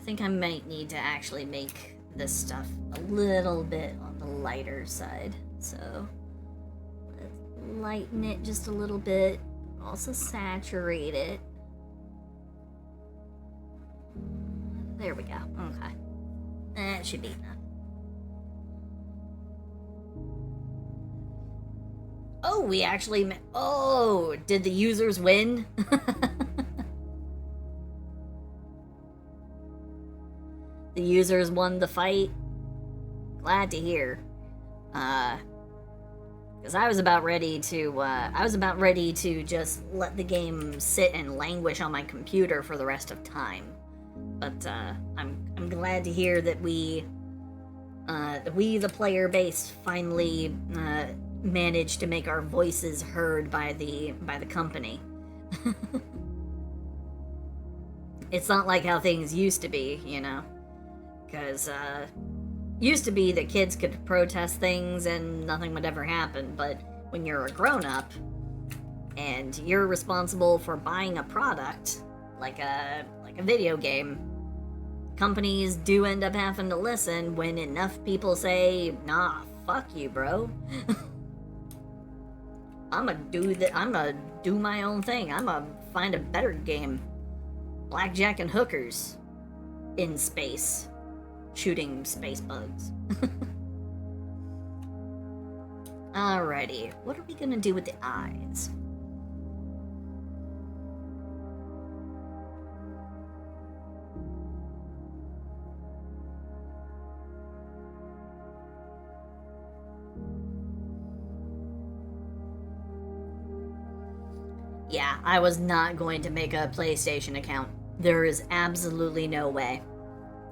think I might need to actually make this stuff a little bit on the lighter side. So, let's lighten it just a little bit. Also saturate it. There we go. Okay. That should be enough. Oh, we actually... Oh, did the users win? The users won the fight. Glad to hear. Because I was about ready to just let the game sit and languish on my computer for the rest of time. But I'm glad to hear that we, the player base, finally managed to make our voices heard by the company. It's not like how things used to be, you know, because used to be that kids could protest things and nothing would ever happen. But when you're a grown-up and you're responsible for buying a product like a video game, companies do end up having to listen when enough people say, nah, fuck you, bro. I'ma do my own thing. I'ma find a better game. Blackjack and hookers in space, shooting space bugs. Alrighty, what are we gonna do with the eyes? Yeah, I was not going to make a PlayStation account. There is absolutely no way.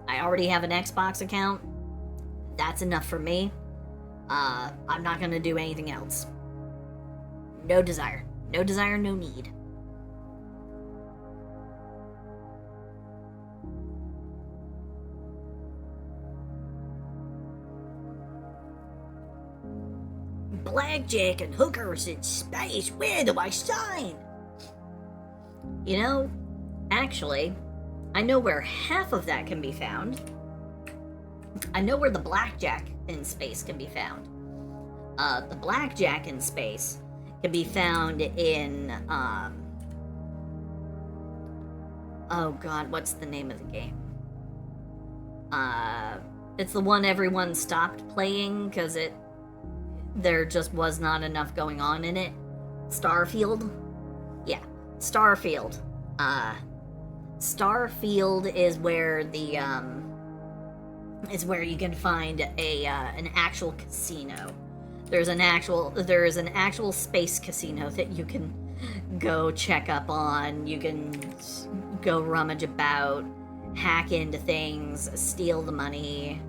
I already have an Xbox account. That's enough for me. I'm not gonna do anything else. No desire. No desire, no need. Blackjack and hookers in space, where do I sign? You know, actually, I know where half of that can be found. I know where the blackjack in space can be found. The blackjack in space can be found in, oh god, what's the name of the game? It's the one everyone stopped playing because there just was not enough going on in it. Starfield? Yeah, Starfield. Starfield is where the, is where you can find an actual casino. There is an actual space casino that you can go check up on. You can go rummage about, hack into things, steal the money.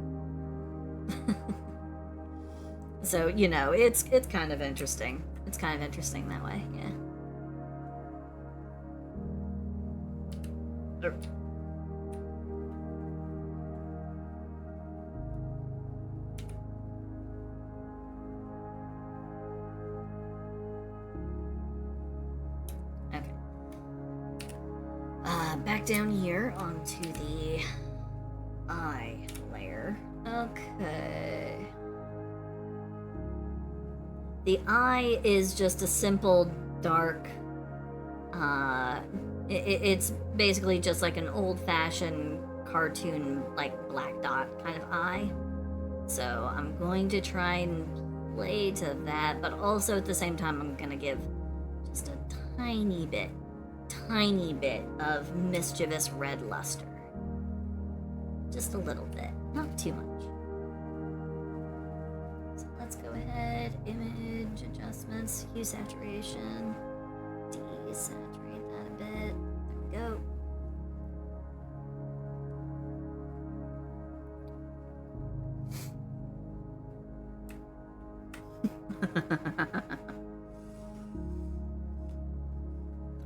So, you know, it's kind of interesting. It's kind of interesting that way, yeah. Okay. Back down here onto the eye layer. Okay. The eye is just a simple, dark, it's basically just like an old-fashioned cartoon, like, black dot kind of eye. So I'm going to try and play to that, but also at the same time I'm gonna give just a tiny bit of mischievous red luster. Just a little bit, not too much. So let's go ahead, image adjustments, hue saturation, desaturate that a bit. There we go.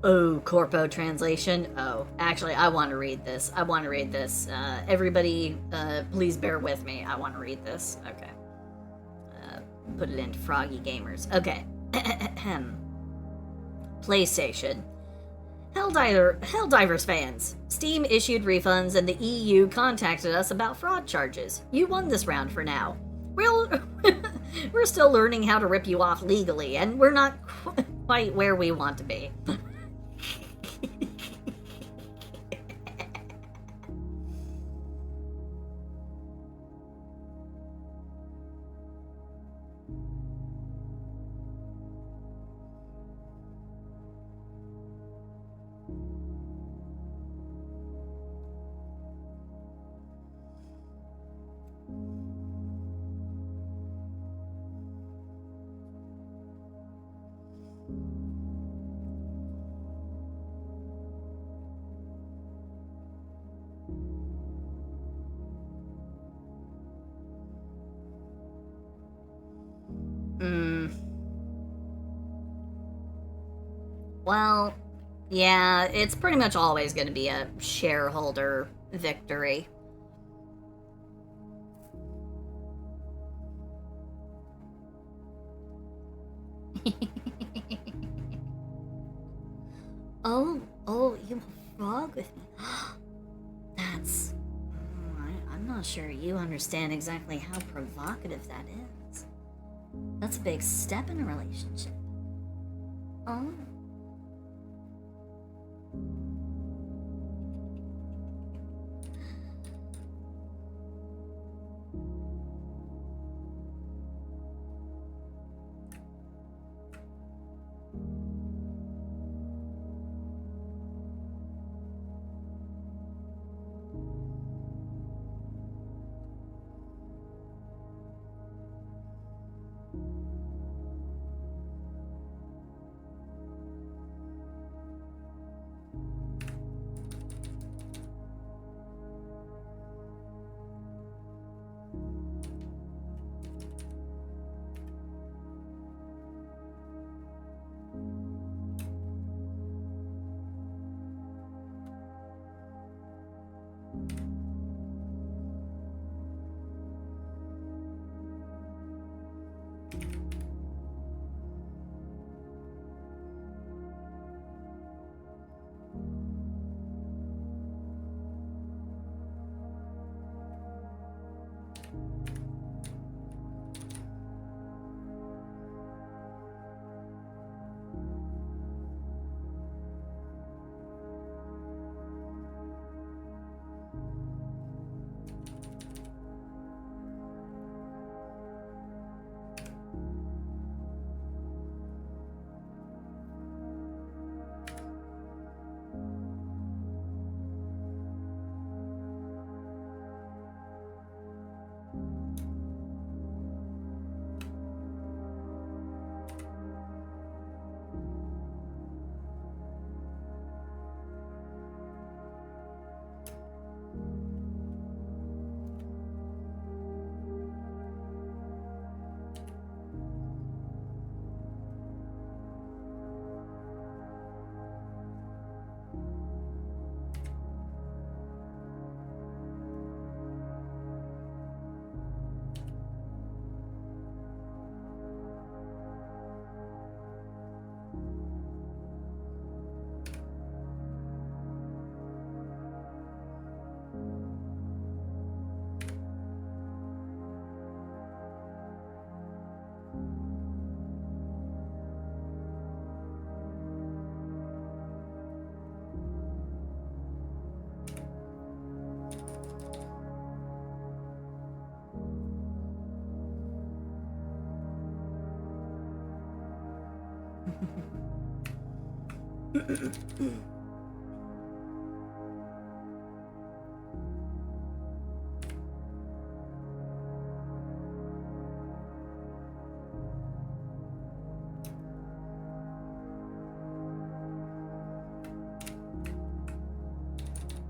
Oh, corpo translation. Oh, actually, I want to read this. Everybody, please bear with me. I want to read this. Okay. Put it into Froggy Gamers. Okay. PlayStation. Helldivers fans. Steam issued refunds and the EU contacted us about fraud charges. You won this round for now. We're still learning how to rip you off legally, and we're not quite where we want to be. Well, yeah, it's pretty much always going to be a shareholder victory. Oh, you have a frog with me. That's... I'm not sure you understand exactly how provocative that is. That's a big step in a relationship. Oh.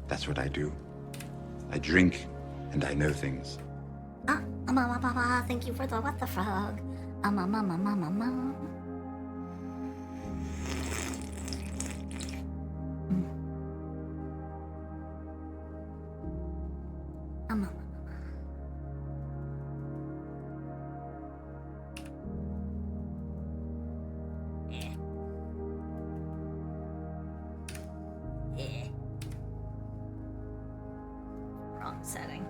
That's what I do. I drink and I know things. Thank you for the what the frog. Mama. Wrong setting.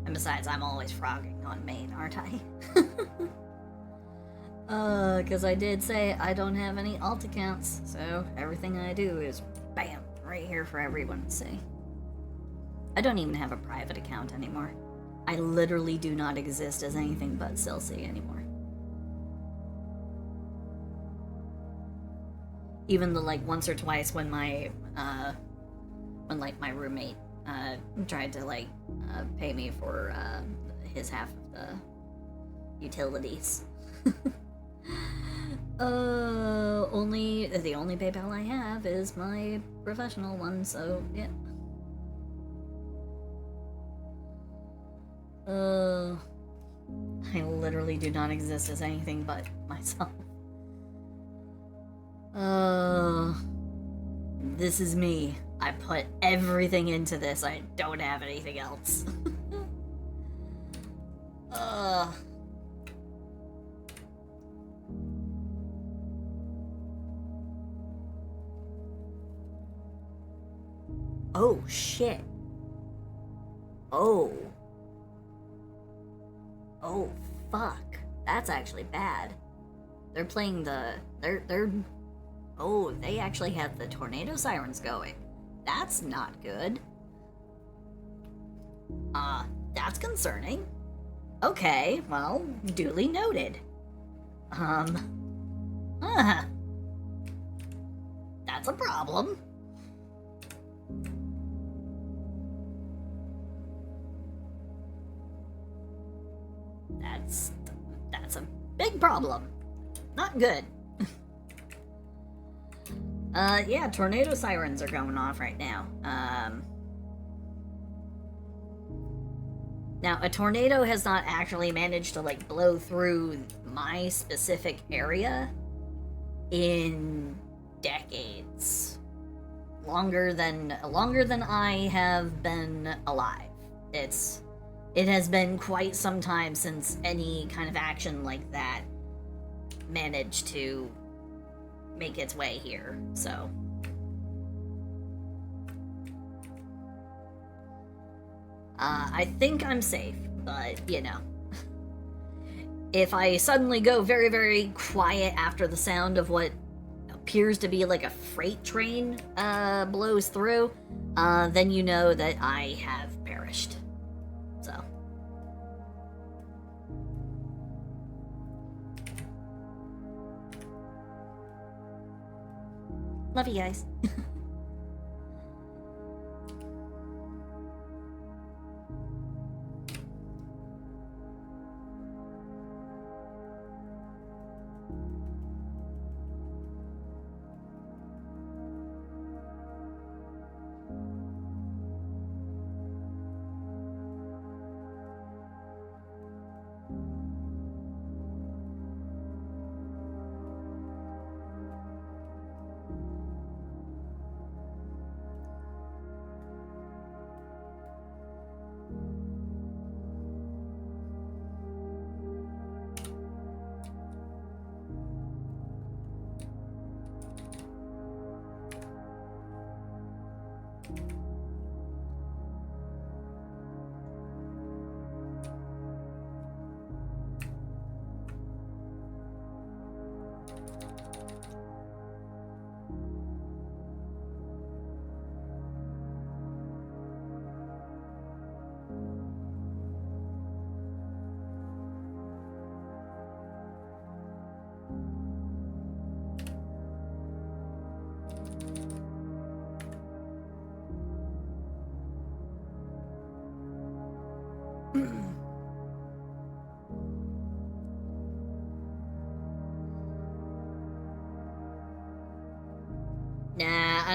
And besides, I'm always frogging on main, aren't I? Because I did say I don't have any alt accounts, so everything I do is bam, right here for everyone to see. I don't even have a private account anymore. I literally do not exist as anything but Silsey anymore. Even the, like, once or twice when my, my roommate, tried to, like, pay me for, his half of the utilities. The only PayPal I have is my professional one, so, yeah. I literally do not exist as anything but myself. This is me. I put everything into this. I don't have anything else. Oh, shit. Oh. Oh, fuck. That's actually bad. They're playing the... They're... Oh, they actually have the tornado sirens going. That's not good. That's concerning. Okay, well, duly noted. That's a problem. That's a big problem. Not good. Yeah, tornado sirens are going off right now. Now, a tornado has not actually managed to, like, blow through my specific area in decades. Longer than I have been alive. It has been quite some time since any kind of action like that managed to make its way here, so. I think I'm safe, but, you know. If I suddenly go very, very quiet after the sound of what appears to be like a freight train blows through, then you know that I have perished. So. Love you guys.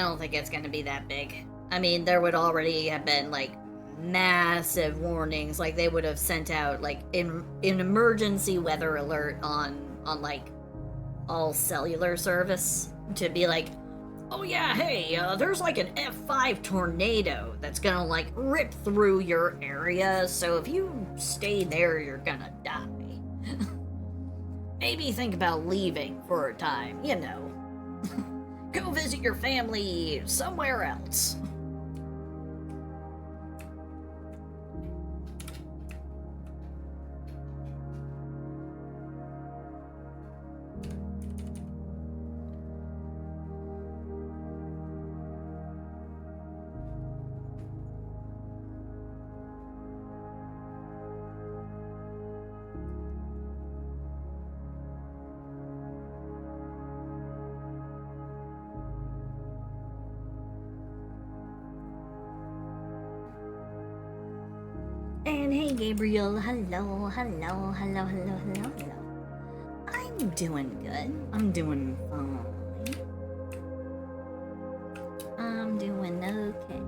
don't think it's gonna be that big. I mean, there would already have been, like, massive warnings. Like, they would have sent out, like, an emergency weather alert on like, all cellular service to be like, oh yeah, hey, there's like an F5 tornado that's gonna, like, rip through your area, so if you stay there, you're gonna die. Maybe think about leaving for a time, you know. Go visit your family somewhere else. And hey, Gabriel, hello. I'm doing good. I'm doing fine. I'm doing okay.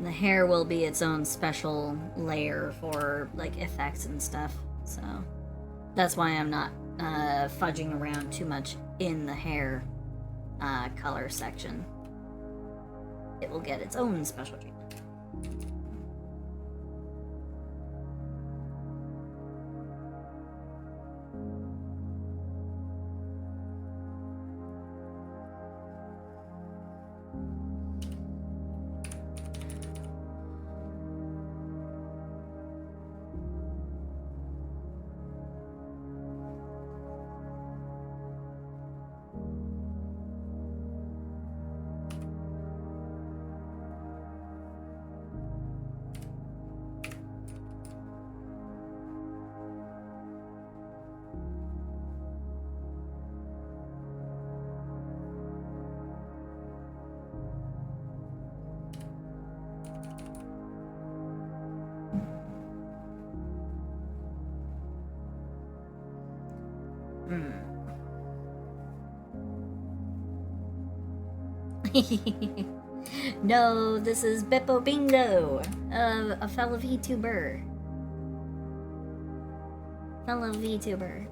The hair will be its own special layer for, like, effects and stuff. So that's why I'm not fudging around too much in the hair color section. It will get its own special treatment. No, this is Beppo Bingo, a fellow VTuber.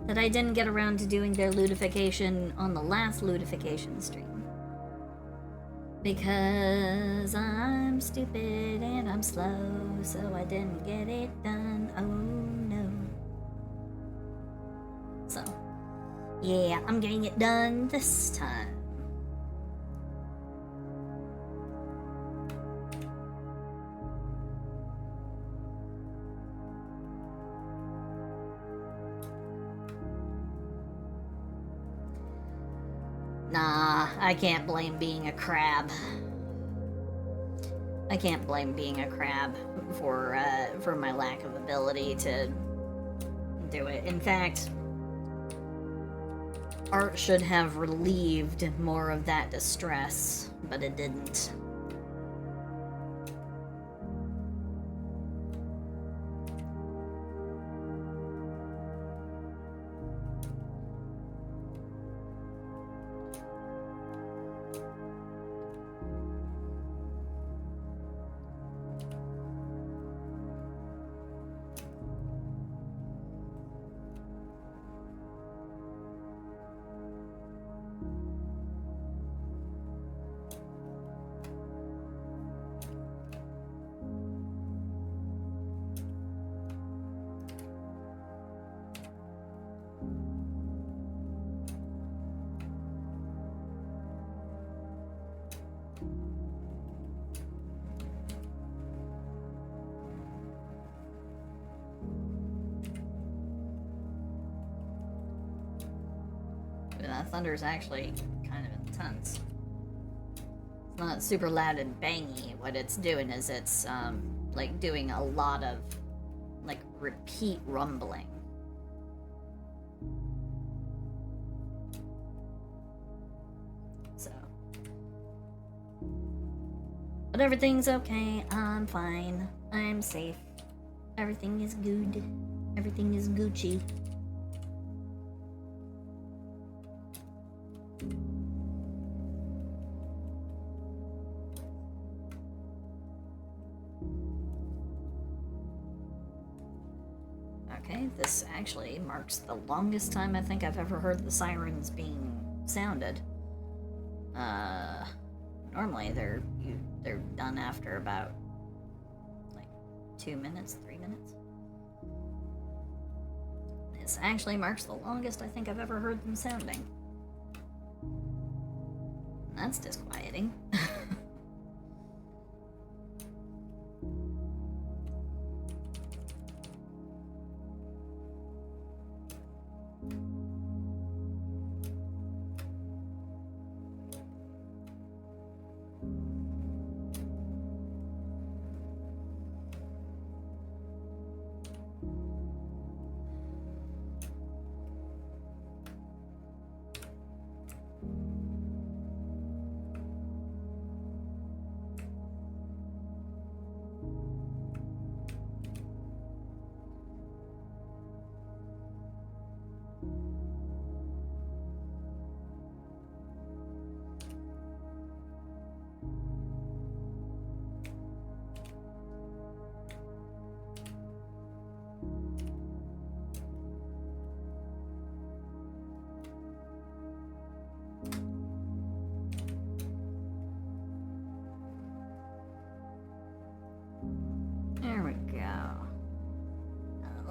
That I didn't get around to doing their Lewdification on the last Lewdification stream. Because I'm stupid and I'm slow, so I didn't get it done. Oh no. So, yeah, I'm getting it done this time. Nah, I can't blame being a crab. I can't blame being a crab for my lack of ability to do it. In fact, art should have relieved more of that distress, but it didn't. That thunder is actually kind of intense. It's not super loud and bangy. What it's doing is it's like doing a lot of like repeat rumbling. So, but everything's okay. I'm fine. I'm safe. Everything is good. Everything is Gucci. Okay, this actually marks the longest time I think I've ever heard the sirens being sounded. Normally they're done after about like 2 minutes, 3 minutes. This actually marks the longest I think I've ever heard them sounding. That's disquieting.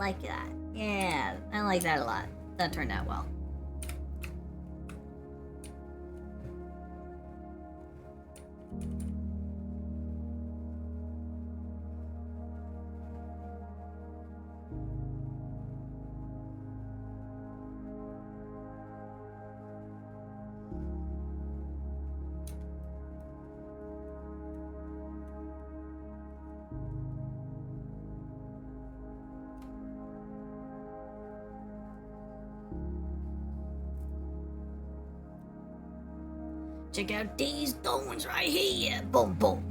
like that. Yeah, I like that a lot. That turned out well. Check out these thorns right here. Boom, boom.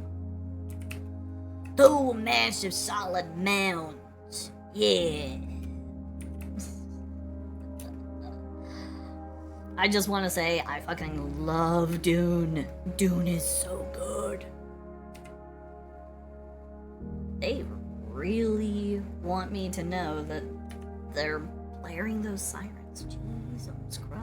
Two massive solid mounds. Yeah. I just want to say I fucking love Dune. Dune is so good. They really want me to know that they're blaring those sirens. Jesus Christ.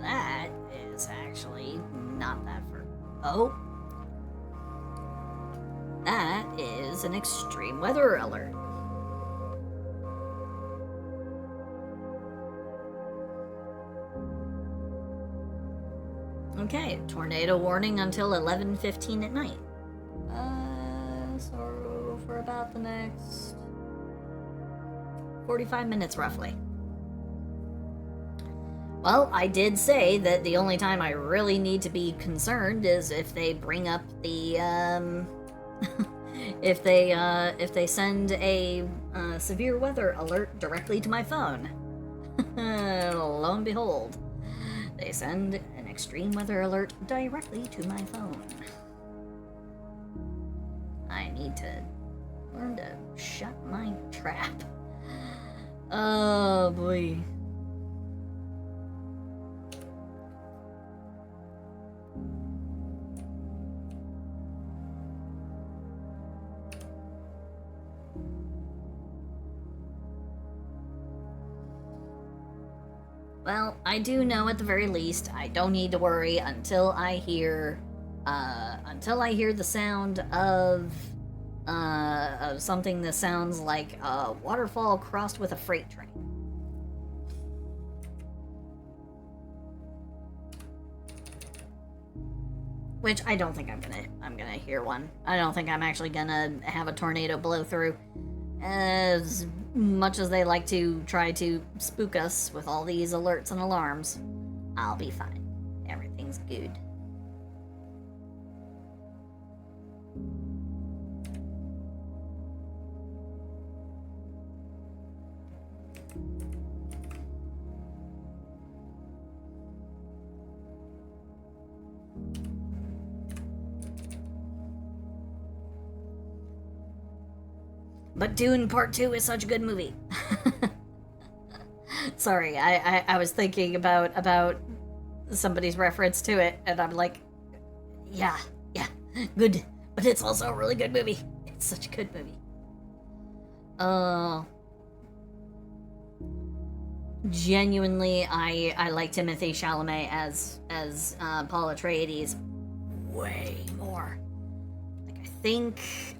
That is actually not that far. Oh. That is an extreme weather alert. Okay, tornado warning until 11:15 at night. So for about the next 45 minutes roughly. Well, I did say that the only time I really need to be concerned is if they bring up the, if they send a severe weather alert directly to my phone. Lo and behold, they send an extreme weather alert directly to my phone. I need to learn to shut my trap. Oh boy. Well, I do know at the very least I don't need to worry until I hear the sound of something that sounds like a waterfall crossed with a freight train. Which I don't think I'm gonna hear one. I don't think I'm actually gonna have a tornado blow through. As much as they like to try to spook us with all these alerts and alarms, I'll be fine. Everything's good. But Dune Part 2 is such a good movie. Sorry, I was thinking about somebody's reference to it, and I'm like, yeah, good. But it's also a really good movie. It's such a good movie. Genuinely, I like Timothée Chalamet as Paul Atreides way more. Like,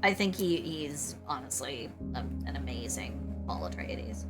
I think he's honestly an amazing Paul Atreides.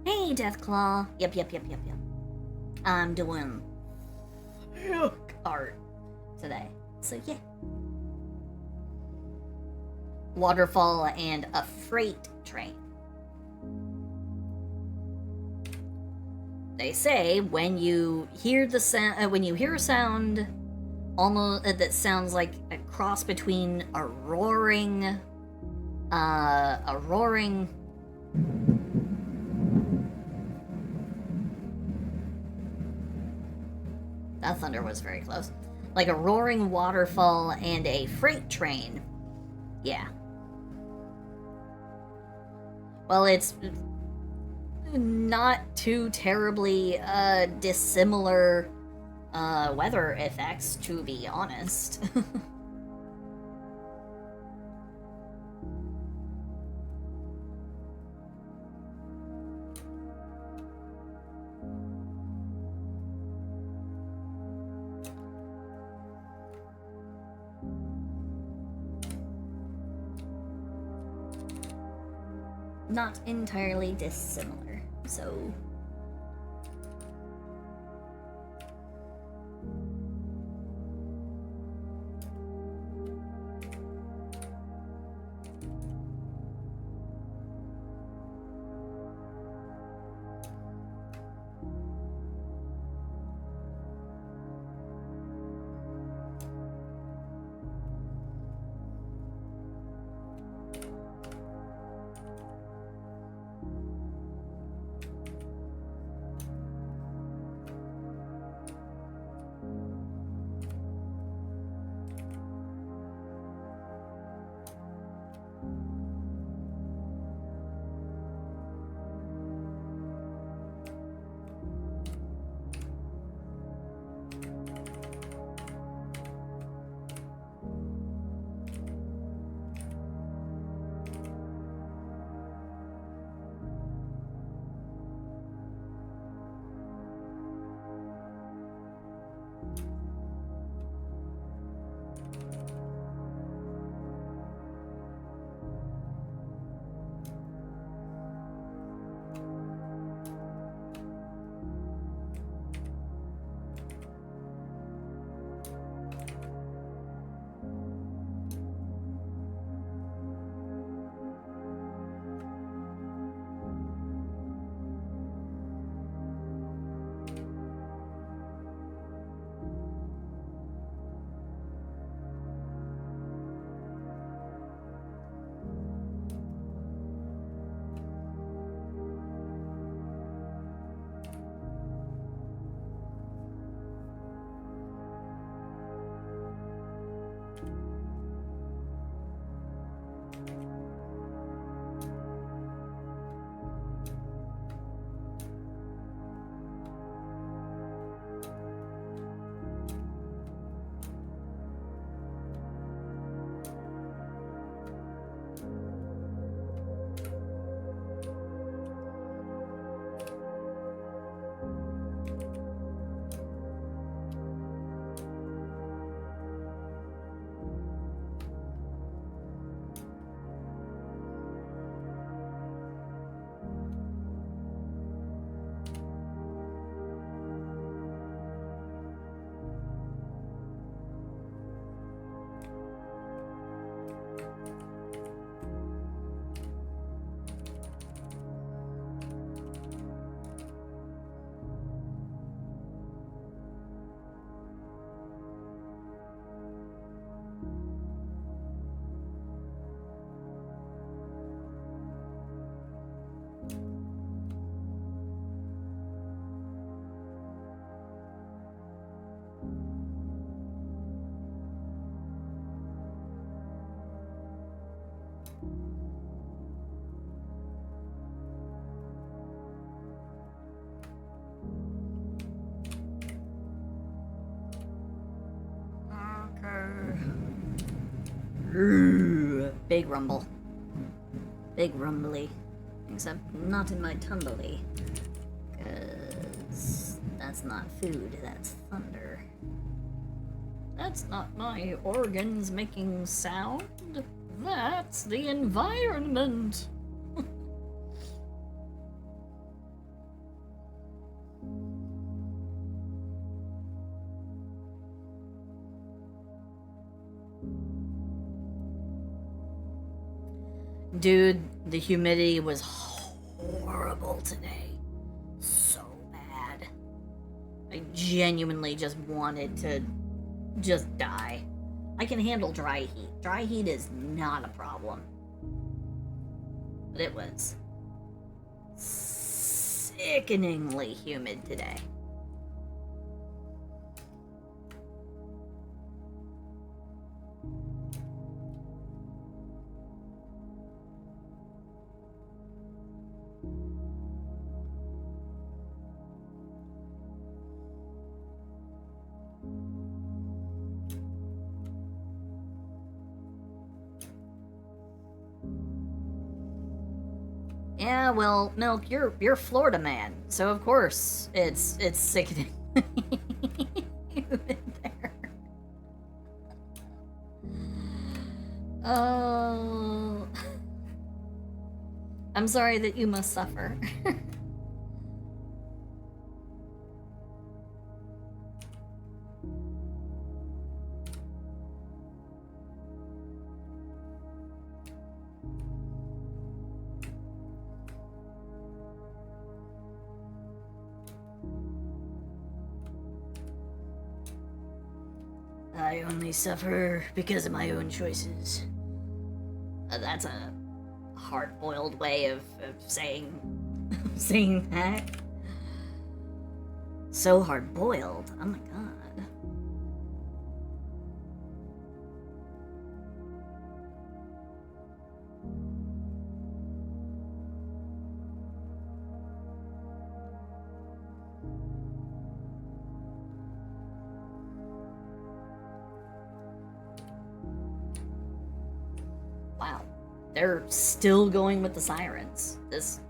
Hey, Deathclaw. Yep. I'm doing art today. So, yeah. Waterfall and a freight train. They say when you hear the sound, when you hear a sound almost that sounds like a cross between a roaring that thunder was very close. Like a roaring waterfall and a freight train. Yeah. Well, it's not too terribly dissimilar weather effects, to be honest. Not entirely dissimilar, so... Big rumble. Big rumbly. Except not in my tumbly. Because that's not food, that's thunder. That's not my organs making sound. That's the environment. Dude, the humidity was horrible today. So bad. I genuinely just wanted to just die. I can handle dry heat. Dry heat is not a problem. But it was sickeningly humid today. Yeah, well, Milk, you're Florida man, so of course it's sickening. There. Oh, I'm sorry that you must suffer. I only suffer because of my own choices. That's a hard-boiled way of saying saying that. So hard-boiled. Oh my god. Wow, they're still going with the sirens. This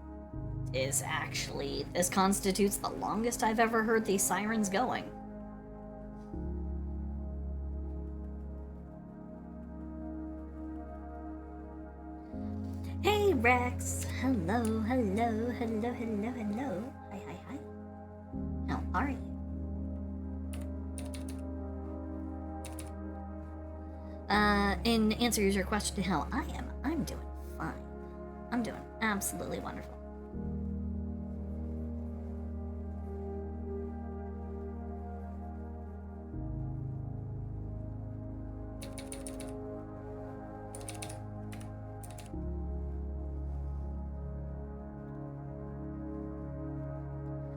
constitutes the longest I've ever heard these sirens going. Hey Rex, hello, hello, hello, hello, hello. Hi, hi, hi. How are you? In answer to your question, how I'm doing fine. I'm doing absolutely wonderful.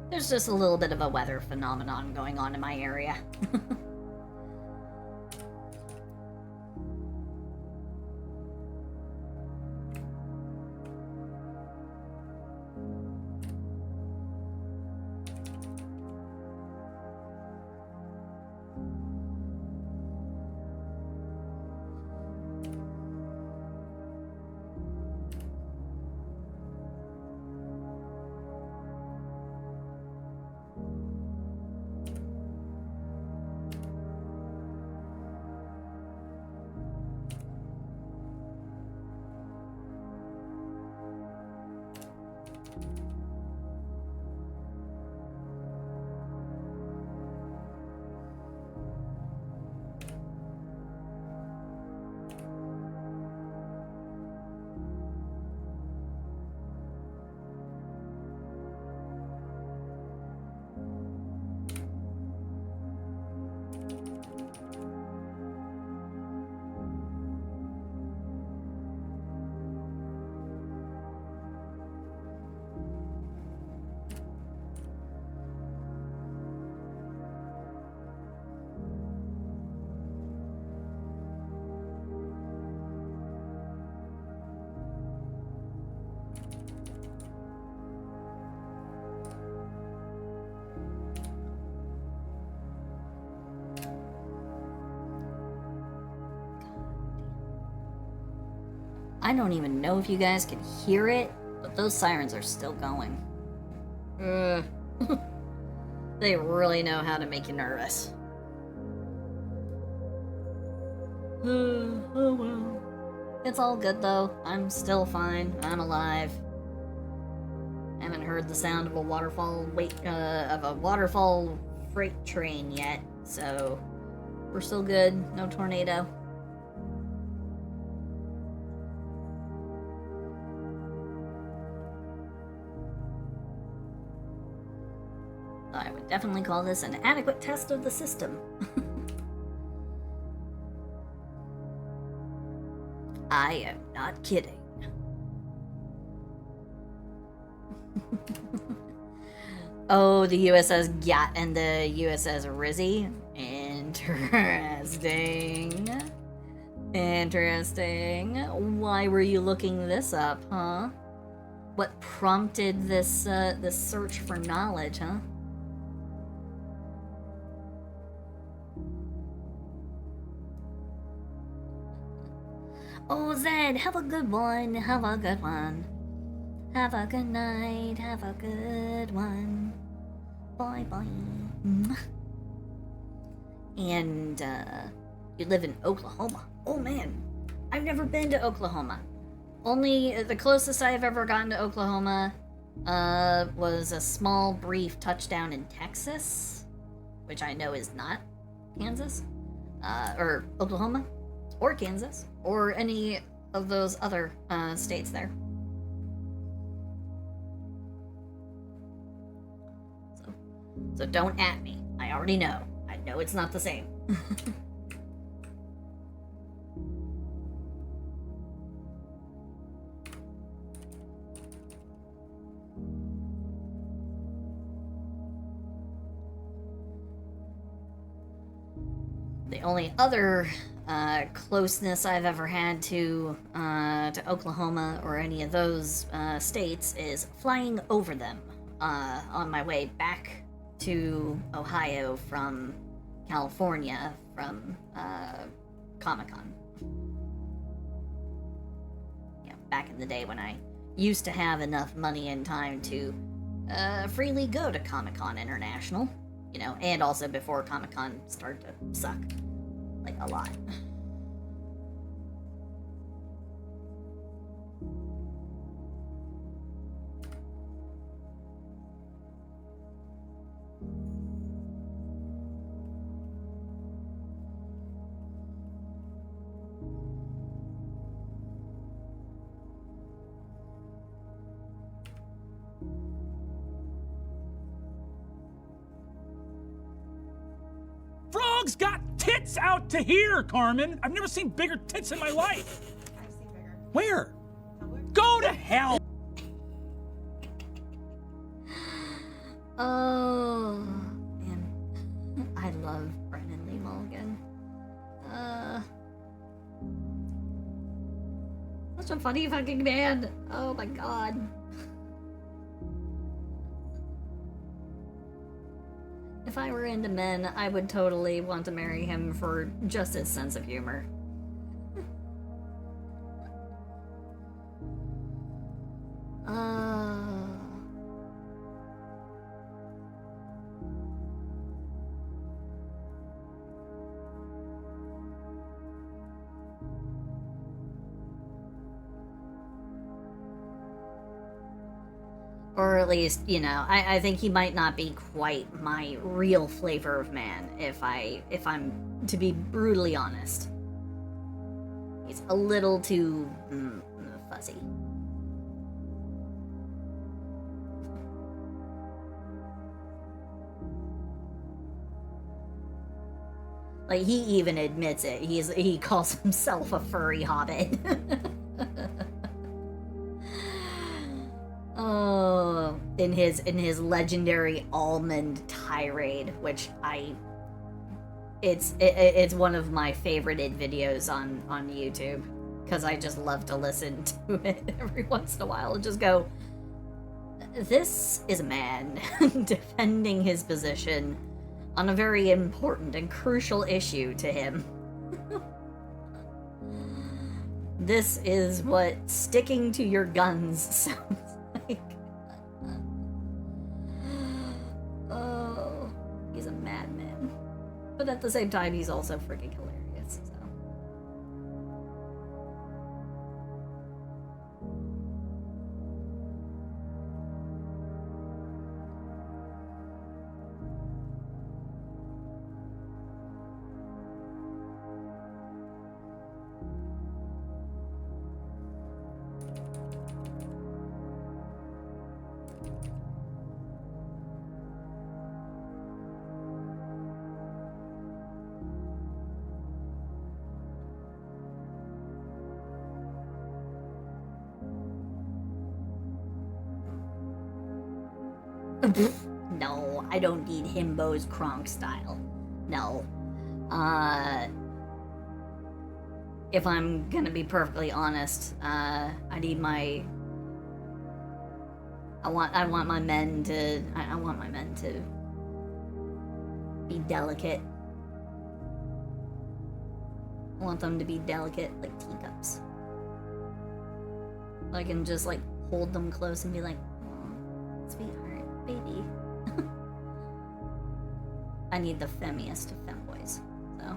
There's just a little bit of a weather phenomenon going on in my area. I don't even know if you guys can hear it, but those sirens are still going. They really know how to make you nervous. Oh well. It's all good though. I'm still fine. I'm alive. Haven't heard the sound of a waterfall freight train yet, so we're still good. No tornado. I would definitely call this an adequate test of the system. I am not kidding. Oh, the USS Gat and the USS Rizzy. Interesting. Interesting. Why were you looking this up, huh? What prompted this this search for knowledge, huh? Oh, Zed, have a good one. Have a good one. Have a good night. Have a good one. Bye bye. And, you live in Oklahoma. Oh man, I've never been to Oklahoma. Only the closest I've ever gotten to Oklahoma was a small, brief touchdown in Texas, which I know is not Kansas, or Oklahoma, or Kansas, or any of those other states there. So don't at me. I already know. I know it's not the same. The only other closeness I've ever had to Oklahoma or any of those states is flying over them on my way back to Ohio from California from Comic-Con. Yeah, back in the day when I used to have enough money and time to freely go to Comic-Con International, you know, and also before Comic-Con started to suck, like, a lot. Frog's got tits out to here, Carmen. I've never seen bigger tits in my life. I've seen bigger. Where? Go to hell. Oh, man. I love Brennan Lee Mulligan. Such a funny fucking man. Oh my god. If I were into men, I would totally want to marry him for just his sense of humor. Or at least, you know, I think he might not be quite my real flavor of man, if I'm to be brutally honest. He's a little too fuzzy. Like, he even admits it. He calls himself a furry hobbit. Oh, in his legendary almond tirade, which it's one of my favorited videos on YouTube, because I just love to listen to it every once in a while and just go, this is a man defending his position on a very important and crucial issue to him. This is what sticking to your guns sounds like. Oh, he's a madman. But at the same time, he's also freaking hilarious, so. No, I don't need Himbo's Kronk style. No. If I'm gonna be perfectly honest, I need my... I want my men to... I want my men to be delicate. I want them to be delicate like teacups. I can just like hold them close and be like, "Oh, sweetheart, baby." I need the femmiest of femboys. So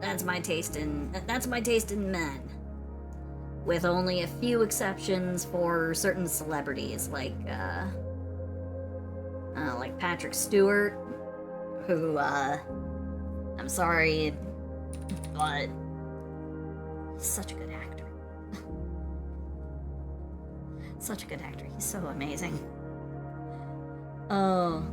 that's my taste in men. With only a few exceptions for certain celebrities like Patrick Stewart, who I'm sorry, but he's such a good actor. Such a good actor. He's so amazing. Oh.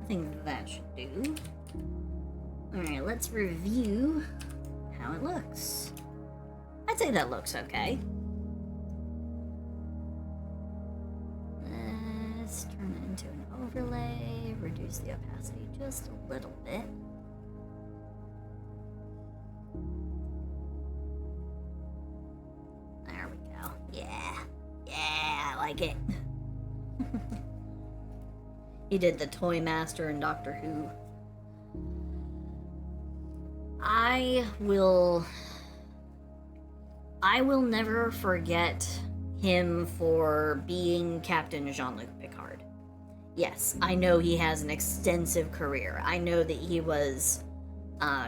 I think that should do. Alright, let's review how it looks. I'd say that looks okay. Let's turn it into an overlay, reduce the opacity just a little bit. There we go. Yeah. Yeah, I like it. He did the Toy Master in Doctor Who. I will never forget him for being Captain Jean-Luc Picard. Yes, I know he has an extensive career. I know that he was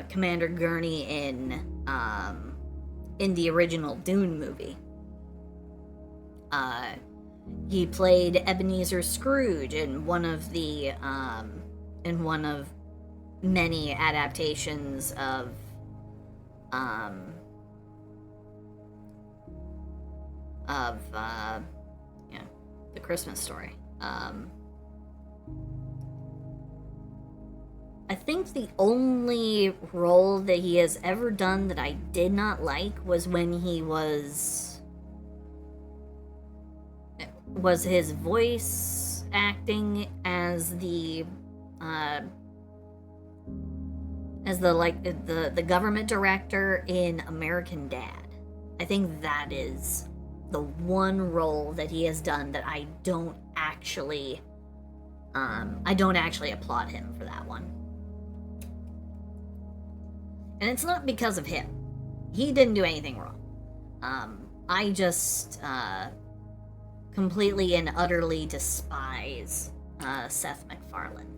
Commander Gurney in the original Dune movie. He played Ebenezer Scrooge in one of many adaptations of The Christmas Story. I think the only role that he has ever done that I did not like was when he was his voice acting as the government director in American Dad. I think that is the one role that he has done that I don't actually applaud him for that one. And it's not because of him. He didn't do anything wrong. I just completely and utterly despise Seth MacFarlane.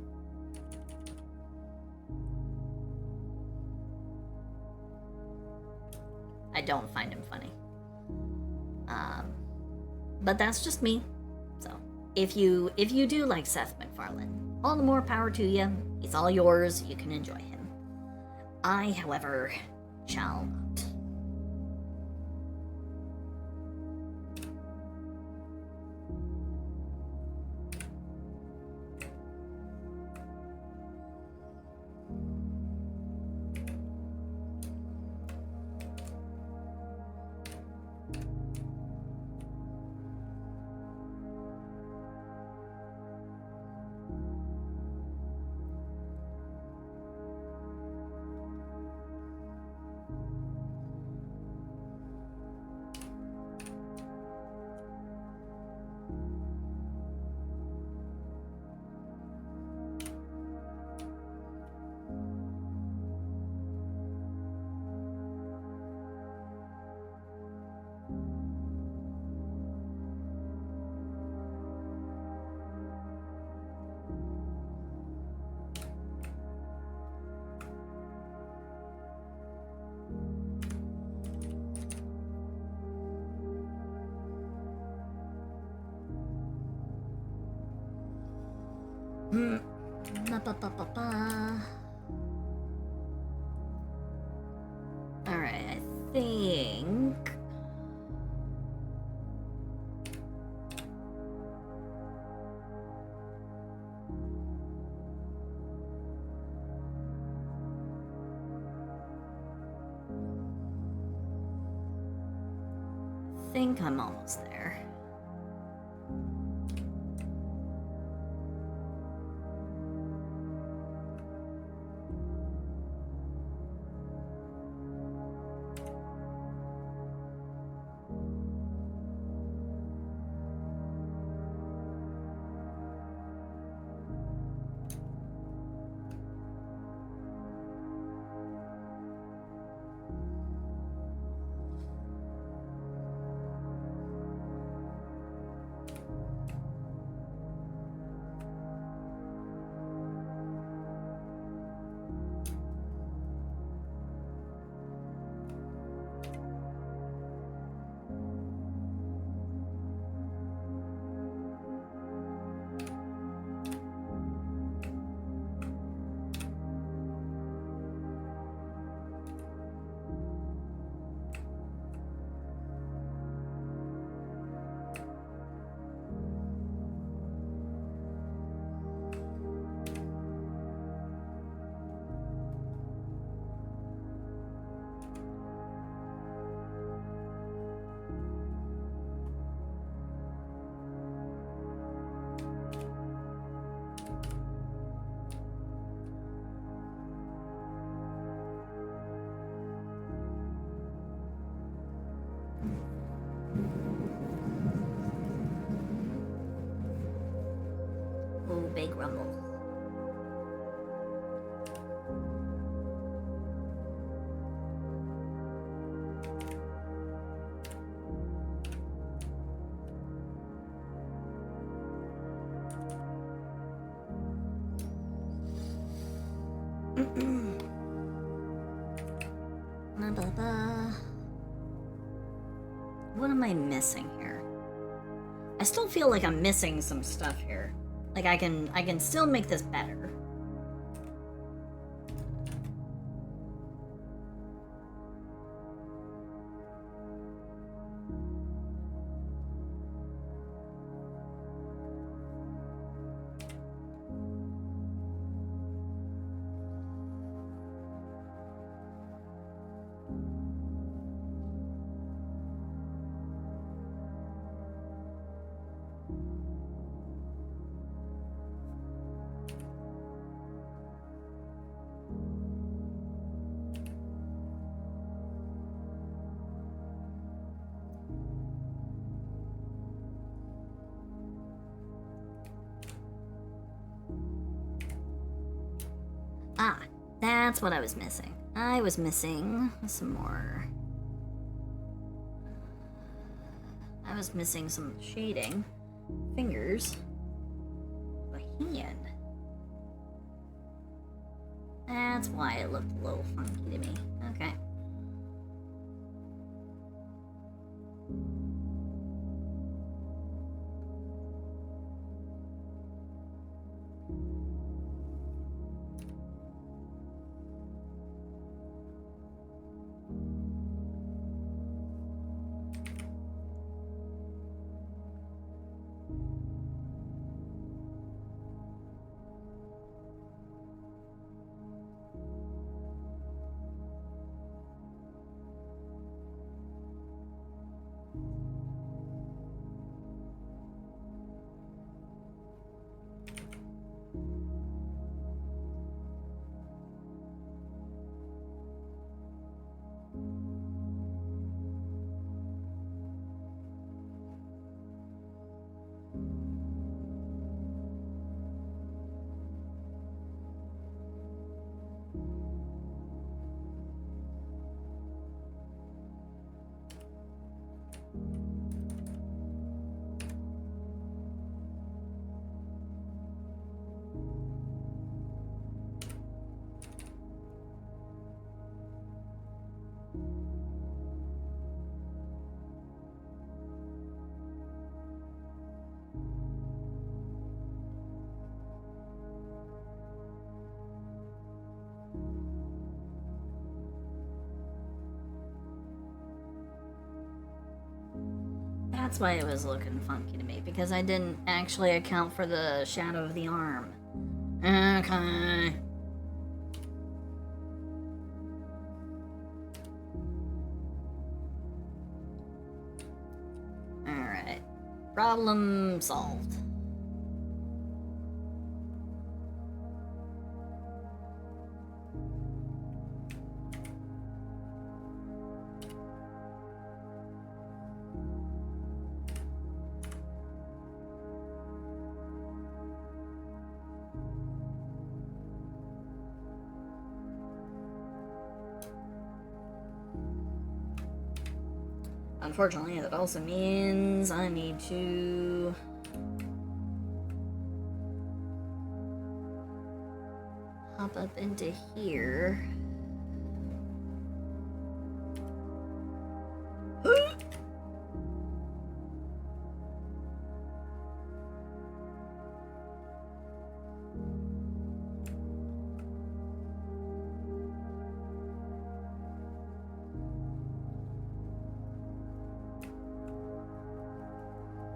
I don't find him funny. But that's just me. So if you do like Seth MacFarlane, all the more power to you. He's all yours. You can enjoy him. I, however, shall not. Alright, I think... I'm almost there. Oh, big rumble. What am I missing here? I still feel like I'm missing some stuff here. Like I can still make this better. Ah, that's what I was missing. I was missing some more. I was missing some shading. Fingers. A hand. That's why it looked a little funky to me. Okay. That's why it was looking funky to me, because I didn't actually account for the shadow of the arm. Okay. Alright. Problem solved. Unfortunately, that also means I need to hop up into here.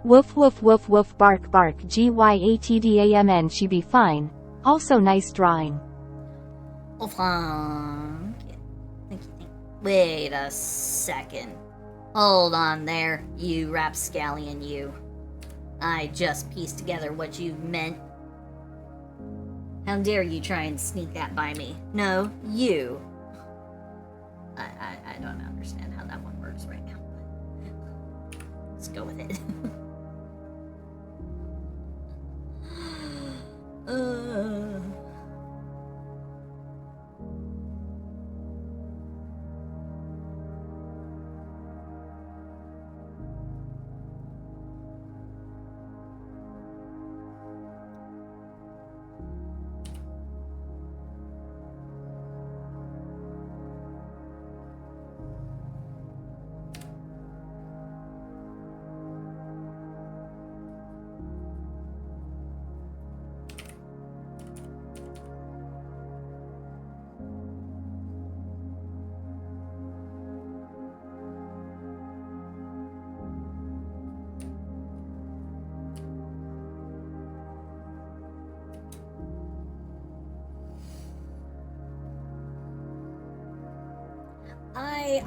Woof woof woof woof bark bark gyatdamn she be fine. Also nice drawing. Oh, thank you. Thank you. Wait a second. Hold on there, you rapscallion, you. I just pieced together what you meant. How dare you try and sneak that by me? No, you. I don't understand how that one works right now. Let's go with it.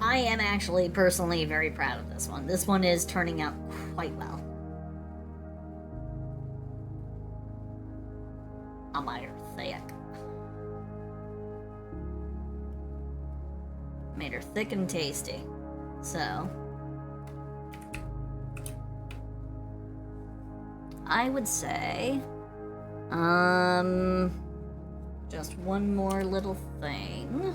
I am actually personally very proud of this one. This one is turning out quite well. I might her thick. Made her thick and tasty. So I would say just one more little thing.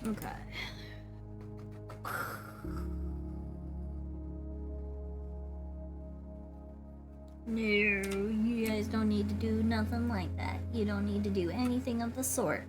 Okay. No, you guys don't need to do nothing like that. You don't need to do anything of the sort.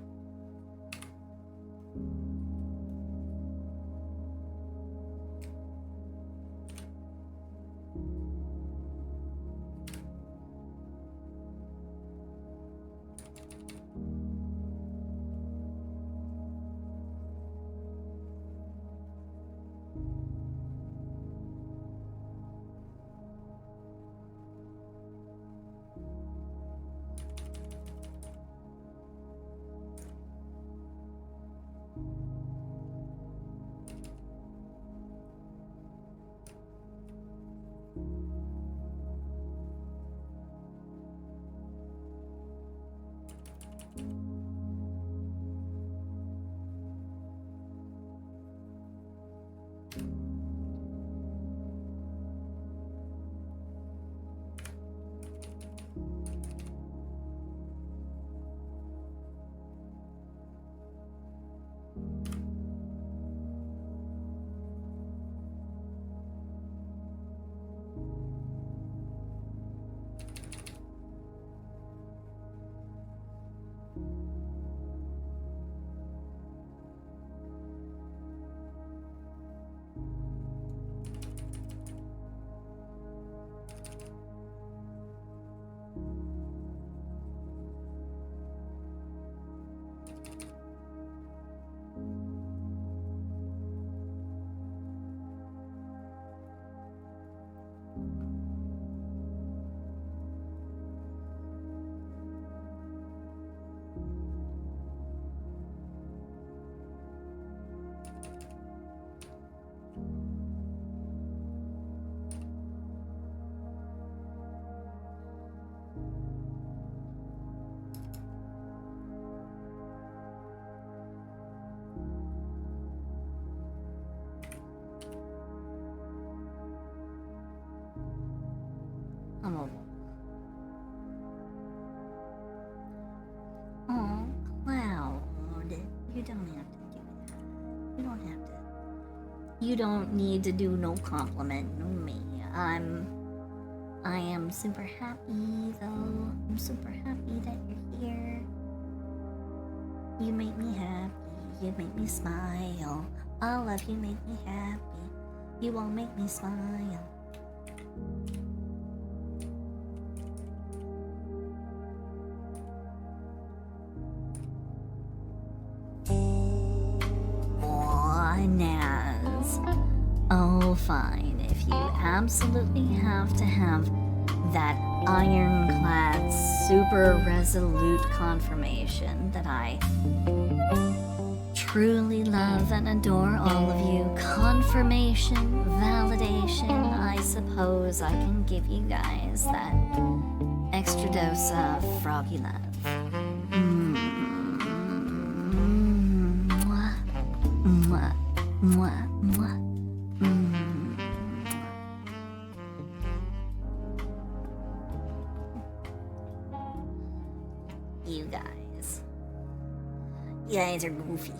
You don't have to do that. You don't have to. You don't need to do no complimenting me. I am super happy though. I'm super happy that you're here. You make me happy. You make me smile. All of you make me happy. You all make me smile. Naz. Oh, fine. If you absolutely have to have that ironclad, super resolute confirmation that I truly love and adore all of you, confirmation, validation, I suppose I can give you guys that extra dose of froggy love. Mwah, mwah, mwah. You guys. You guys are goofy.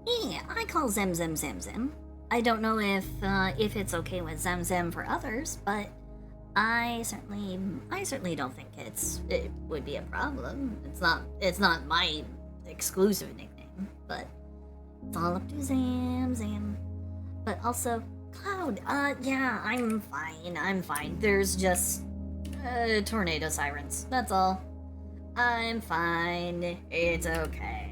Yeah, I call Zem Zem Zem Zem. I don't know if it's okay with Zem Zem for others, but I certainly don't think it would be a problem. It's not my exclusive nickname, but it's all up to Zam Zam. But also Cloud. Yeah, I'm fine. There's just tornado sirens. That's all. I'm fine. It's okay.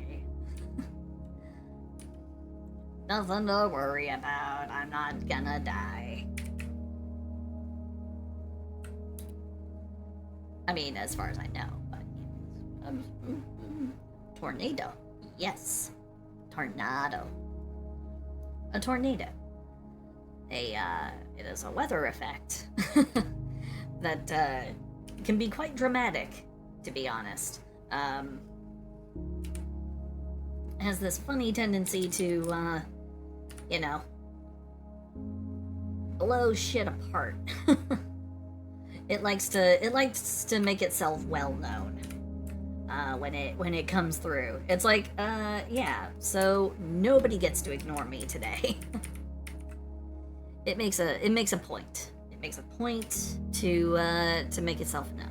Nothing to worry about. I'm not gonna die. I mean, as far as I know, but tornado. Yes. Tornado. a tornado. It is a weather effect that can be quite dramatic, to be honest. Has this funny tendency to, you know, blow shit apart. It likes to make itself well known when it comes through. It's like, yeah, so nobody gets to ignore me today. It makes a point. It makes a point to make itself known.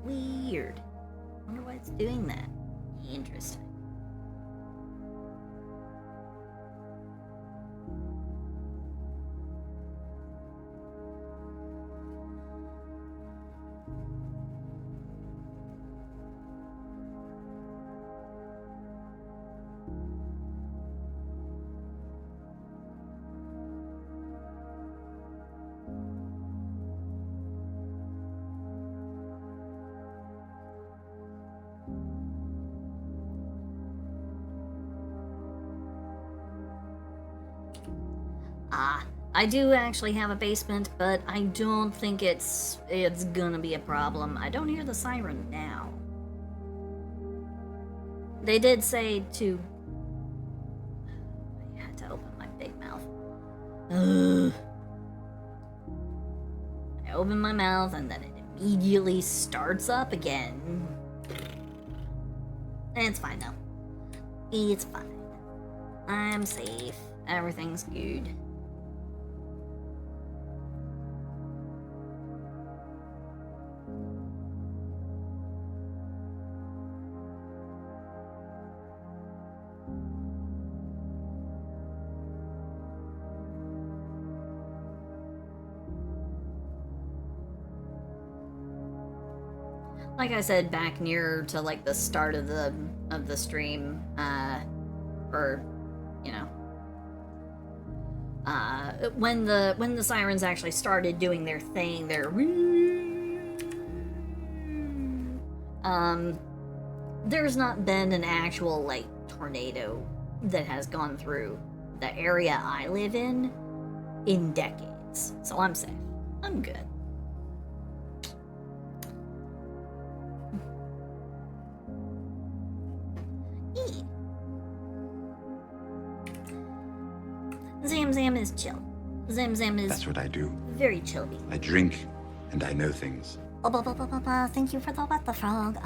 Weird. Wonder why it's doing that. Interesting. I do actually have a basement, but I don't think it's gonna be a problem. I don't hear the siren now. They did say to... I had to open my big mouth. I open my mouth and then it immediately starts up again. It's fine though. It's fine. I'm safe. Everything's good. Like I said, back near to like the start of the stream, or you know, when the sirens actually started doing their thing, there's not been an actual like tornado that has gone through the area I live in decades, so I'm safe. I'm good. Zam is chill. Zam is... That's what I do. Very chilly. I drink, and I know things. Thank you for the what the frog.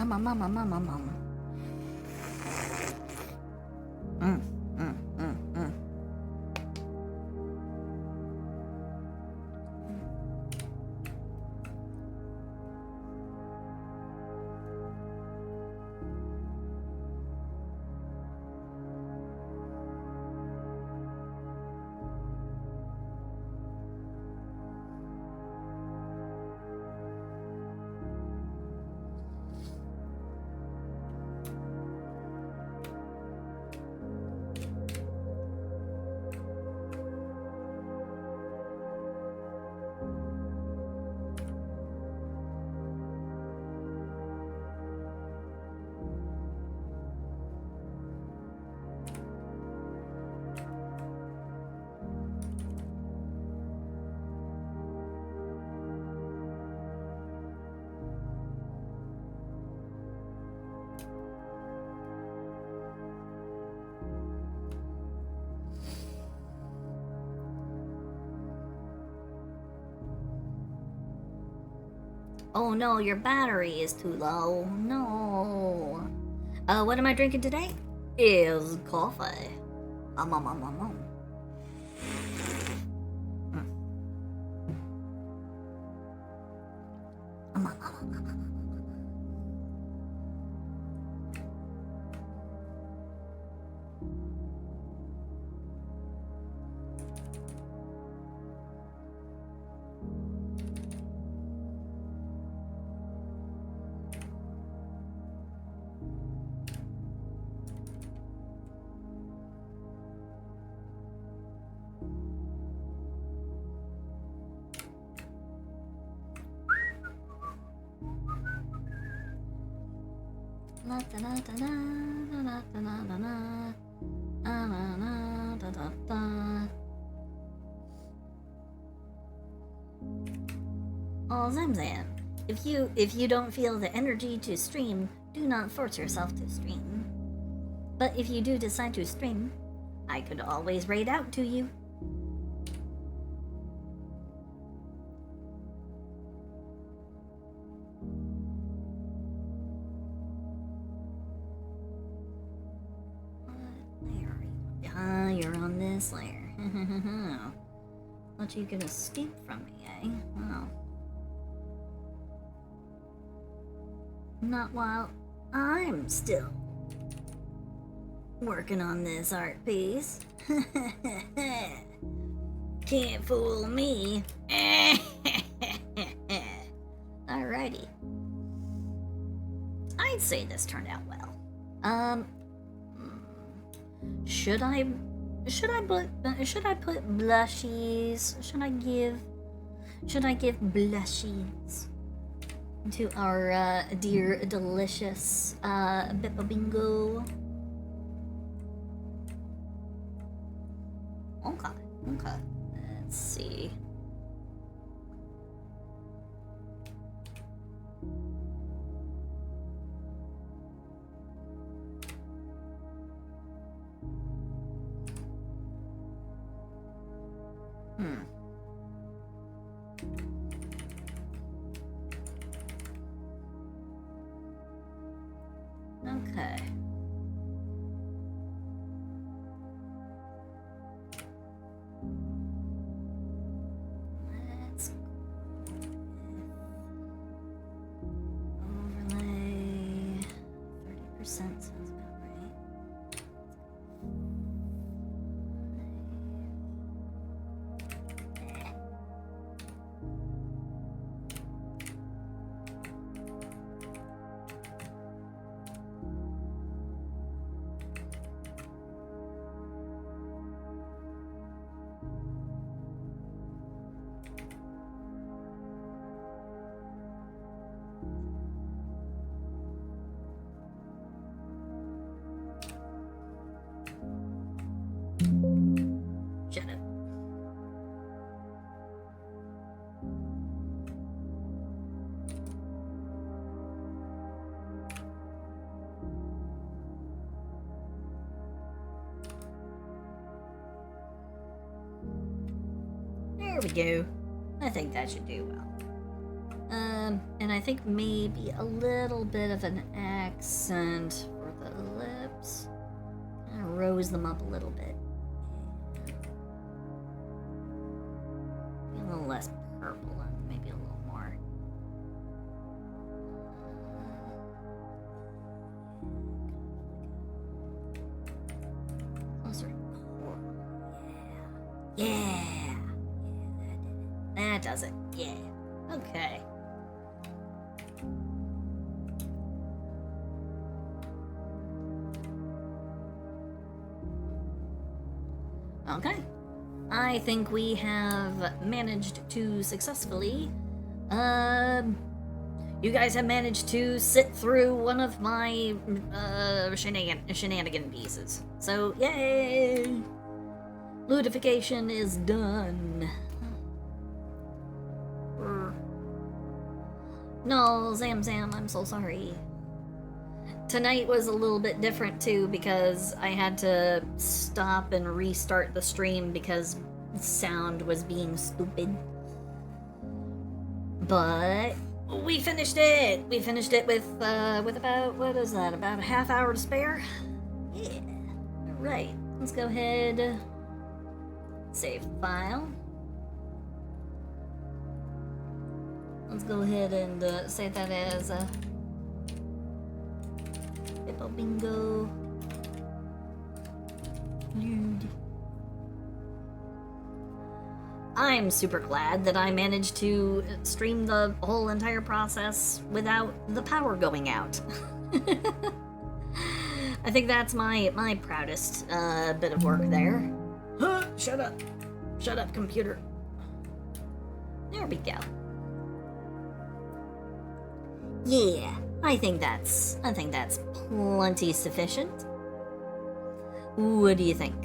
Oh no, your battery is too low. No. What am I drinking today? Is coffee. Um. Oh, Zamzam, if you don't feel the energy to stream, do not force yourself to stream. But if you do decide to stream, I could always raid out to you. You're on this layer. Thought you could escape from me, eh? Well. Not while I'm still working on this art piece. Can't fool me. Alrighty. I'd say this turned out well. Should I put blushies? Should I give blushies to our dear delicious Bippa Bingo? Okay. Let's see. Okay. Let's overlay 30% sounds about right. Shut up. There we go. I think that should do well. And I think maybe a little bit of an accent for the lips. Kind of rose them up a little bit. A little less purple and maybe a little more. Closer to coral. Yeah. That does it. Yeah. Okay. Okay. I think we have managed to successfully, you guys have managed to sit through one of my, shenanigan pieces. So, yay! Lewdification is done. No, Zam, I'm so sorry. Tonight was a little bit different too because I had to stop and restart the stream because sound was being stupid. But We finished it. We finished it with about, what is that? About a half hour to spare. Yeah. All right. Let's go ahead. Save the file. Let's go ahead and save that as Hippo Bingo. Lude. I'm super glad that I managed to stream the whole entire process without the power going out. I think that's my proudest bit of work there. Huh, shut up. Shut up, computer. There we go. Yeah, I think that's plenty sufficient. What do you think?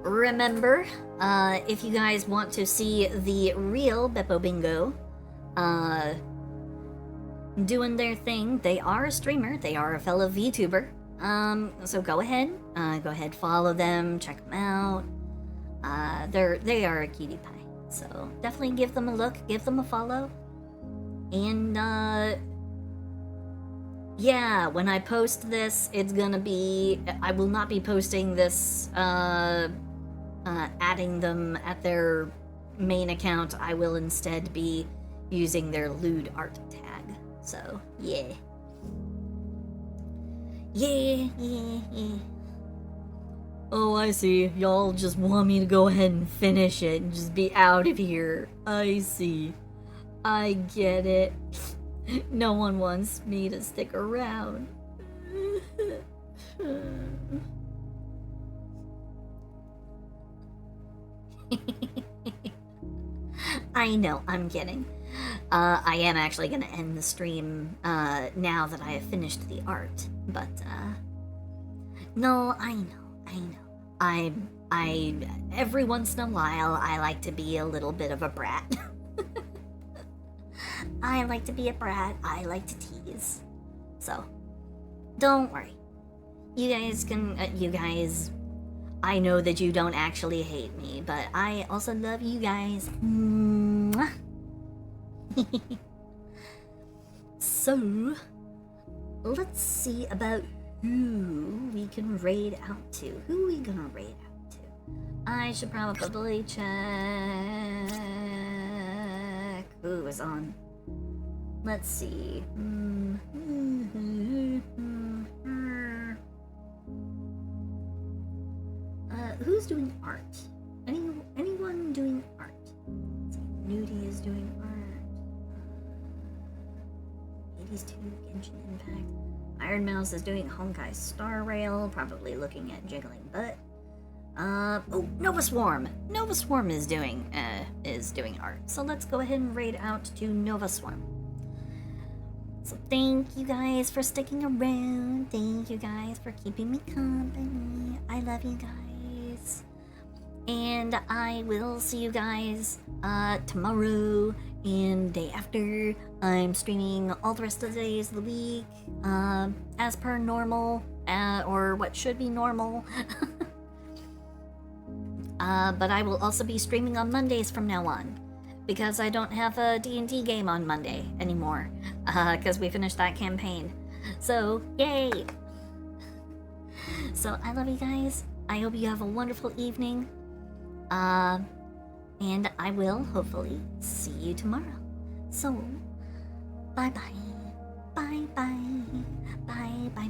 Remember, if you guys want to see the real Beppo Bingo doing their thing, they are a streamer, they are a fellow VTuber. So go ahead, follow them, check them out. They are a cutie pie, so definitely give them a look, give them a follow. And yeah, when I post this, it's gonna be, I will not be posting this adding them at their main account. I will instead be using their lewd art tag. So, yeah. Yeah. Oh, I see. Y'all just want me to go ahead and finish it and just be out of here. I see. I get it. No one wants me to stick around. I know, I'm kidding. I am actually going to end the stream now that I have finished the art, but no, I know. I every once in a while I like to be a little bit of a brat. I like to be a brat. I like to tease. So, don't worry. You guys, I know that you don't actually hate me, but I also love you guys. Mwah. So, let's see about who we can raid out to. Who are we gonna raid out to? I should probably check who is on. Let's see. Who's doing art? Anyone doing art? Nudie is doing art. 82 Genshin Impact. Iron Mouse is doing Honkai Star Rail, probably looking at jiggling butt. Oh, Nova Swarm. Nova Swarm is doing art. So let's go ahead and raid out to Nova Swarm. So thank you guys for sticking around. Thank you guys for keeping me company. I love you guys. And I will see you guys tomorrow and day after. I'm streaming all the rest of the days of the week as per normal, or what should be normal. But I will also be streaming on Mondays from now on, because I don't have a D&D game on Monday anymore, because we finished that campaign. So, yay! So, I love you guys. I hope you have a wonderful evening. And I will hopefully see you tomorrow. So, bye-bye. Bye-bye. Bye-bye.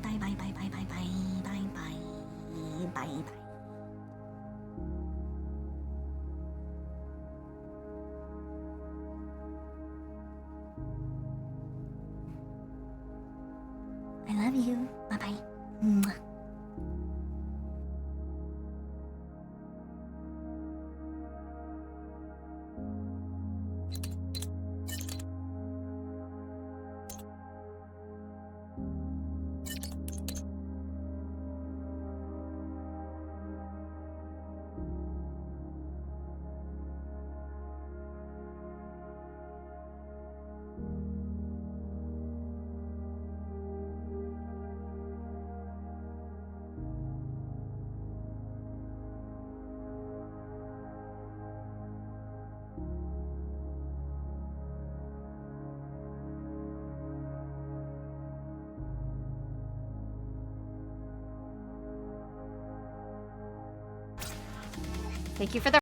I love you. Bye-bye. Mwah. Thank you for the